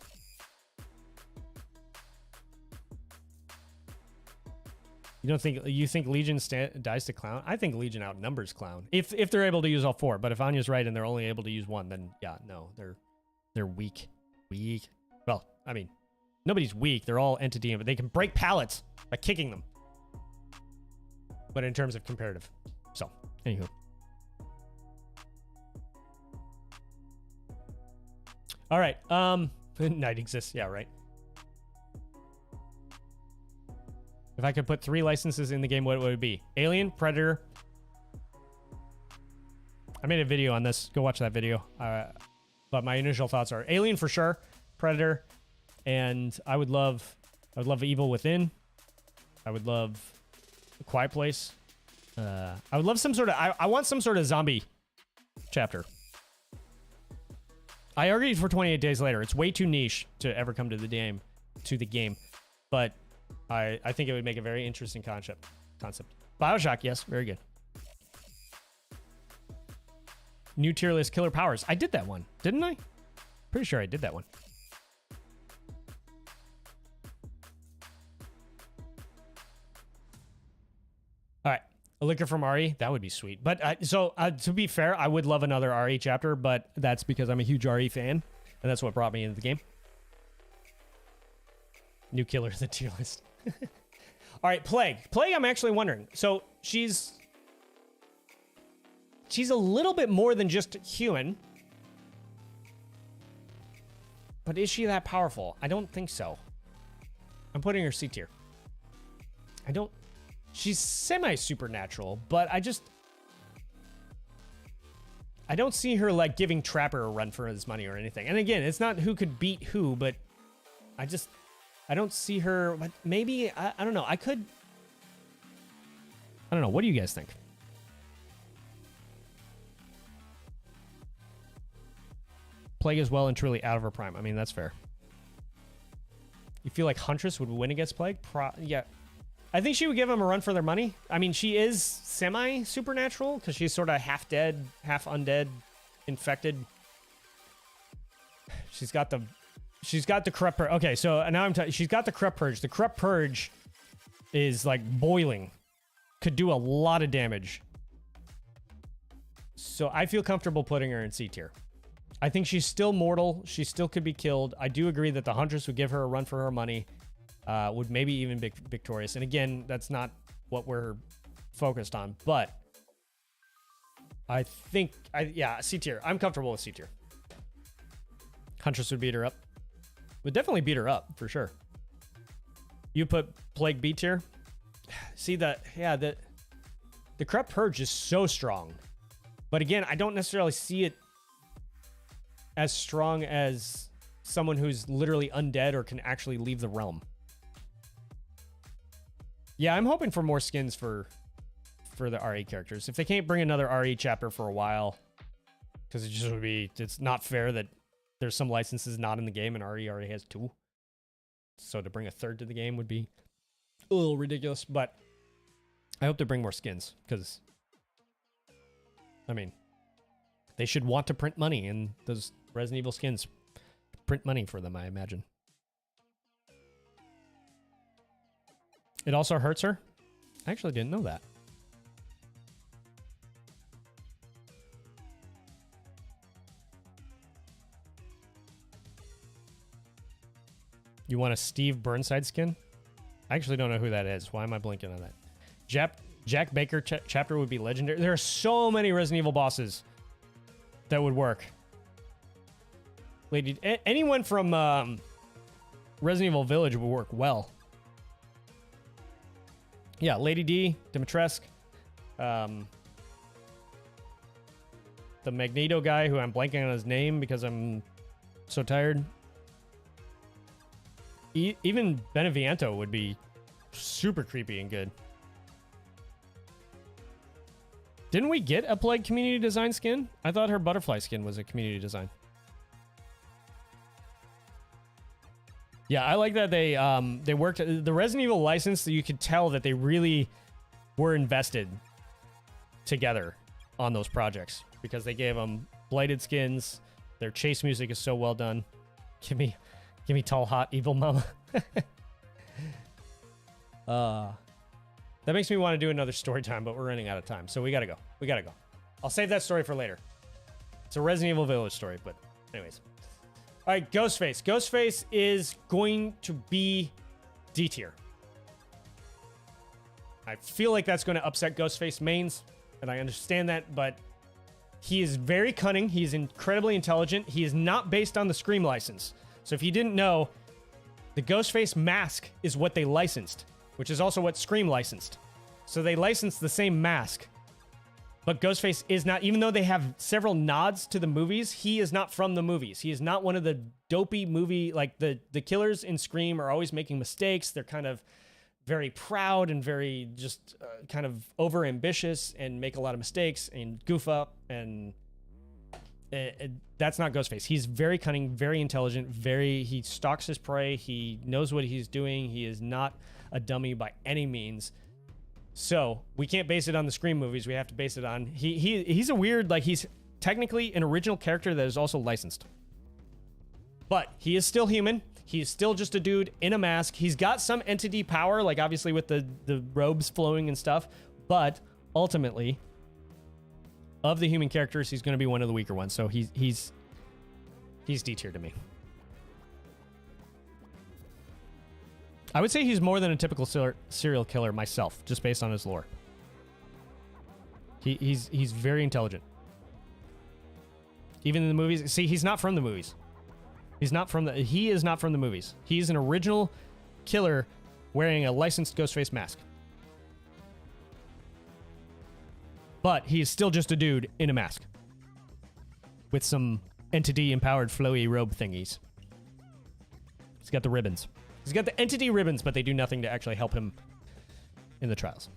You think Legion dies to Clown? I think Legion outnumbers Clown. If they're able to use all 4. But if Anya's right and they're only able to use 1, then yeah, no, they're weak. Weak. Well, I mean, nobody's weak. They're all entity, but they can break pallets by kicking them. But in terms of comparative. So, anywho. All right. Night exists. Yeah, right. If I could put 3 licenses in the game, what would it be? Alien, Predator. I made a video on this. Go watch that video. But my initial thoughts are Alien for sure, Predator, and I would love Evil Within. I would love A Quiet Place. I would love some sort of... I want some sort of zombie chapter. I argued for 28 Days Later. It's way too niche to ever come to the game. But I think it would make a very interesting concept. BioShock, yes, very good. New tier list killer powers. I did that one, didn't I? Pretty sure I did that one. All right, a liquor from RE. That would be sweet. But to be fair, I would love another RE chapter, but that's because I'm a huge RE fan, and that's what brought me into the game. New killer in the tier list. All right, Plague. Plague, I'm actually wondering. So she's a little bit more than just human. But is she that powerful? I don't think so. I'm putting her C tier. She's semi-supernatural, but I don't see her like giving Trapper a run for his money or anything. And again, it's not who could beat who, but I don't see her. But maybe I don't know. I don't know. What do you guys think? Plague is well and truly out of her prime. I mean, that's fair. You feel like Huntress would win against Plague? Yeah. I think she would give him a run for their money. I mean, she is semi-supernatural because she's sort of half dead, half undead, infected. She's got the corrupt purge. Okay, so now she's got the corrupt purge. The corrupt purge is like boiling. Could do a lot of damage. So I feel comfortable putting her in C tier. I think she's still mortal. She still could be killed. I do agree that the Huntress would give her a run for her money. Would maybe even be victorious. And again, that's not what we're focused on. But I think, yeah, C tier. I'm comfortable with C tier. Huntress would beat her up. Would definitely beat her up, for sure. You put Plague B tier? See, the Corrupt Purge is so strong. But again, I don't necessarily see it as strong as someone who's literally undead or can actually leave the realm. Yeah, I'm hoping for more skins for the RE characters. If they can't bring another RE chapter for a while, because it's not fair that there's some licenses not in the game and RE already has 2. So to bring a 3rd to the game would be a little ridiculous, but I hope to bring more skins, because, I mean, they should want to print money, and those Resident Evil skins print money for them, I imagine. It also hurts her? I actually didn't know that. You want a Steve Burnside skin? I actually don't know who that is. Why am I blinking on that? Jack Baker chapter would be legendary. There are so many Resident Evil bosses that would work. Lady, anyone from Resident Evil Village would work well. Yeah, Lady D, Dimitrescu, the Magneto guy, who I'm blanking on his name because I'm so tired. Even Beneviento would be super creepy and good. Didn't we get a Plague community design skin? I thought her butterfly skin was a community design. Yeah, I like that they worked the Resident Evil license. You could tell that they really were invested together on those projects because they gave them blighted skins. Their chase music is so well done. Give me tall, hot, evil mama. That makes me want to do another story time, but we're running out of time, so we gotta go. I'll save that story for later. It's a Resident Evil Village story, but anyways. All right, Ghostface. Ghostface is going to be D tier. I feel like that's going to upset Ghostface mains, and I understand that, but he is very cunning. He's incredibly intelligent. He is not based on the Scream license. So if you didn't know, the Ghostface mask is what they licensed, which is also what Scream licensed. So they licensed the same mask. But Ghostface is not, even though they have several nods to the movies, he is not from the movies. He is not one of the dopey movie, like the killers in Scream are always making mistakes. They're kind of very proud and very just kind of over ambitious and make a lot of mistakes and goof up. And That's not Ghostface. He's very cunning, very intelligent, he stalks his prey. He knows what he's doing. He is not a dummy by any means. So we can't base it on the Scream movies. We have to base it on he's a weird, like, he's technically an original character that is also licensed, but he is still human. He's still just a dude in a mask. He's got some entity power, like obviously with the robes flowing and stuff, but ultimately, of the human characters, he's going to be one of the weaker ones. So he's D tier to me. I would say he's more than a typical serial killer myself, just based on his lore. He's very intelligent. Even in the movies, see, he's not from the movies. He is not from the movies. He's an original killer wearing a licensed Ghostface mask. But he is still just a dude in a mask with some entity-empowered flowy robe thingies. He's got the ribbons. He's got the entity ribbons, but they do nothing to actually help him in the trials,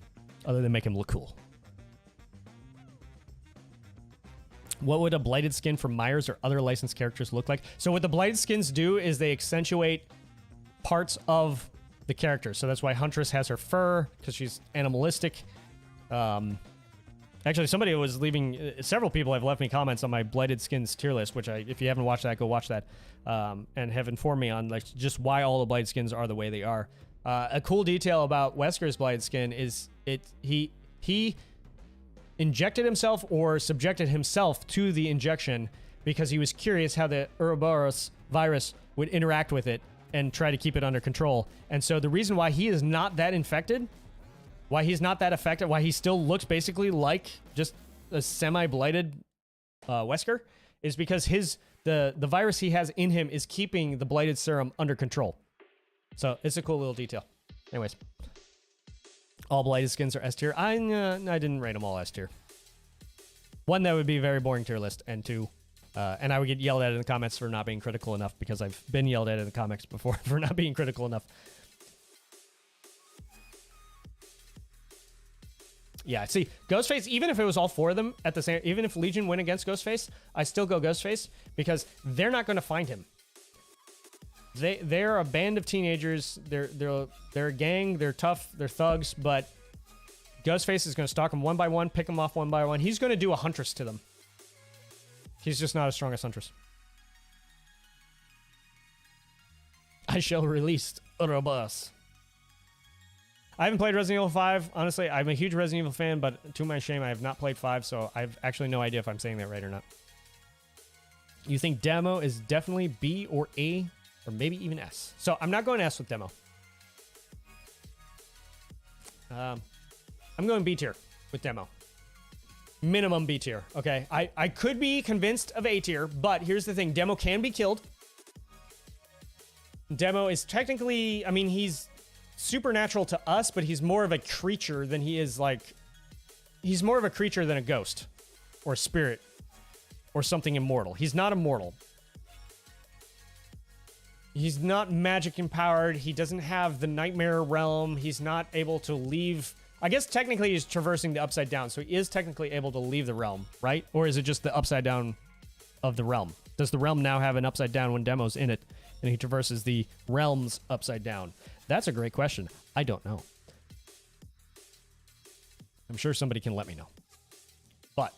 other than make him look cool. What would a blighted skin from Myers or other licensed characters look like? So what the blighted skins do is they accentuate parts of the character. So that's why Huntress has her fur, because she's animalistic. Actually, somebody was leaving... several people have left me comments on my blighted skins tier list, which if you haven't watched that, go watch that. And have informed me on like just why all the blighted skins are the way they are. A cool detail about Wesker's blighted skin is he injected himself or subjected himself to the injection because he was curious how the ARoberts virus would interact with it and try to keep it under control. And so the reason why he is not that infected, why he's not that affected, why he still looks basically like just a semi-blighted Wesker, is because the virus he has in him is keeping the blighted serum under control. So it's a cool little detail. Anyways. All blighted skins are S tier. I didn't rate them all S tier. One, that would be a very boring tier list, and two, and I would get yelled at in the comments for not being critical enough, because I've been yelled at in the comics before for not being critical enough. Yeah, see, Ghostface, even if it was all four of them at the same, even if Legion win against Ghostface, I still go Ghostface, because they're not going to find him. They're a band of teenagers. They're a gang. They're tough. They're thugs. But Ghostface is going to stalk them one by one, pick them off one by one. He's going to do a Huntress to them. He's just not as strong as Huntress. I shall release ARoberts. I haven't played Resident Evil 5. Honestly, I'm a huge Resident Evil fan, but to my shame, I have not played 5, so I have actually no idea if I'm saying that right or not. You think Demo is definitely B or A? Or maybe even S. So I'm not going S with Demo. I'm going B tier with Demo. Minimum B tier. Okay. I could be convinced of A tier, but here's the thing. Demo can be killed. Demo is technically, I mean, he's supernatural to us, but he's more of a creature than he is like... He's more of a creature than a ghost. Or a spirit. Or something immortal. He's not immortal. He's not magic empowered. He doesn't have the nightmare realm. He's not able to leave. I guess technically he's traversing the upside down, so he is technically able to leave the realm, right? Or is it just the upside down of the realm? Does the realm now have an upside down when Demo's in it and he traverses the realms upside down? That's a great question. I don't know. I'm sure somebody can let me know. But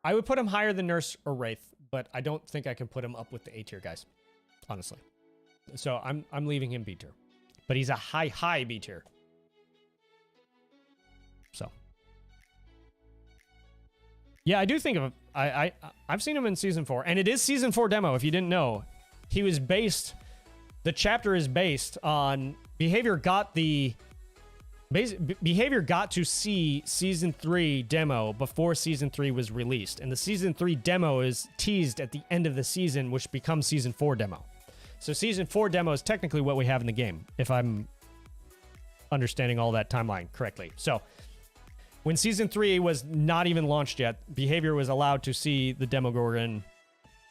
I would put him higher than Nurse or Wraith, but I don't think I can put him up with the A tier guys, honestly. So I'm leaving him B tier, but he's a high B tier. So yeah, I do think of him. I've seen him in season 4, and it is season 4 Demo. If you didn't know, he was based. The chapter is based on Behavior got the. Behavior got to see Season 3 demo before Season 3 was released. And the Season 3 demo is teased at the end of the season, which becomes Season 4 demo. So Season 4 demo is technically what we have in the game, if I'm understanding all that timeline correctly. So when Season 3 was not even launched yet, Behavior was allowed to see the Demogorgon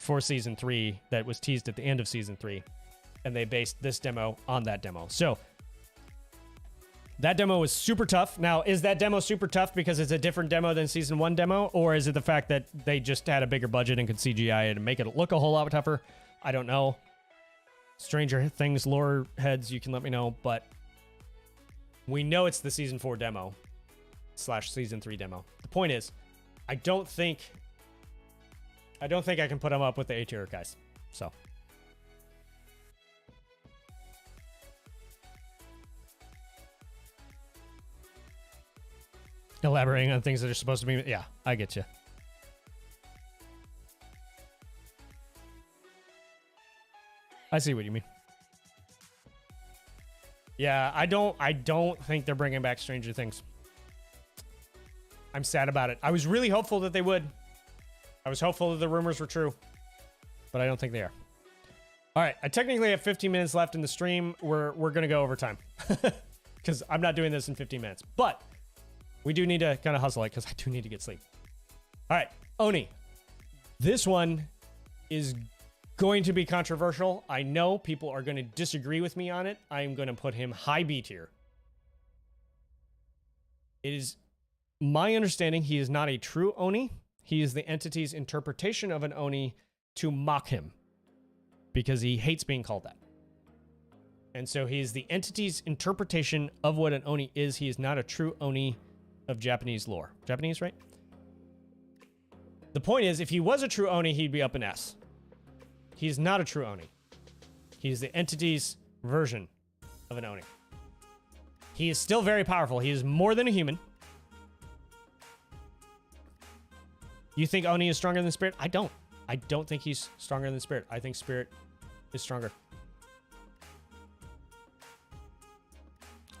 for Season 3 that was teased at the end of Season 3. And they based this demo on that demo. So That demo was super tough. Now, is that demo super tough because it's a different demo than Season 1 demo? Or is it the fact that they just had a bigger budget and could CGI it and make it look a whole lot tougher? I don't know. Stranger Things lore heads, you can let me know. But we know it's the Season 4 demo / Season 3 demo. The point is, I don't think I can put them up with the A tier guys. So... elaborating on things that are supposed to be... Yeah, I get you. I see what you mean. Yeah, I don't think they're bringing back Stranger Things. I'm sad about it. I was really hopeful that they would. I was hopeful that the rumors were true, but I don't think they are. All right, I technically have 15 minutes left in the stream. We're going to go over time because I'm not doing this in 15 minutes, but we do need to kind of hustle it because I do need to get sleep. All right, Oni. This one is going to be controversial. I know people are going to disagree with me on it. I'm going to put him high B tier. It is my understanding he is not a true Oni. He is the entity's interpretation of an Oni to mock him because he hates being called that. And so he is the entity's interpretation of what an Oni is. He is not a true Oni of Japanese lore. Japanese, right? The point is, if he was a true Oni, he'd be up in S. He's not a true Oni. He's the entity's version of an Oni. He is still very powerful. He is more than a human. You think Oni is stronger than Spirit? I don't. I don't think he's stronger than Spirit. I think Spirit is stronger.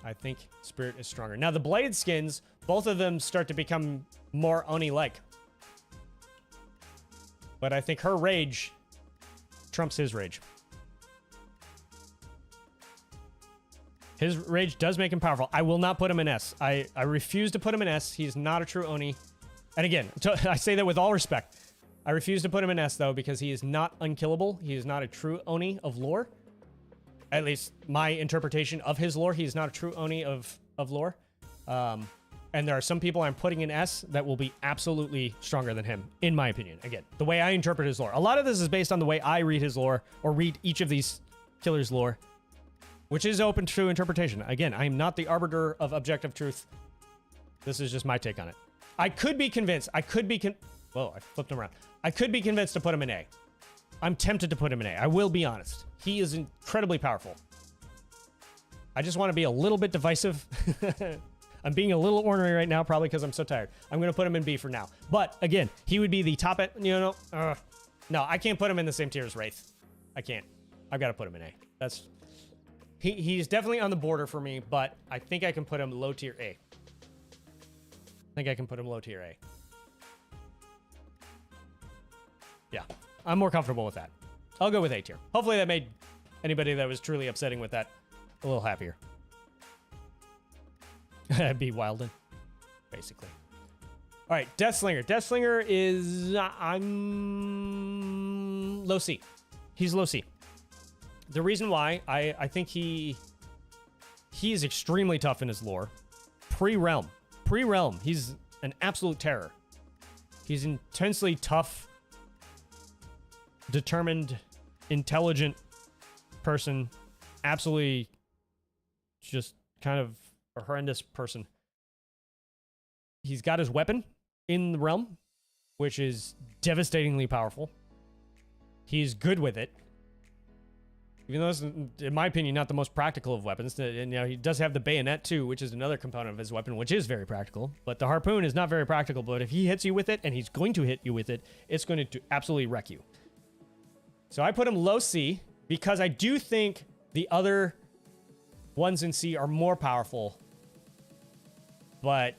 I think Spirit is stronger. Now, the Blade skins, both of them start to become more Oni-like. But I think her rage trumps his rage. His rage does make him powerful. I will not put him in S. I refuse to put him in S. He's not a true Oni. And again, I say that with all respect. I refuse to put him in S, though, because he is not unkillable. He is not a true Oni of lore. At least my interpretation of his lore. He is not a true Oni of lore. And there are some people I'm putting in S that will be absolutely stronger than him, in my opinion. Again, the way I interpret his lore. A lot of this is based on the way I read his lore, or read each of these killers' lore, which is open to interpretation. Again, I am not the arbiter of objective truth. This is just my take on it. I could be convinced. Whoa, I flipped him around. I could be convinced to put him in A. I'm tempted to put him in A. I will be honest. He is incredibly powerful. I just want to be a little bit divisive. I'm being a little ornery right now, probably because I'm so tired. I'm going to put him in B for now. But again, he would be the top at, no, I can't put him in the same tier as Wraith. I can't. I've got to put him in A. He's definitely on the border for me, but I think I can put him low tier A. Yeah, I'm more comfortable with that. I'll go with A tier. Hopefully that made anybody that was truly upsetting with that a little happier. That'd be Wilden, basically. All right, Deathslinger. Deathslinger is... I'm low C. He's low C. The reason why, I think he is extremely tough in his lore. Pre-Realm. Pre-Realm, he's an absolute terror. He's intensely tough, determined, intelligent person. Absolutely just kind of a horrendous person. He's got his weapon in the realm, which is devastatingly powerful. He's good with it. Even though it's, in my opinion, not the most practical of weapons. And, he does have the bayonet, too, which is another component of his weapon, which is very practical. But the harpoon is not very practical. But if he hits you with it, and he's going to hit you with it, it's going to absolutely wreck you. So I put him low C, because I do think the other ones in C are more powerful. But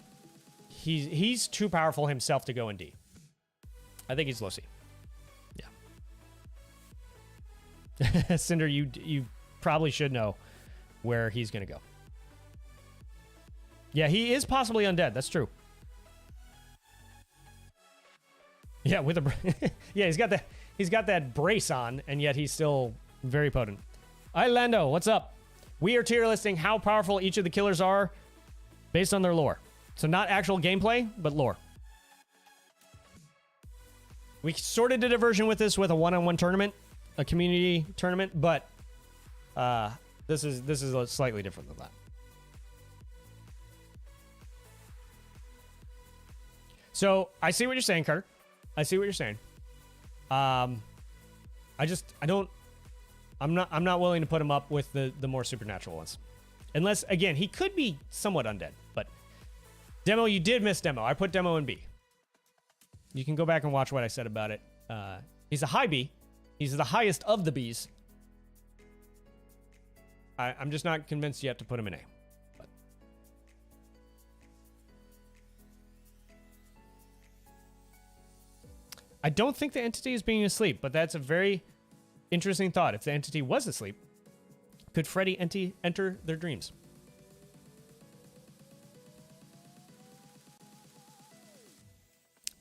he's too powerful himself to go in D. I think he's low C. Yeah. Cinder, you probably should know where he's going to go. Yeah, he is possibly undead. That's true. Yeah, with a yeah, he's got that brace on, and yet he's still very potent. Hi, Lando. What's up? We are tier listing how powerful each of the killers are based on their lore. So not actual gameplay, but lore. We sort of did a version with this with a one-on-one tournament, a community tournament, but this is slightly different than that. So I see what you're saying, Carter. I see what you're saying. I'm not willing to put him up with the more supernatural ones. Unless, again, he could be somewhat undead. But Demo, you did miss Demo. I put Demo in B. You can go back and watch what I said about it. He's a high B. He's the highest of the Bs. I'm just not convinced yet to put him in A. But. I don't think the entity is being asleep, but that's a very interesting thought. If the entity was asleep, could Freddy enter their dreams?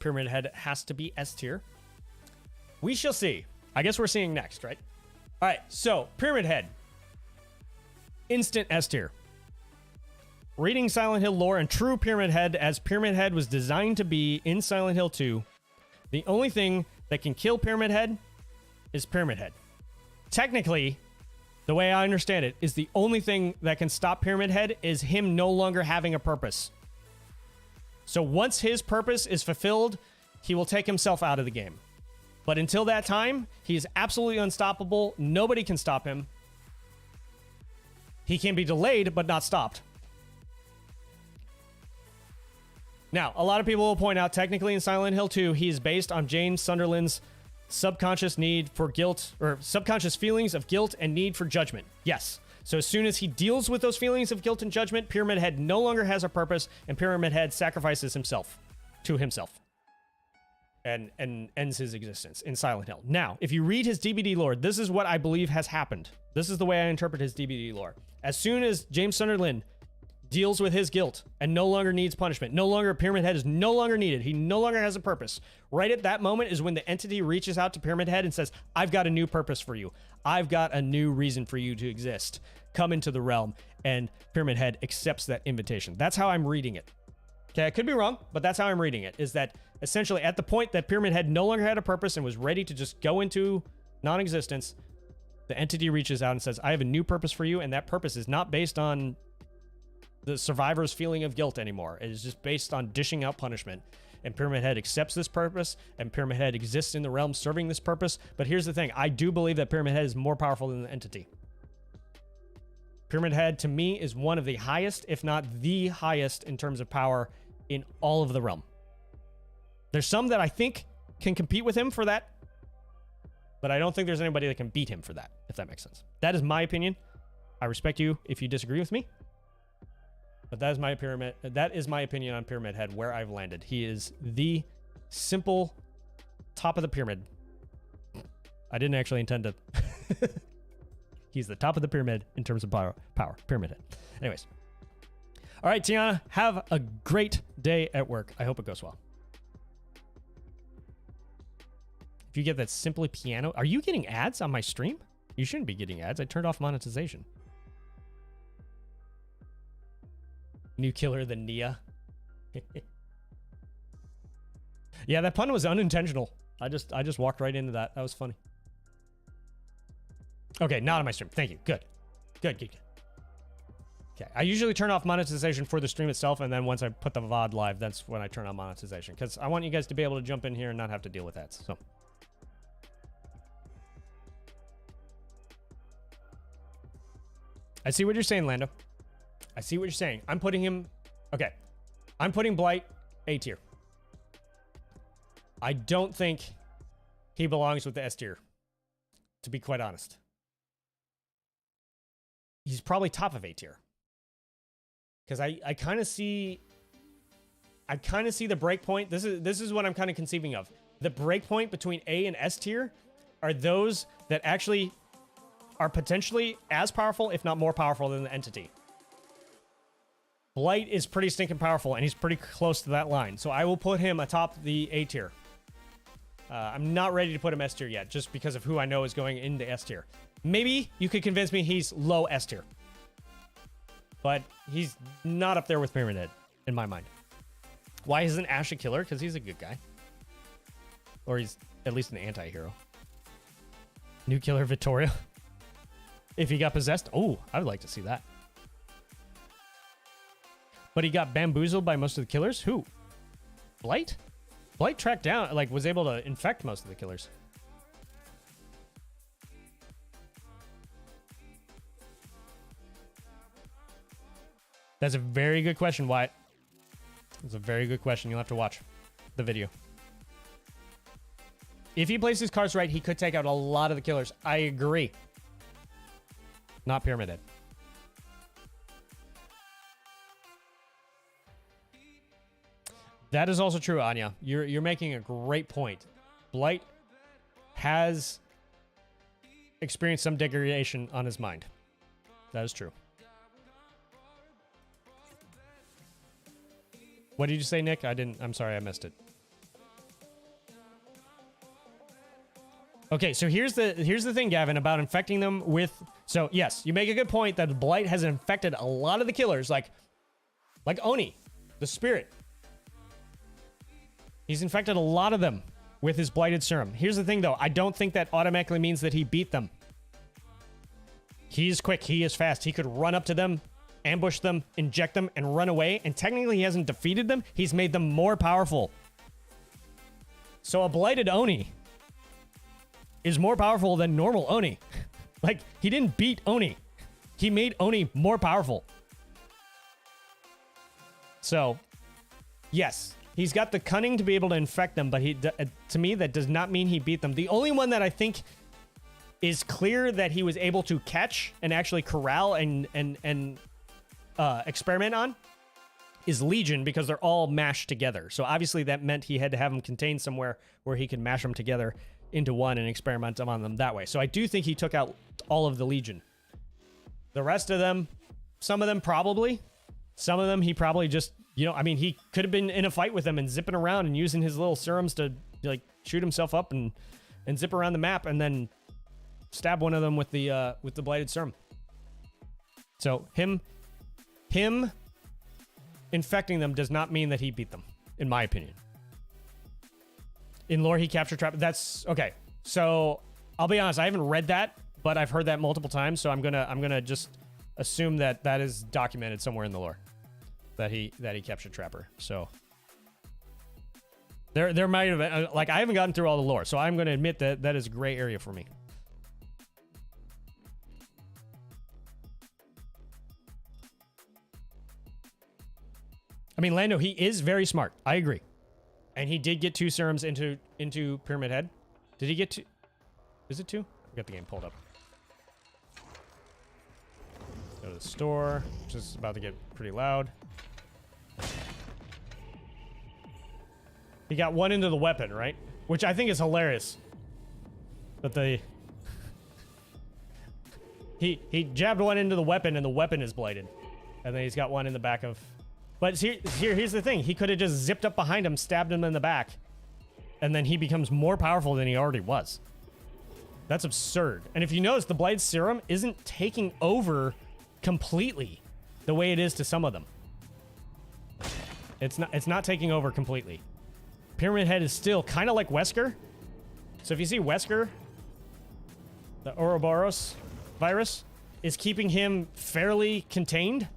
Pyramid Head has to be S tier. We shall see. I guess we're seeing next, right? All right, so Pyramid Head. Instant S tier. Reading Silent Hill lore and true Pyramid Head as Pyramid Head was designed to be in Silent Hill 2. The only thing that can kill Pyramid Head is Pyramid Head. Technically, the way I understand it, is the only thing that can stop Pyramid Head is him no longer having a purpose. So once his purpose is fulfilled, he will take himself out of the game. But until that time, he is absolutely unstoppable. Nobody can stop him. He can be delayed, but not stopped. Now, a lot of people will point out, technically in Silent Hill 2, he is based on James Sunderland's subconscious need for guilt, or subconscious feelings of guilt and need for judgment. Yes. So as soon as he deals with those feelings of guilt and judgment, Pyramid Head no longer has a purpose, and Pyramid Head sacrifices himself to himself. And ends his existence in Silent Hill. Now, if you read his DBD lore, this is what I believe has happened. This is the way I interpret his DBD lore. As soon as James Sunderland deals with his guilt and no longer needs punishment, no longer, Pyramid Head is no longer needed, he no longer has a purpose. Right at that moment is when the entity reaches out to Pyramid Head and says, I've got a new purpose for you. I've got a new reason for you to exist. Come into the realm. And Pyramid Head accepts that invitation. That's how I'm reading it. Okay, I could be wrong, but that's how I'm reading it, is that essentially at the point that Pyramid Head no longer had a purpose and was ready to just go into non-existence, the entity reaches out and says, I have a new purpose for you, and that purpose is not based on the survivor's feeling of guilt anymore. It is just based on dishing out punishment. And Pyramid Head accepts this purpose, and Pyramid Head exists in the realm serving this purpose. But here's the thing. I do believe that Pyramid Head is more powerful than the entity. Pyramid Head, to me, is one of the highest, if not the highest, in terms of power in all of the realm. There's some that I think can compete with him for that, but I don't think there's anybody that can beat him for that, if that makes sense. That is my opinion. I respect you if you disagree with me. But that is my opinion on Pyramid Head, where I've landed. He is the simple top of the pyramid. I didn't actually intend to. He's the top of the pyramid in terms of power. Pyramid Head. Anyways. All right, Tiana, have a great day at work. I hope it goes well. If you get that Simply Piano, are you getting ads on my stream? You shouldn't be getting ads. I turned off monetization. New killer than Nia. Yeah, that pun was unintentional. I just walked right into that. That was funny. Okay, not on my stream. Thank you. Good. Okay, I usually turn off monetization for the stream itself, and then once I put the VOD live, that's when I turn on monetization, because I want you guys to be able to jump in here and not have to deal with ads. So. I see what you're saying, Lando. I see what you're saying. I'm putting him... Okay. I'm putting Blight A tier. I don't think he belongs with the S tier, to be quite honest. He's probably top of A tier. Because I kind of see... I kind of see the breakpoint. This is what I'm kind of conceiving of. The breakpoint between A and S tier are those that actually are potentially as powerful, if not more powerful, than the entity. Blight is pretty stinking powerful, and he's pretty close to that line. So I will put him atop the A tier. I'm not ready to put him S tier yet, just because of who I know is going into S tier. Maybe you could convince me he's low S tier. but he's not up there with Pyramid Head, in my mind. Why isn't Ash a killer? Because he's a good guy. Or he's at least an anti-hero. New killer Vittoria. If he got possessed, oh, I would like to see that. But he got bamboozled by most of the killers? Who? Blight? Blight tracked down, like, was able to infect most of the killers. That's a very good question, Wyatt. That's a very good question. You'll have to watch the video. If he plays his cards right, he could take out a lot of the killers. I agree. Not Pyramid Head. That is also true, Anya. You're making a great point. Blight has experienced some degradation on his mind. That is true. What did you say, Nick? I'm sorry, I missed it. Okay, so here's the thing, Gavin, about infecting them with... So, yes, you make a good point that Blight has infected a lot of the killers, like Oni, the spirit. He's infected a lot of them with his Blighted Serum. Here's the thing, though. I don't think that automatically means that he beat them. He's quick. He is fast. He could run up to them, ambush them, inject them, and run away. And technically, he hasn't defeated them. He's made them more powerful. So a Blighted Oni is more powerful than normal Oni. Like, he didn't beat Oni. He made Oni more powerful. So, yes, he's got the cunning to be able to infect them, but to me, that does not mean he beat them. The only one that I think is clear that he was able to catch and actually corral and experiment on is Legion, because they're all mashed together. So obviously that meant he had to have them contained somewhere where he could mash them together into one and experiment on them that way. So I do think he took out all of the Legion. The rest of them, some of them probably. Some of them he probably just, you know, I mean, he could have been in a fight with them and zipping around and using his little serums to, like, shoot himself up and zip around the map and then stab one of them with the Blighted Serum. So him infecting them does not mean that he beat them, in my opinion. In lore, he captured trap. That's okay. So I'll be honest, I haven't read that, but I've heard that multiple times. So I'm gonna just assume that that is documented somewhere in the lore that he captured Trapper. So there might have been, like, I haven't gotten through all the lore, so I'm gonna admit that that is a gray area for me. I mean, Lando, he is very smart. I agree. And he did get 2 serums into Pyramid Head. Did he get 2? Is it 2? I got the game pulled up. Go to the store, which is about to get pretty loud. He got 1 into the weapon, right? Which I think is hilarious. But he jabbed 1 into the weapon and the weapon is blighted. And then he's got 1 in the back of... But here's the thing. He could have just zipped up behind him, stabbed him in the back, and then he becomes more powerful than he already was. That's absurd. And if you notice, the Blighted Serum isn't taking over completely the way it is to some of them. It's not taking over completely. Pyramid Head is still kind of like Wesker. So if you see Wesker, the ARoberts virus is keeping him fairly contained.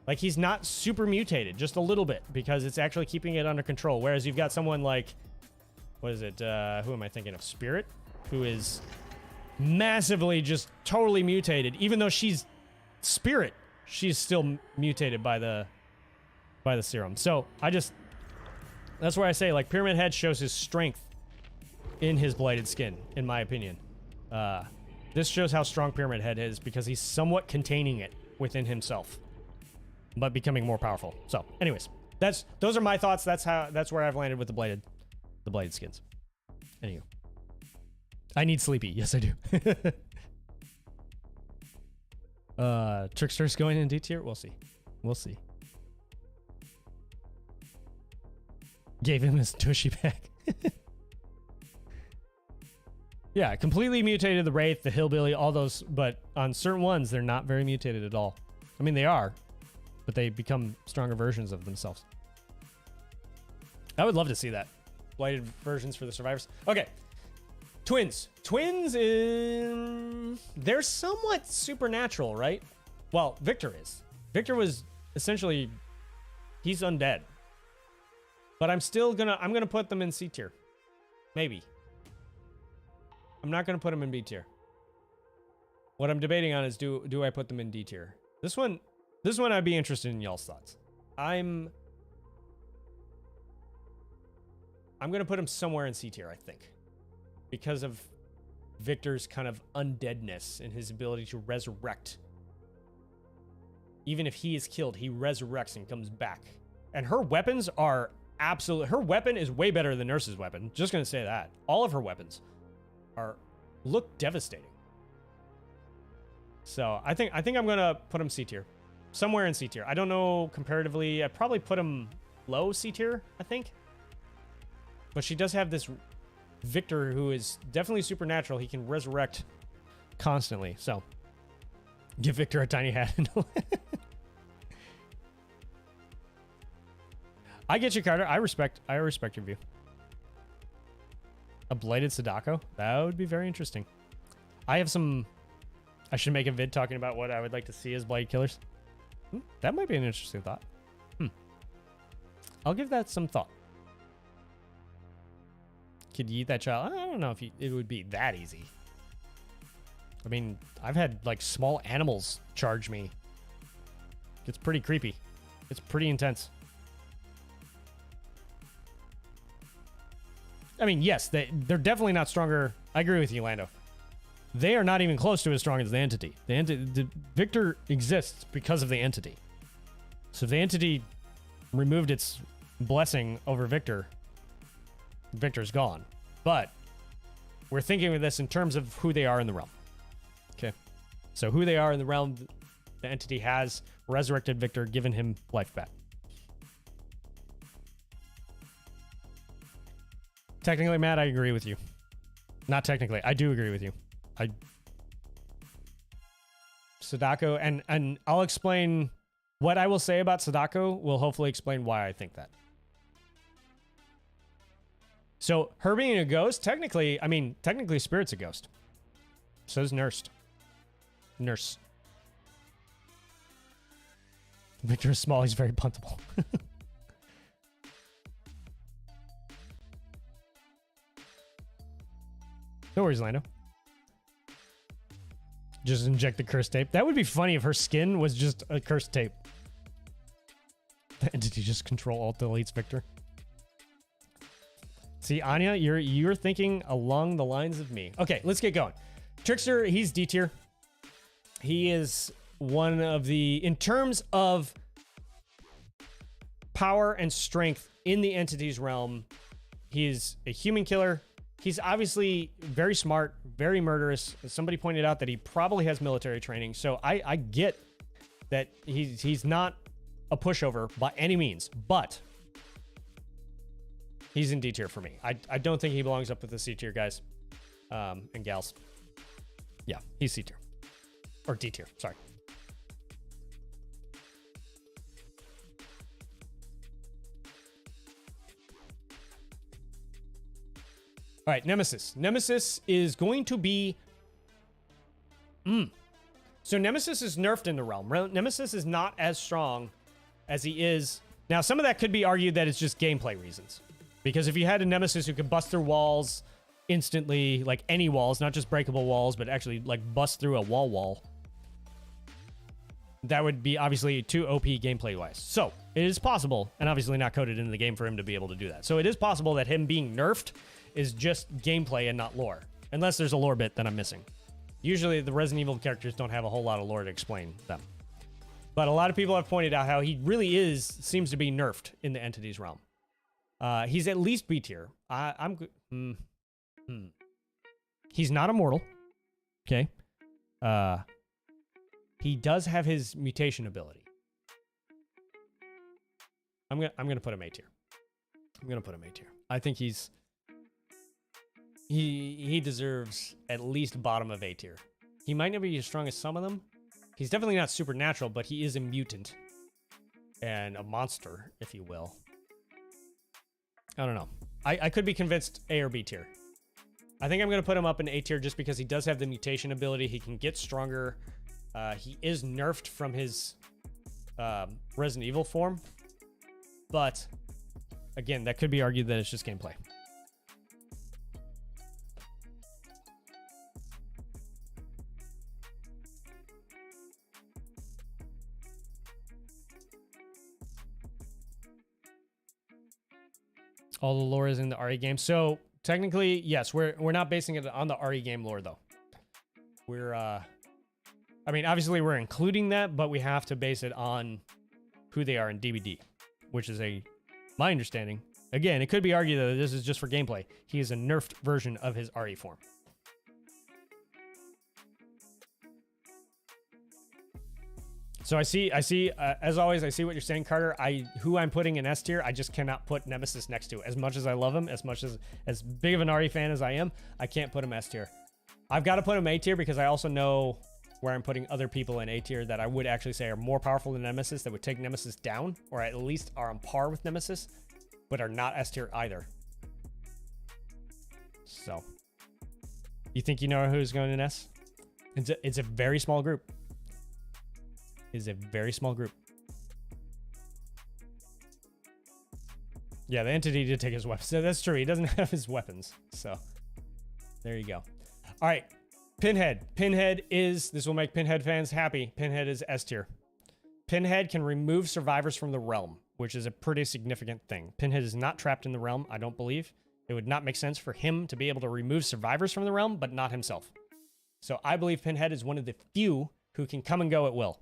Like, he's not super mutated, just a little bit, because it's actually keeping it under control. Whereas you've got someone like, what is it? Who am I thinking of? Spirit, who is massively just totally mutated. Even though she's Spirit, she's still mutated by the serum. So that's where I say, like, Pyramid Head shows his strength in his blighted skin, in my opinion. This shows how strong Pyramid Head is because he's somewhat containing it within himself, but becoming more powerful. So, anyways, those are my thoughts. That's where I've landed with the blighted skins. Anywho, I need Sleepy. Yes, I do. Trickster's going in D tier. We'll see. Gave him his tushy back. Yeah, completely mutated the Wraith, the Hillbilly, all those, but on certain ones, they're not very mutated at all. I mean, they are, but they become stronger versions of themselves. I would love to see that. Blighted versions for the survivors. Okay. Twins. Twins they're somewhat supernatural, right? Well, Victor is. Victor was essentially, he's undead. But I'm gonna put them in C tier. Maybe. I'm not gonna put them in B tier. What I'm debating on is do I put them in D tier? This one I'd be interested in y'all's thoughts. I'm gonna put him somewhere in C tier, I think. Because of Victor's kind of undeadness and his ability to resurrect. Even if he is killed, he resurrects and comes back. And her weapons are her weapon is way better than Nurse's weapon. Just gonna say that. All of her weapons look devastating. So I think I'm gonna put him C tier. Somewhere in C tier. I don't know comparatively. I'd probably put him low C tier, I think. But she does have this Victor who is definitely supernatural. He can resurrect constantly. So give Victor a tiny hat. I get you, Carter. I respect your view. A blighted Sadako? That would be very interesting. I should make a vid talking about what I would like to see as blighted killers. That might be an interesting thought. I'll give that some thought. Could you eat that child? I don't know if it would be that easy. I mean, I've had like small animals charge me. It's pretty creepy. It's pretty intense. I mean, yes, they're definitely not stronger. I agree with you, Lando. They are not even close to as strong as the entity. The Victor exists because of the entity. So if the entity removed its blessing over Victor's gone. But we're thinking of this in terms of who they are in the realm. Okay. So who they are in the realm, the entity has resurrected Victor, given him life back. Technically, Matt, I agree with you. Not technically. I do agree with you. Sadako, and I'll explain what I will say about Sadako will hopefully explain why I think that. So her being a ghost, technically Spirit's a ghost. So is Nurse. Victor is small, he's very puntable. No worries, Lando. Just inject the cursed tape. That would be funny if her skin was just a cursed tape. The entity just control alt deletes Victor. See, Anya, you're thinking along the lines of me. Okay, let's get going. Trickster, he's D tier. He is one of the, in terms of power and strength in the entity's realm, he's a human killer. He's obviously very smart, very murderous. Somebody pointed out that he probably has military training. So I get that he's not a pushover by any means, but he's in D tier for me. I don't think he belongs up with the C tier guys and gals. Yeah, he's C tier. Or D tier, sorry. All right, Nemesis. Nemesis is going to be... So Nemesis is nerfed in the realm. Nemesis is not as strong as he is... Now, some of that could be argued that it's just gameplay reasons. Because if you had a Nemesis who could bust through walls instantly, like any walls, not just breakable walls, but actually like bust through a wall, that would be obviously too OP gameplay-wise. So, it is possible, and obviously not coded into the game for him to be able to do that. So it is possible that him being nerfed is just gameplay and not lore. Unless there's a lore bit that I'm missing. Usually the Resident Evil characters don't have a whole lot of lore to explain them. But a lot of people have pointed out how he really seems to be nerfed in the entity's realm. He's at least B tier. He's not immortal. Okay. He does have his mutation ability. I'm gonna put him A tier. I think he deserves at least bottom of A tier. He might not be as strong as some of them, He's definitely not supernatural, but he is a mutant. And a monster, if you will. I don't know. I could be convinced A or B tier. I think I'm going to put him up in A tier just because he does have the mutation ability. He can get stronger. He is nerfed from his Resident Evil form. But, again, that could be argued that it's just gameplay. All the lore is in the RE game. So technically, yes, we're not basing it on the RE game lore though. We're I mean, obviously we're including that, but we have to base it on who they are in DBD, which is my understanding. Again, it could be argued that this is just for gameplay. He is a nerfed version of his RE form. So I see, as always, I see what you're saying, Carter. Who I'm putting in S tier, I just cannot put Nemesis next to. As much as I love him, as big of an RE fan as I am, I can't put him S tier. I've got to put him A tier because I also know where I'm putting other people in A tier that I would actually say are more powerful than Nemesis, that would take Nemesis down, or at least are on par with Nemesis, but are not S tier either. So, you think you know who's going in S? It's a very small group. Is a very small group. Yeah, the entity did take his weapons. So that's true. He doesn't have his weapons. So there you go. All right. Pinhead. Pinhead is, this will make Pinhead fans happy. Pinhead is S tier. Pinhead can remove survivors from the realm, which is a pretty significant thing. Pinhead is not trapped in the realm, I don't believe. It would not make sense for him to be able to remove survivors from the realm, but not himself. So I believe Pinhead is one of the few who can come and go at will.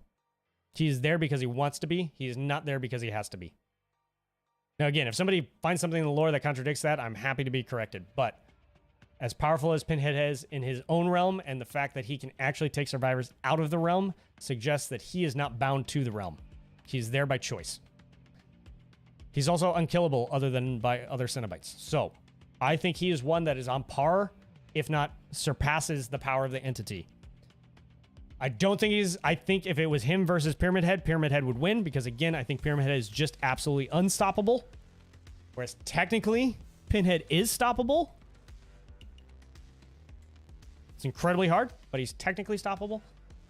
He is there because he wants to be. He is not there because he has to be. Now, again, if somebody finds something in the lore that contradicts that, I'm happy to be corrected. But as powerful as Pinhead is in his own realm, and the fact that he can actually take survivors out of the realm suggests that he is not bound to the realm. He's there by choice. He's also unkillable other than by other Cenobites. So I think he is one that is on par, if not surpasses the power of the entity. I don't think I think if it was him versus Pyramid Head would win because, again, I think Pyramid Head is just absolutely unstoppable. Whereas technically, Pinhead is stoppable. It's incredibly hard, but he's technically stoppable.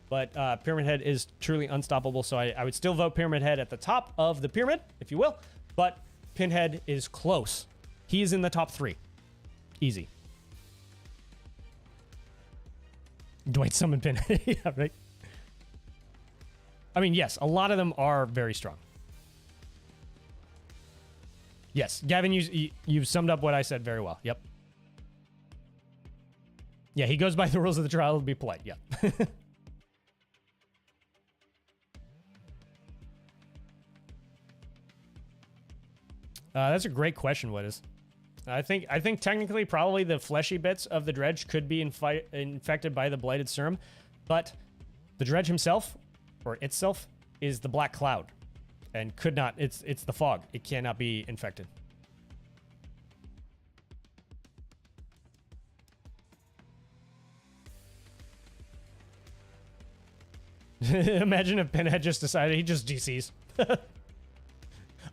But Pyramid Head is truly unstoppable, so I would still vote Pyramid Head at the top of the pyramid, if you will. But Pinhead is close. He is in the top 3. Easy. Dwight summoned Pinhead. Yeah, right. I mean, yes, a lot of them are very strong. Yes, Gavin, you've summed up what I said very well. Yep. Yeah, he goes by the rules of the trial to be polite. Yeah. That's a great question, what is? I think technically probably the fleshy bits of the Dredge could be infected by the blighted serum, but the Dredge himself, or itself, is the black cloud, and could not. It's the fog. It cannot be infected. Imagine if Pinhead just decided he just DCs. I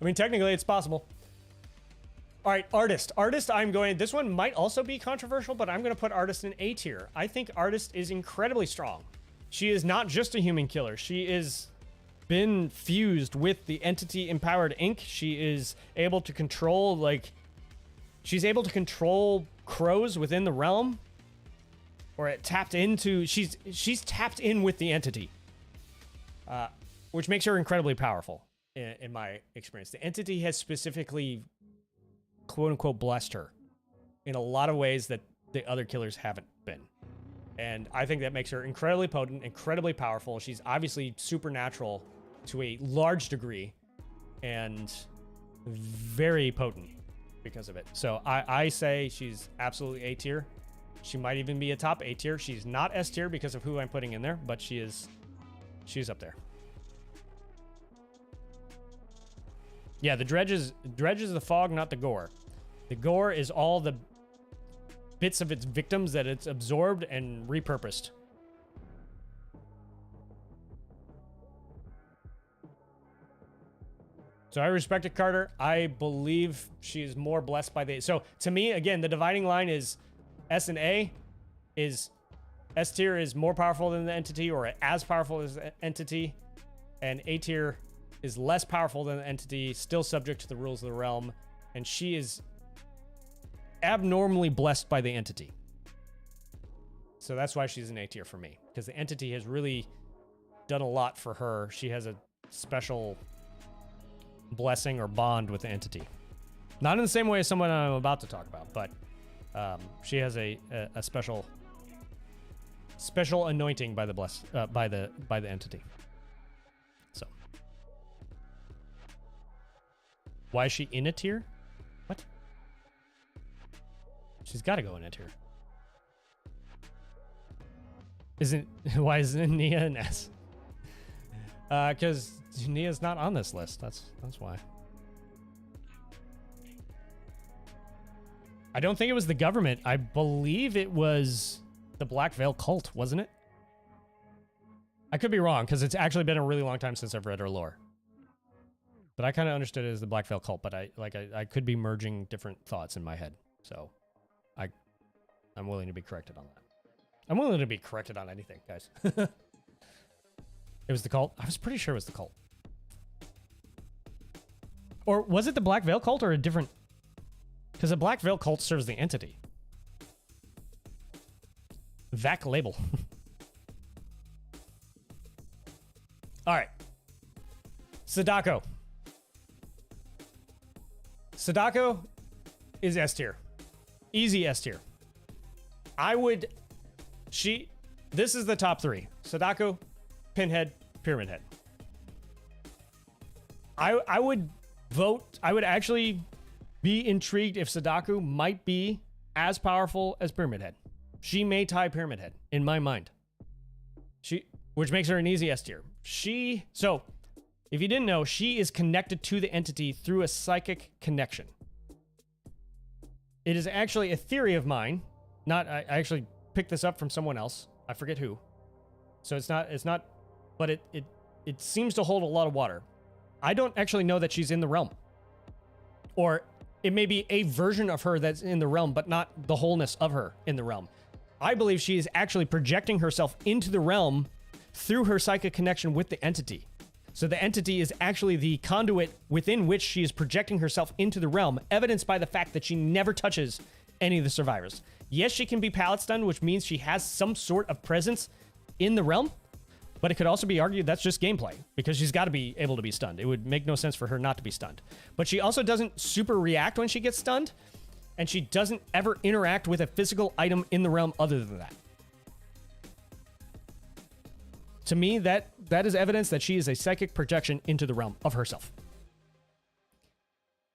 mean, technically it's possible. All right, Artist. Artist, this one might also be controversial, but I'm going to put Artist in A tier. I think Artist is incredibly strong. She is not just a human killer. She is been fused with the entity-empowered ink. She is able to control, she's able to control crows within the realm. Or it tapped into, she's tapped in with the entity. Which makes her incredibly powerful, in my experience. The entity has specifically quote-unquote blessed her in a lot of ways that the other killers haven't been. And I think that makes her incredibly potent, incredibly powerful. She's obviously supernatural to a large degree and very potent because of it. So I say she's absolutely A tier. She might even be a top A tier. She's not S tier because of who I'm putting in there, but she's up there. Yeah, the Dredge is the fog, not the gore. The gore is all the bits of its victims that it's absorbed and repurposed. So I respect it, Carter. I believe she's more blessed by the... So to me, again, the dividing line is S and A is... S tier is more powerful than the entity or as powerful as the entity. And A tier is less powerful than the entity, still subject to the rules of the realm. And she is abnormally blessed by the entity. So that's why she's an A tier for me. Because the entity has really done a lot for her. She has a special blessing or bond with the entity. Not in the same way as someone I'm about to talk about, but she has a special anointing by the by the entity. So why is she in a tier? What? She's got to go in a tier. Why isn't Nia an S? Because Nia's not on this list. That's why. I don't think it was the government. I believe it was the Black Veil cult, wasn't it? I could be wrong, because it's actually been a really long time since I've read her lore. But I kind of understood it as the Black Veil cult, but I could be merging different thoughts in my head. So I'm willing to be corrected on that. I'm willing to be corrected on anything, guys. It was the cult? I was pretty sure it was the cult. Or was it the Black Veil cult or a different... Because the Black Veil cult serves the entity. VAC label. All right. Sadako. Sadako is S tier. Easy S tier. This is the top three. Sadako, Pinhead, Pyramid Head. I would vote, I would actually be intrigued if Sadako might be as powerful as Pyramid Head. She may tie Pyramid Head, in my mind. Which makes her an easy S tier. So, if you didn't know, she is connected to the entity through a psychic connection. It is actually a theory of mine. I actually picked this up from someone else. I forget who. So it's not, but it seems to hold a lot of water. I don't actually know that she's in the realm. Or it may be a version of her that's in the realm, but not the wholeness of her in the realm. I believe she is actually projecting herself into the realm through her psychic connection with the entity. So the entity is actually the conduit within which she is projecting herself into the realm, evidenced by the fact that she never touches any of the survivors. Yes, she can be pallet stunned, which means she has some sort of presence in the realm, but it could also be argued that's just gameplay, because she's got to be able to be stunned. It would make no sense for her not to be stunned. But she also doesn't super react when she gets stunned, and she doesn't ever interact with a physical item in the realm other than that. To me, that is evidence that she is a psychic projection into the realm of herself.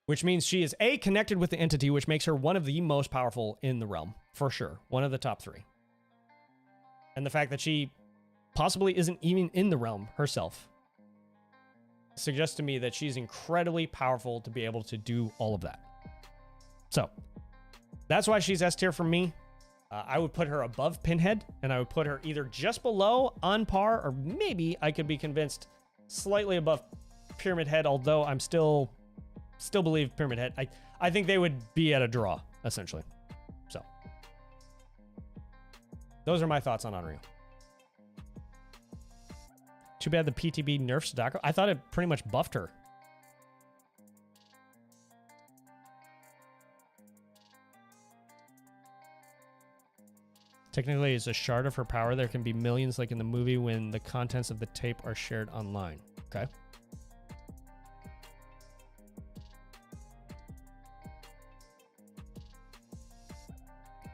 Which means she is A, connected with the entity, which makes her one of the most powerful in the realm, for sure. One of the top three. And the fact that she possibly isn't even in the realm herself suggests to me that she's incredibly powerful to be able to do all of that. So, that's why she's S tier for me. I would put her above Pinhead, and I would put her either just below, on par, or maybe I could be convinced slightly above Pyramid Head, although I'm still believe Pyramid Head. I think they would be at a draw, essentially. So, those are my thoughts on Onryo. Too bad the PTB nerfed Sadako. I thought it pretty much buffed her. Technically, it's a shard of her power. There can be millions, like in the movie, when the contents of the tape are shared online. Okay.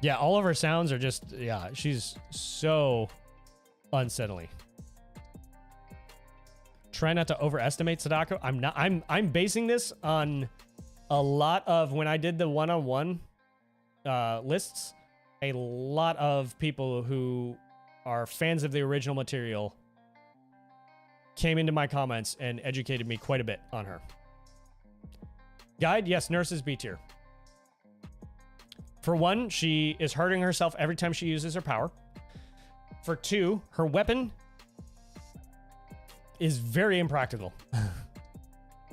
Yeah, all of her sounds are just, yeah, she's so unsettling. Try not to overestimate Sadako. I'm basing this on a lot of, when I did the one-on-one lists, a lot of people who are fans of the original material came into my comments and educated me quite a bit on her. Guide, yes, nurse is B tier. For one, she is hurting herself every time she uses her power. For two, her weapon is very impractical.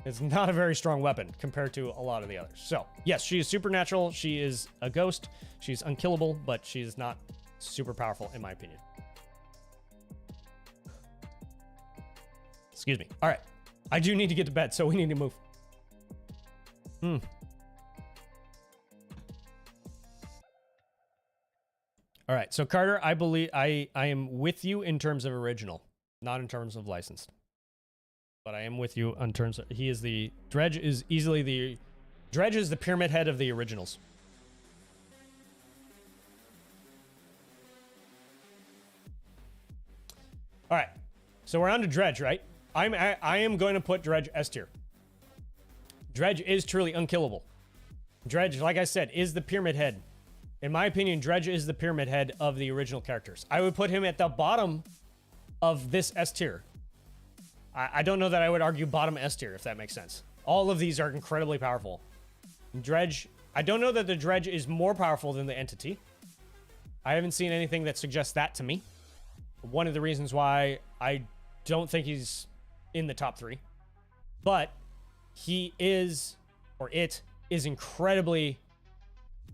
It's not a very strong weapon compared to a lot of the others. So, yes, she is supernatural. She is a ghost. She's unkillable, but she's not super powerful, in my opinion. Excuse me. All right. I do need to get to bed, so we need to move. All right. So, Carter, I believe I am with you in terms of original, not in terms of licensed. But I am with you on terms of, he is the, Dredge is easily the, Dredge is the pyramid head of the originals. All right, so we're on to Dredge, right? I am going to put Dredge S tier. Dredge is truly unkillable. Dredge, like I said, is the pyramid head. In my opinion, Dredge is the pyramid head of the original characters. I would put him at the bottom of this S tier. I don't know that I would argue bottom S tier, if that makes sense. All of these are incredibly powerful. Dredge, I don't know that the Dredge is more powerful than the entity. I haven't seen anything that suggests that to me. One of the reasons why I don't think he's in the top 3. But he is, or it is incredibly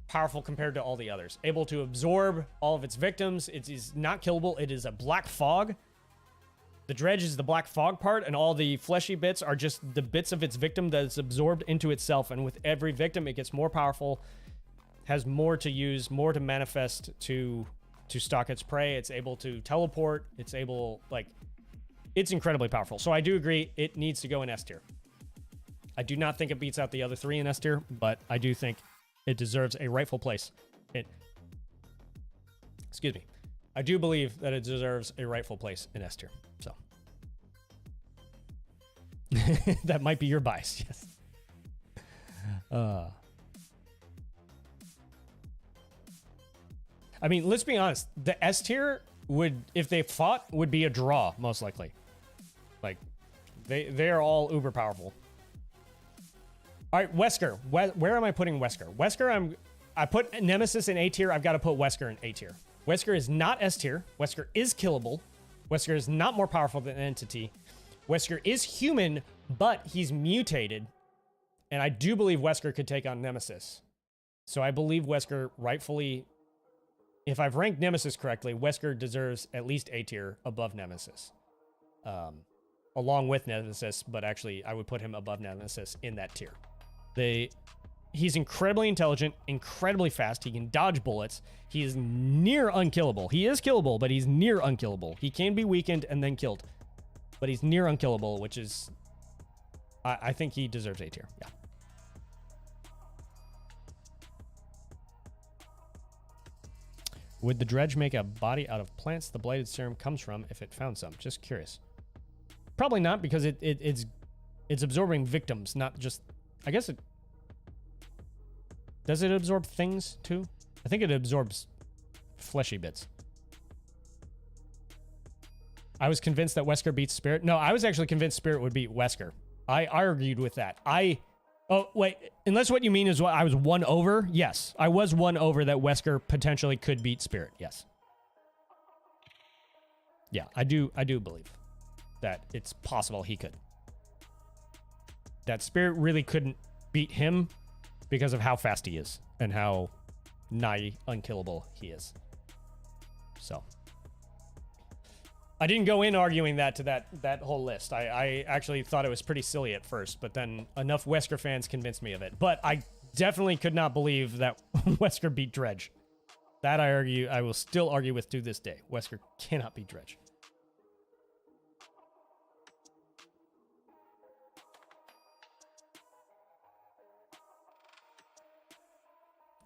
powerful compared to all the others. Able to absorb all of its victims. It is not killable. It is a black fog. The Dredge is the black fog part, and all the fleshy bits are just the bits of its victim that is absorbed into itself. And with every victim, it gets more powerful, has more to use, more to manifest to stalk its prey. It's able to teleport. It's able, like, it's incredibly powerful. So I do agree it needs to go in S tier. I do not think it beats out the other 3 in S tier, but I do think it deserves a rightful place. Excuse me. I do believe that it deserves a rightful place in S tier. So that might be your bias, yes. I mean, let's be honest. The S tier would, if they fought, would be a draw, most likely. Like, they are all uber powerful. All right, Wesker. Where am I putting Wesker? Wesker, I put Nemesis in A tier. I've got to put Wesker in A tier. Wesker is not S tier. Wesker is killable. Wesker is not more powerful than an entity. Wesker is human, but he's mutated. And I do believe Wesker could take on Nemesis. So I believe Wesker rightfully, if I've ranked Nemesis correctly, Wesker deserves at least A tier above Nemesis. Along with Nemesis, but actually I would put him above Nemesis in that tier. He's incredibly intelligent, incredibly fast. He can dodge bullets. He is near unkillable. He is killable, but he's near unkillable. He can be weakened and then killed, but he's near unkillable, which is, I think he deserves A tier. Yeah. Would the Dredge make a body out of plants the blighted serum comes from if it found some? Just curious. Probably not, because it's absorbing victims, not just, I guess it, does it absorb things too? I think it absorbs fleshy bits. I was convinced that Wesker beats Spirit. No, I was actually convinced Spirit would beat Wesker. I argued with that. Oh, wait, unless what you mean is what I was won over? Yes, I was won over that Wesker potentially could beat Spirit. Yes. Yeah, I do believe that it's possible he could. That Spirit really couldn't beat him because of how fast he is and how nigh unkillable he is. So I didn't go in arguing that to that whole list. I actually thought it was pretty silly at first, but then enough Wesker fans convinced me of it. But I definitely could not believe that Wesker beat Dredge. That I will still argue with to this day. Wesker cannot beat Dredge.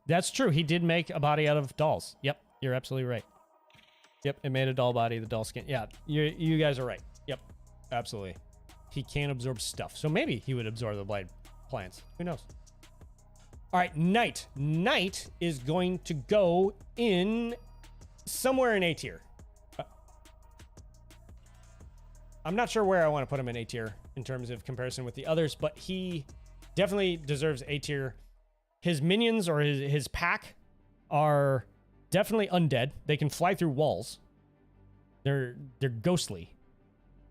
That's true. He did make a body out of dolls. Yep, you're absolutely right. Yep, it made a doll body, the doll skin. Yeah, you guys are right. Yep, absolutely. He can absorb stuff. So maybe he would absorb the blight plants. Who knows? All right, Knight. Knight is going to go in somewhere in A tier. I'm not sure where I want to put him in A tier in terms of comparison with the others, but he definitely deserves A tier. His minions or his pack are definitely undead. They can fly through walls. They're ghostly.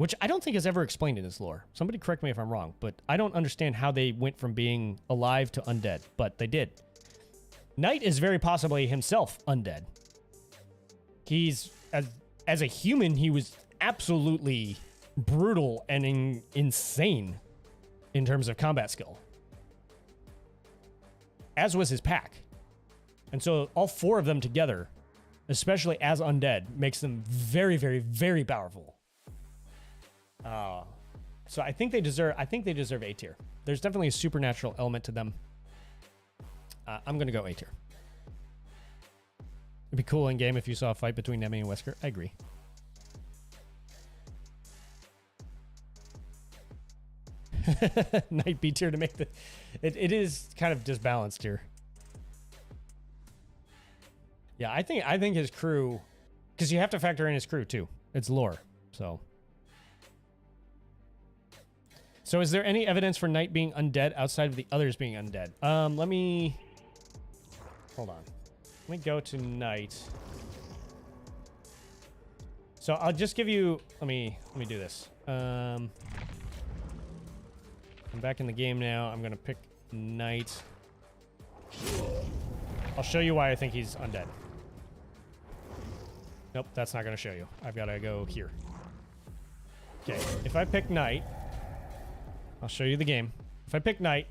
which I don't think is ever explained in his lore. Somebody correct me if I'm wrong, but I don't understand how they went from being alive to undead, but they did. Knight is very possibly himself undead. He's, as a human, he was absolutely brutal and insane in terms of combat skill. As was his pack. And so all four of them together, especially as undead, makes them very, very, very powerful. So I think they deserve A tier. There's definitely a supernatural element to them. I'm gonna go A tier. It'd be cool in game if you saw a fight between Nemi and Wesker. I agree. Knight B tier to make the... It is kind of disbalanced here. Yeah, I think his crew... Because you have to factor in his crew, too. It's lore, so... So is there any evidence for Knight being undead outside of the others being undead? Let me... Hold on. Let me go to Knight. So I'll just give you... Let me do this. I'm back in the game now. I'm going to pick Knight. I'll show you why I think he's undead. Nope, that's not going to show you. I've got to go here. Okay, if I pick Knight, I'll show you the game. If I pick Knight,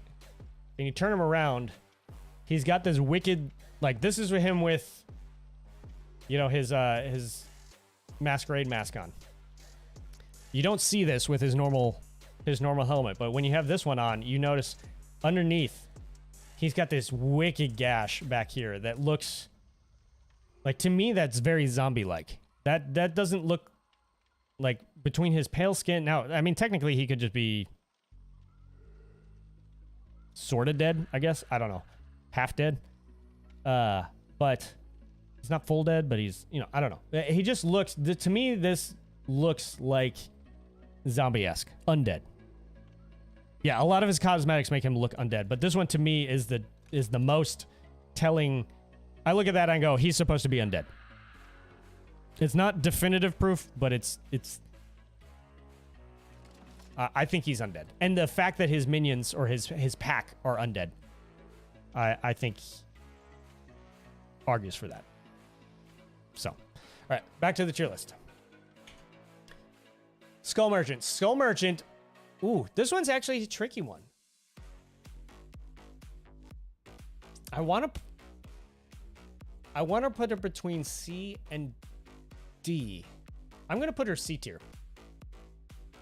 and you turn him around, he's got this wicked... Like, this is him with, you know, his masquerade mask on. You don't see this with his normal helmet, but when you have this one on, you notice underneath, he's got this wicked gash back here that looks... Like, to me, that's very zombie-like. That doesn't look like between his pale skin... Now, I mean, technically, he could just be sort of dead, I guess. I don't know. Half dead. But he's not full dead, but he's, you know, I don't know. He just looks... To me, this looks like zombie-esque. Undead. Yeah, a lot of his cosmetics make him look undead, but this one, to me, is the most telling... I look at that and go, he's supposed to be undead. It's not definitive proof, but it's I think he's undead. And the fact that his minions or his pack are undead, I think argues for that. So, all right, back to the tier list. Skull Merchant. Skull Merchant. Ooh, this one's actually a tricky one. I want to put her between C and D. I'm going to put her C tier.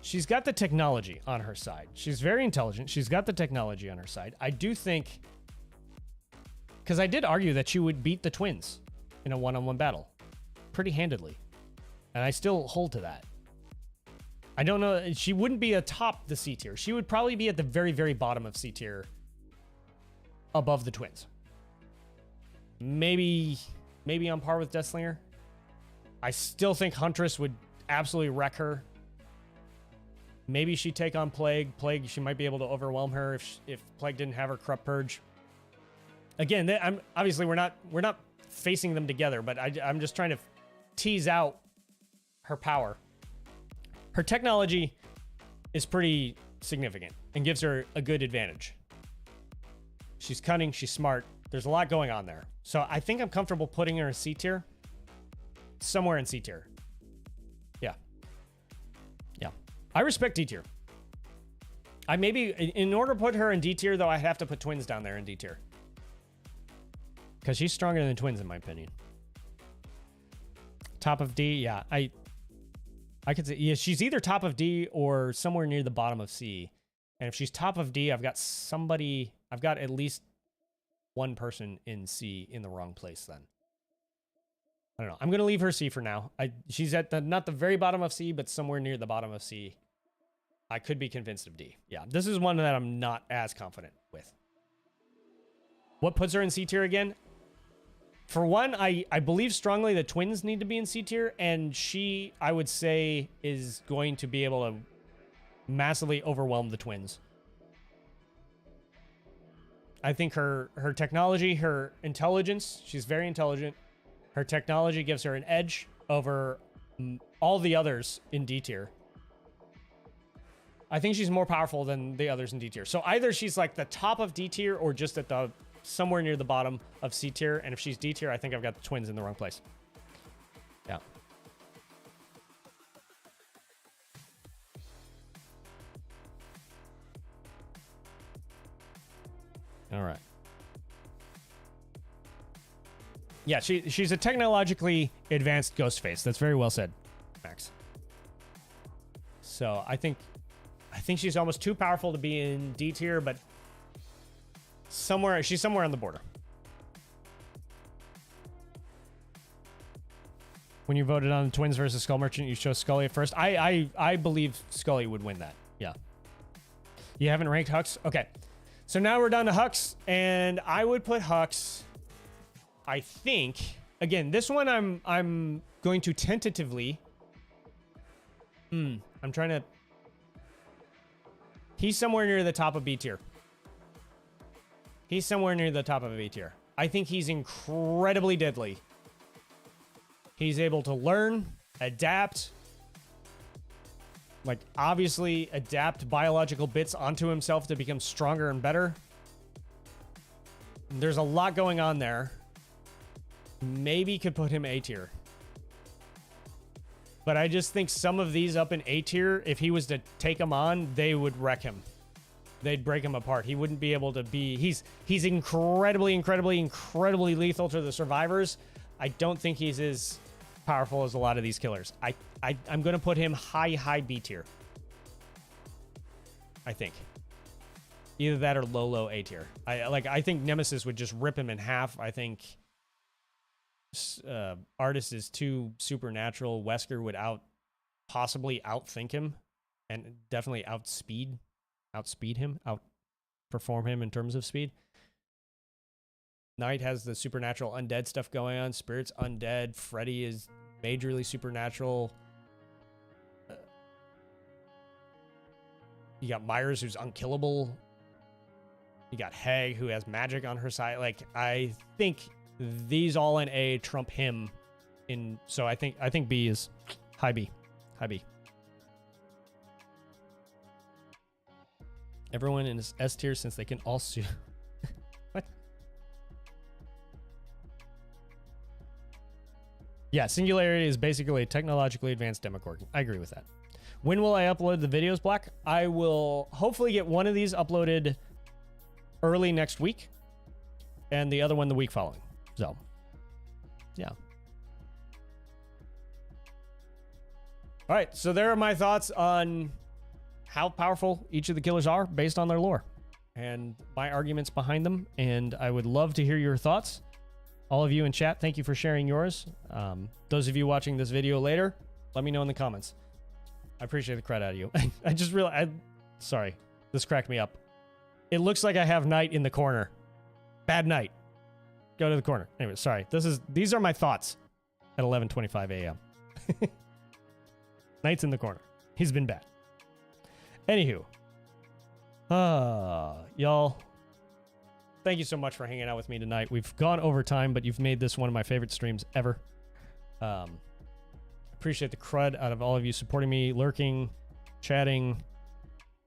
She's got the technology on her side. She's very intelligent. She's got the technology on her side. I do think... Because I did argue that she would beat the twins in a one-on-one battle pretty handedly. And I still hold to that. I don't know. She wouldn't be atop the C tier. She would probably be at the very, very bottom of C tier above the twins. Maybe on par with Deathslinger. I still think Huntress would absolutely wreck her. Maybe she'd take on Plague. Plague, she might be able to overwhelm her if Plague didn't have her Corrupt Purge. Again, I'm obviously we're not facing them together, but I'm just trying to tease out her power. Her technology is pretty significant and gives her a good advantage. She's cunning, she's smart. There's a lot going on there. So I think I'm comfortable putting her in C tier. Somewhere in C tier. Yeah. Yeah. I respect D tier. In order to put her in D tier, though, I have to put twins down there in D tier. Because she's stronger than twins, in my opinion. Top of D, yeah. I could say, yeah, she's either top of D or somewhere near the bottom of C. And if she's top of D, I've got at least one person in C in the wrong place then. I don't know. I'm going to leave her C for now. She's at not the very bottom of C, but somewhere near the bottom of C. I could be convinced of D. Yeah, this is one that I'm not as confident with. What puts her in C tier again? For one, I believe strongly that twins need to be in C tier, and she, I would say, is going to be able to massively overwhelm the twins. I think her technology, her intelligence, she's very intelligent. Her technology gives her an edge over all the others in D tier. I think she's more powerful than the others in D tier. So either she's like the top of D tier or just at the somewhere near the bottom of C tier. And if she's D tier, I think I've got the twins in the wrong place. Yeah. All right. Yeah, she's a technologically advanced ghost face. That's very well said, Max. So I think she's almost too powerful to be in D tier, but she's somewhere on the border. When you voted on the Twins versus Skull Merchant, you chose Scully at first. I believe Scully would win that. Yeah. You haven't ranked Hux? Okay. So now we're down to Hux, and I would put Hux, I think, again, this one I'm going to tentatively. I'm trying to. He's somewhere near the top of B tier. He's somewhere near the top of B tier. I think he's incredibly deadly. He's able to learn, adapt, like obviously adapt biological bits onto himself to become stronger and better. There's a lot going on there. Maybe could put him A tier. But I just think some of these up in A tier, if he was to take them on, they would wreck him. They'd break him apart. He wouldn't be able to be... He's incredibly lethal to the survivors. I don't think he's as powerful as a lot of these killers. I'm going to put him high B tier. I think. Either that or low A tier. I think Nemesis would just rip him in half. I think... Artist is too supernatural. Wesker would possibly outthink him and definitely outspeed him, outperform him in terms of speed. Knight has the supernatural undead stuff going on. Spirit's undead. Freddy is majorly supernatural. You got Myers, who's unkillable. You got Hag, who has magic on her side. Like, I think these all in A trump him in, so I think B is high B. Everyone in S tier since they can also what? Yeah, Singularity is basically a technologically advanced Demogorgon. I agree with that. When will I upload the videos, Black? I will hopefully get one of these uploaded early next week and the other one the week following. So, yeah. All right, so there are my thoughts on how powerful each of the killers are based on their lore and my arguments behind them. And I would love to hear your thoughts. All of you in chat, thank you for sharing yours. Those of you watching this video later, let me know in the comments. I appreciate the crud out of you. I just realized, sorry, this cracked me up. It looks like I have Knight in the corner. Bad night. Go to the corner. Anyway, sorry. These are my thoughts at 11:25 a.m. Knight's in the corner. He's been bad. Anywho. Y'all. Thank you so much for hanging out with me tonight. We've gone over time, but you've made this one of my favorite streams ever. Appreciate the crud out of all of you supporting me, lurking, chatting,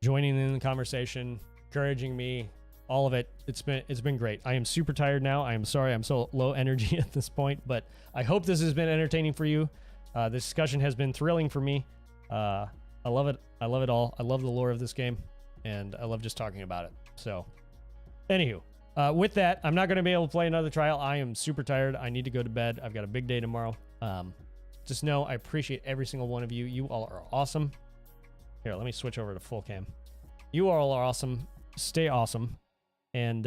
joining in the conversation, encouraging me. All of it. It's been great. I am super tired now. I am sorry I'm so low energy at this point, but I hope this has been entertaining for you. This discussion has been thrilling for me. I love it. I love it all. I love the lore of this game, and I love just talking about it. So, anywho, with that, I'm not going to be able to play another trial. I am super tired. I need to go to bed. I've got a big day tomorrow. Just know I appreciate every single one of you. You all are awesome. Here, let me switch over to full cam. You all are awesome. Stay awesome. And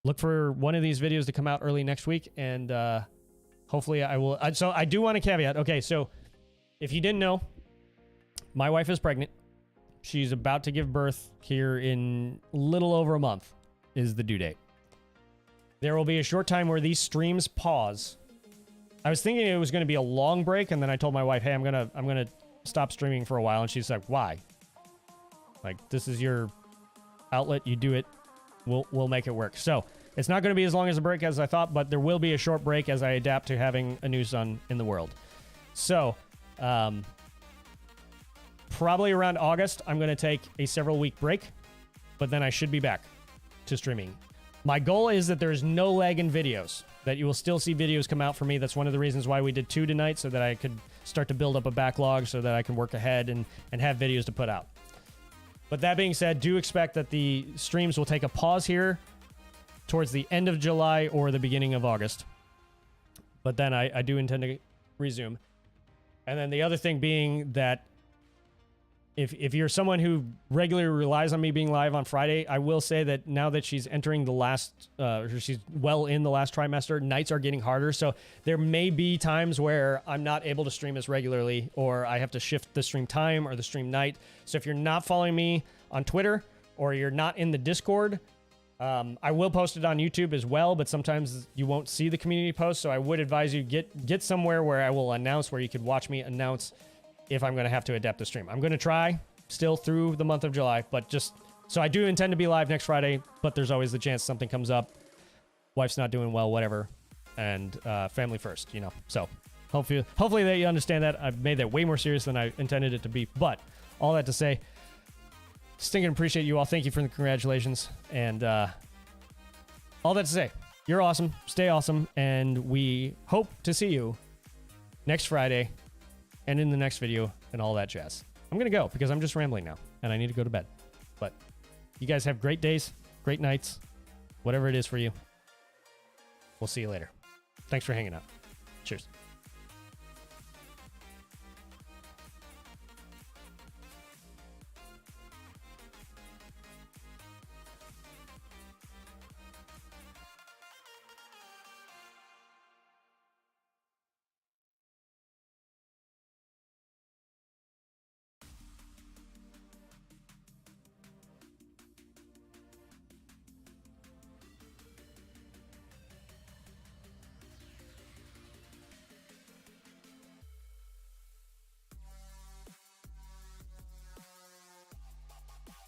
look for one of these videos to come out early next week, and hopefully I will. So I do want to caveat. Okay, so if you didn't know, my wife is pregnant. She's about to give birth here in little over a month is the due date. There will be a short time where these streams pause. I was thinking it was going to be a long break, and then I told my wife, "Hey, I'm gonna stop streaming for a while," and she's like, "Why?" Like, this is your outlet. You do it. We'll make it work. So it's not going to be as long as a break as I thought, but there will be a short break as I adapt to having a new son in the world. So probably around August, I'm going to take a several week break, but then I should be back to streaming. My goal is that there's no lag in videos, that you will still see videos come out for me. That's one of the reasons why we did 2 tonight, so that I could start to build up a backlog so that I can work ahead and have videos to put out. But that being said, do expect that the streams will take a pause here towards the end of July or the beginning of August. But then I do intend to resume. And then the other thing being that if you're someone who regularly relies on me being live on Friday, I will say that now that she's entering the last, she's well in the last trimester, nights are getting harder. So there may be times where I'm not able to stream as regularly, or I have to shift the stream time or the stream night. So if you're not following me on Twitter or you're not in the Discord, I will post it on YouTube as well, but sometimes you won't see the community post. So I would advise you get somewhere where I will announce, where you could watch me announce if I'm going to have to adapt the stream. I'm going to try still through the month of July, but just so I do intend to be live next Friday, but there's always the chance something comes up. Wife's not doing well, whatever. And family first, you know. So hopefully that you understand that. I've made that way more serious than I intended it to be. But all that to say, stinking appreciate you all. Thank you for the congratulations. And all that to say, you're awesome. Stay awesome. And we hope to see you next Friday and in the next video and all that jazz. I'm going to go because I'm just rambling now and I need to go to bed. But you guys have great days, great nights, whatever it is for you. We'll see you later. Thanks for hanging out. Cheers.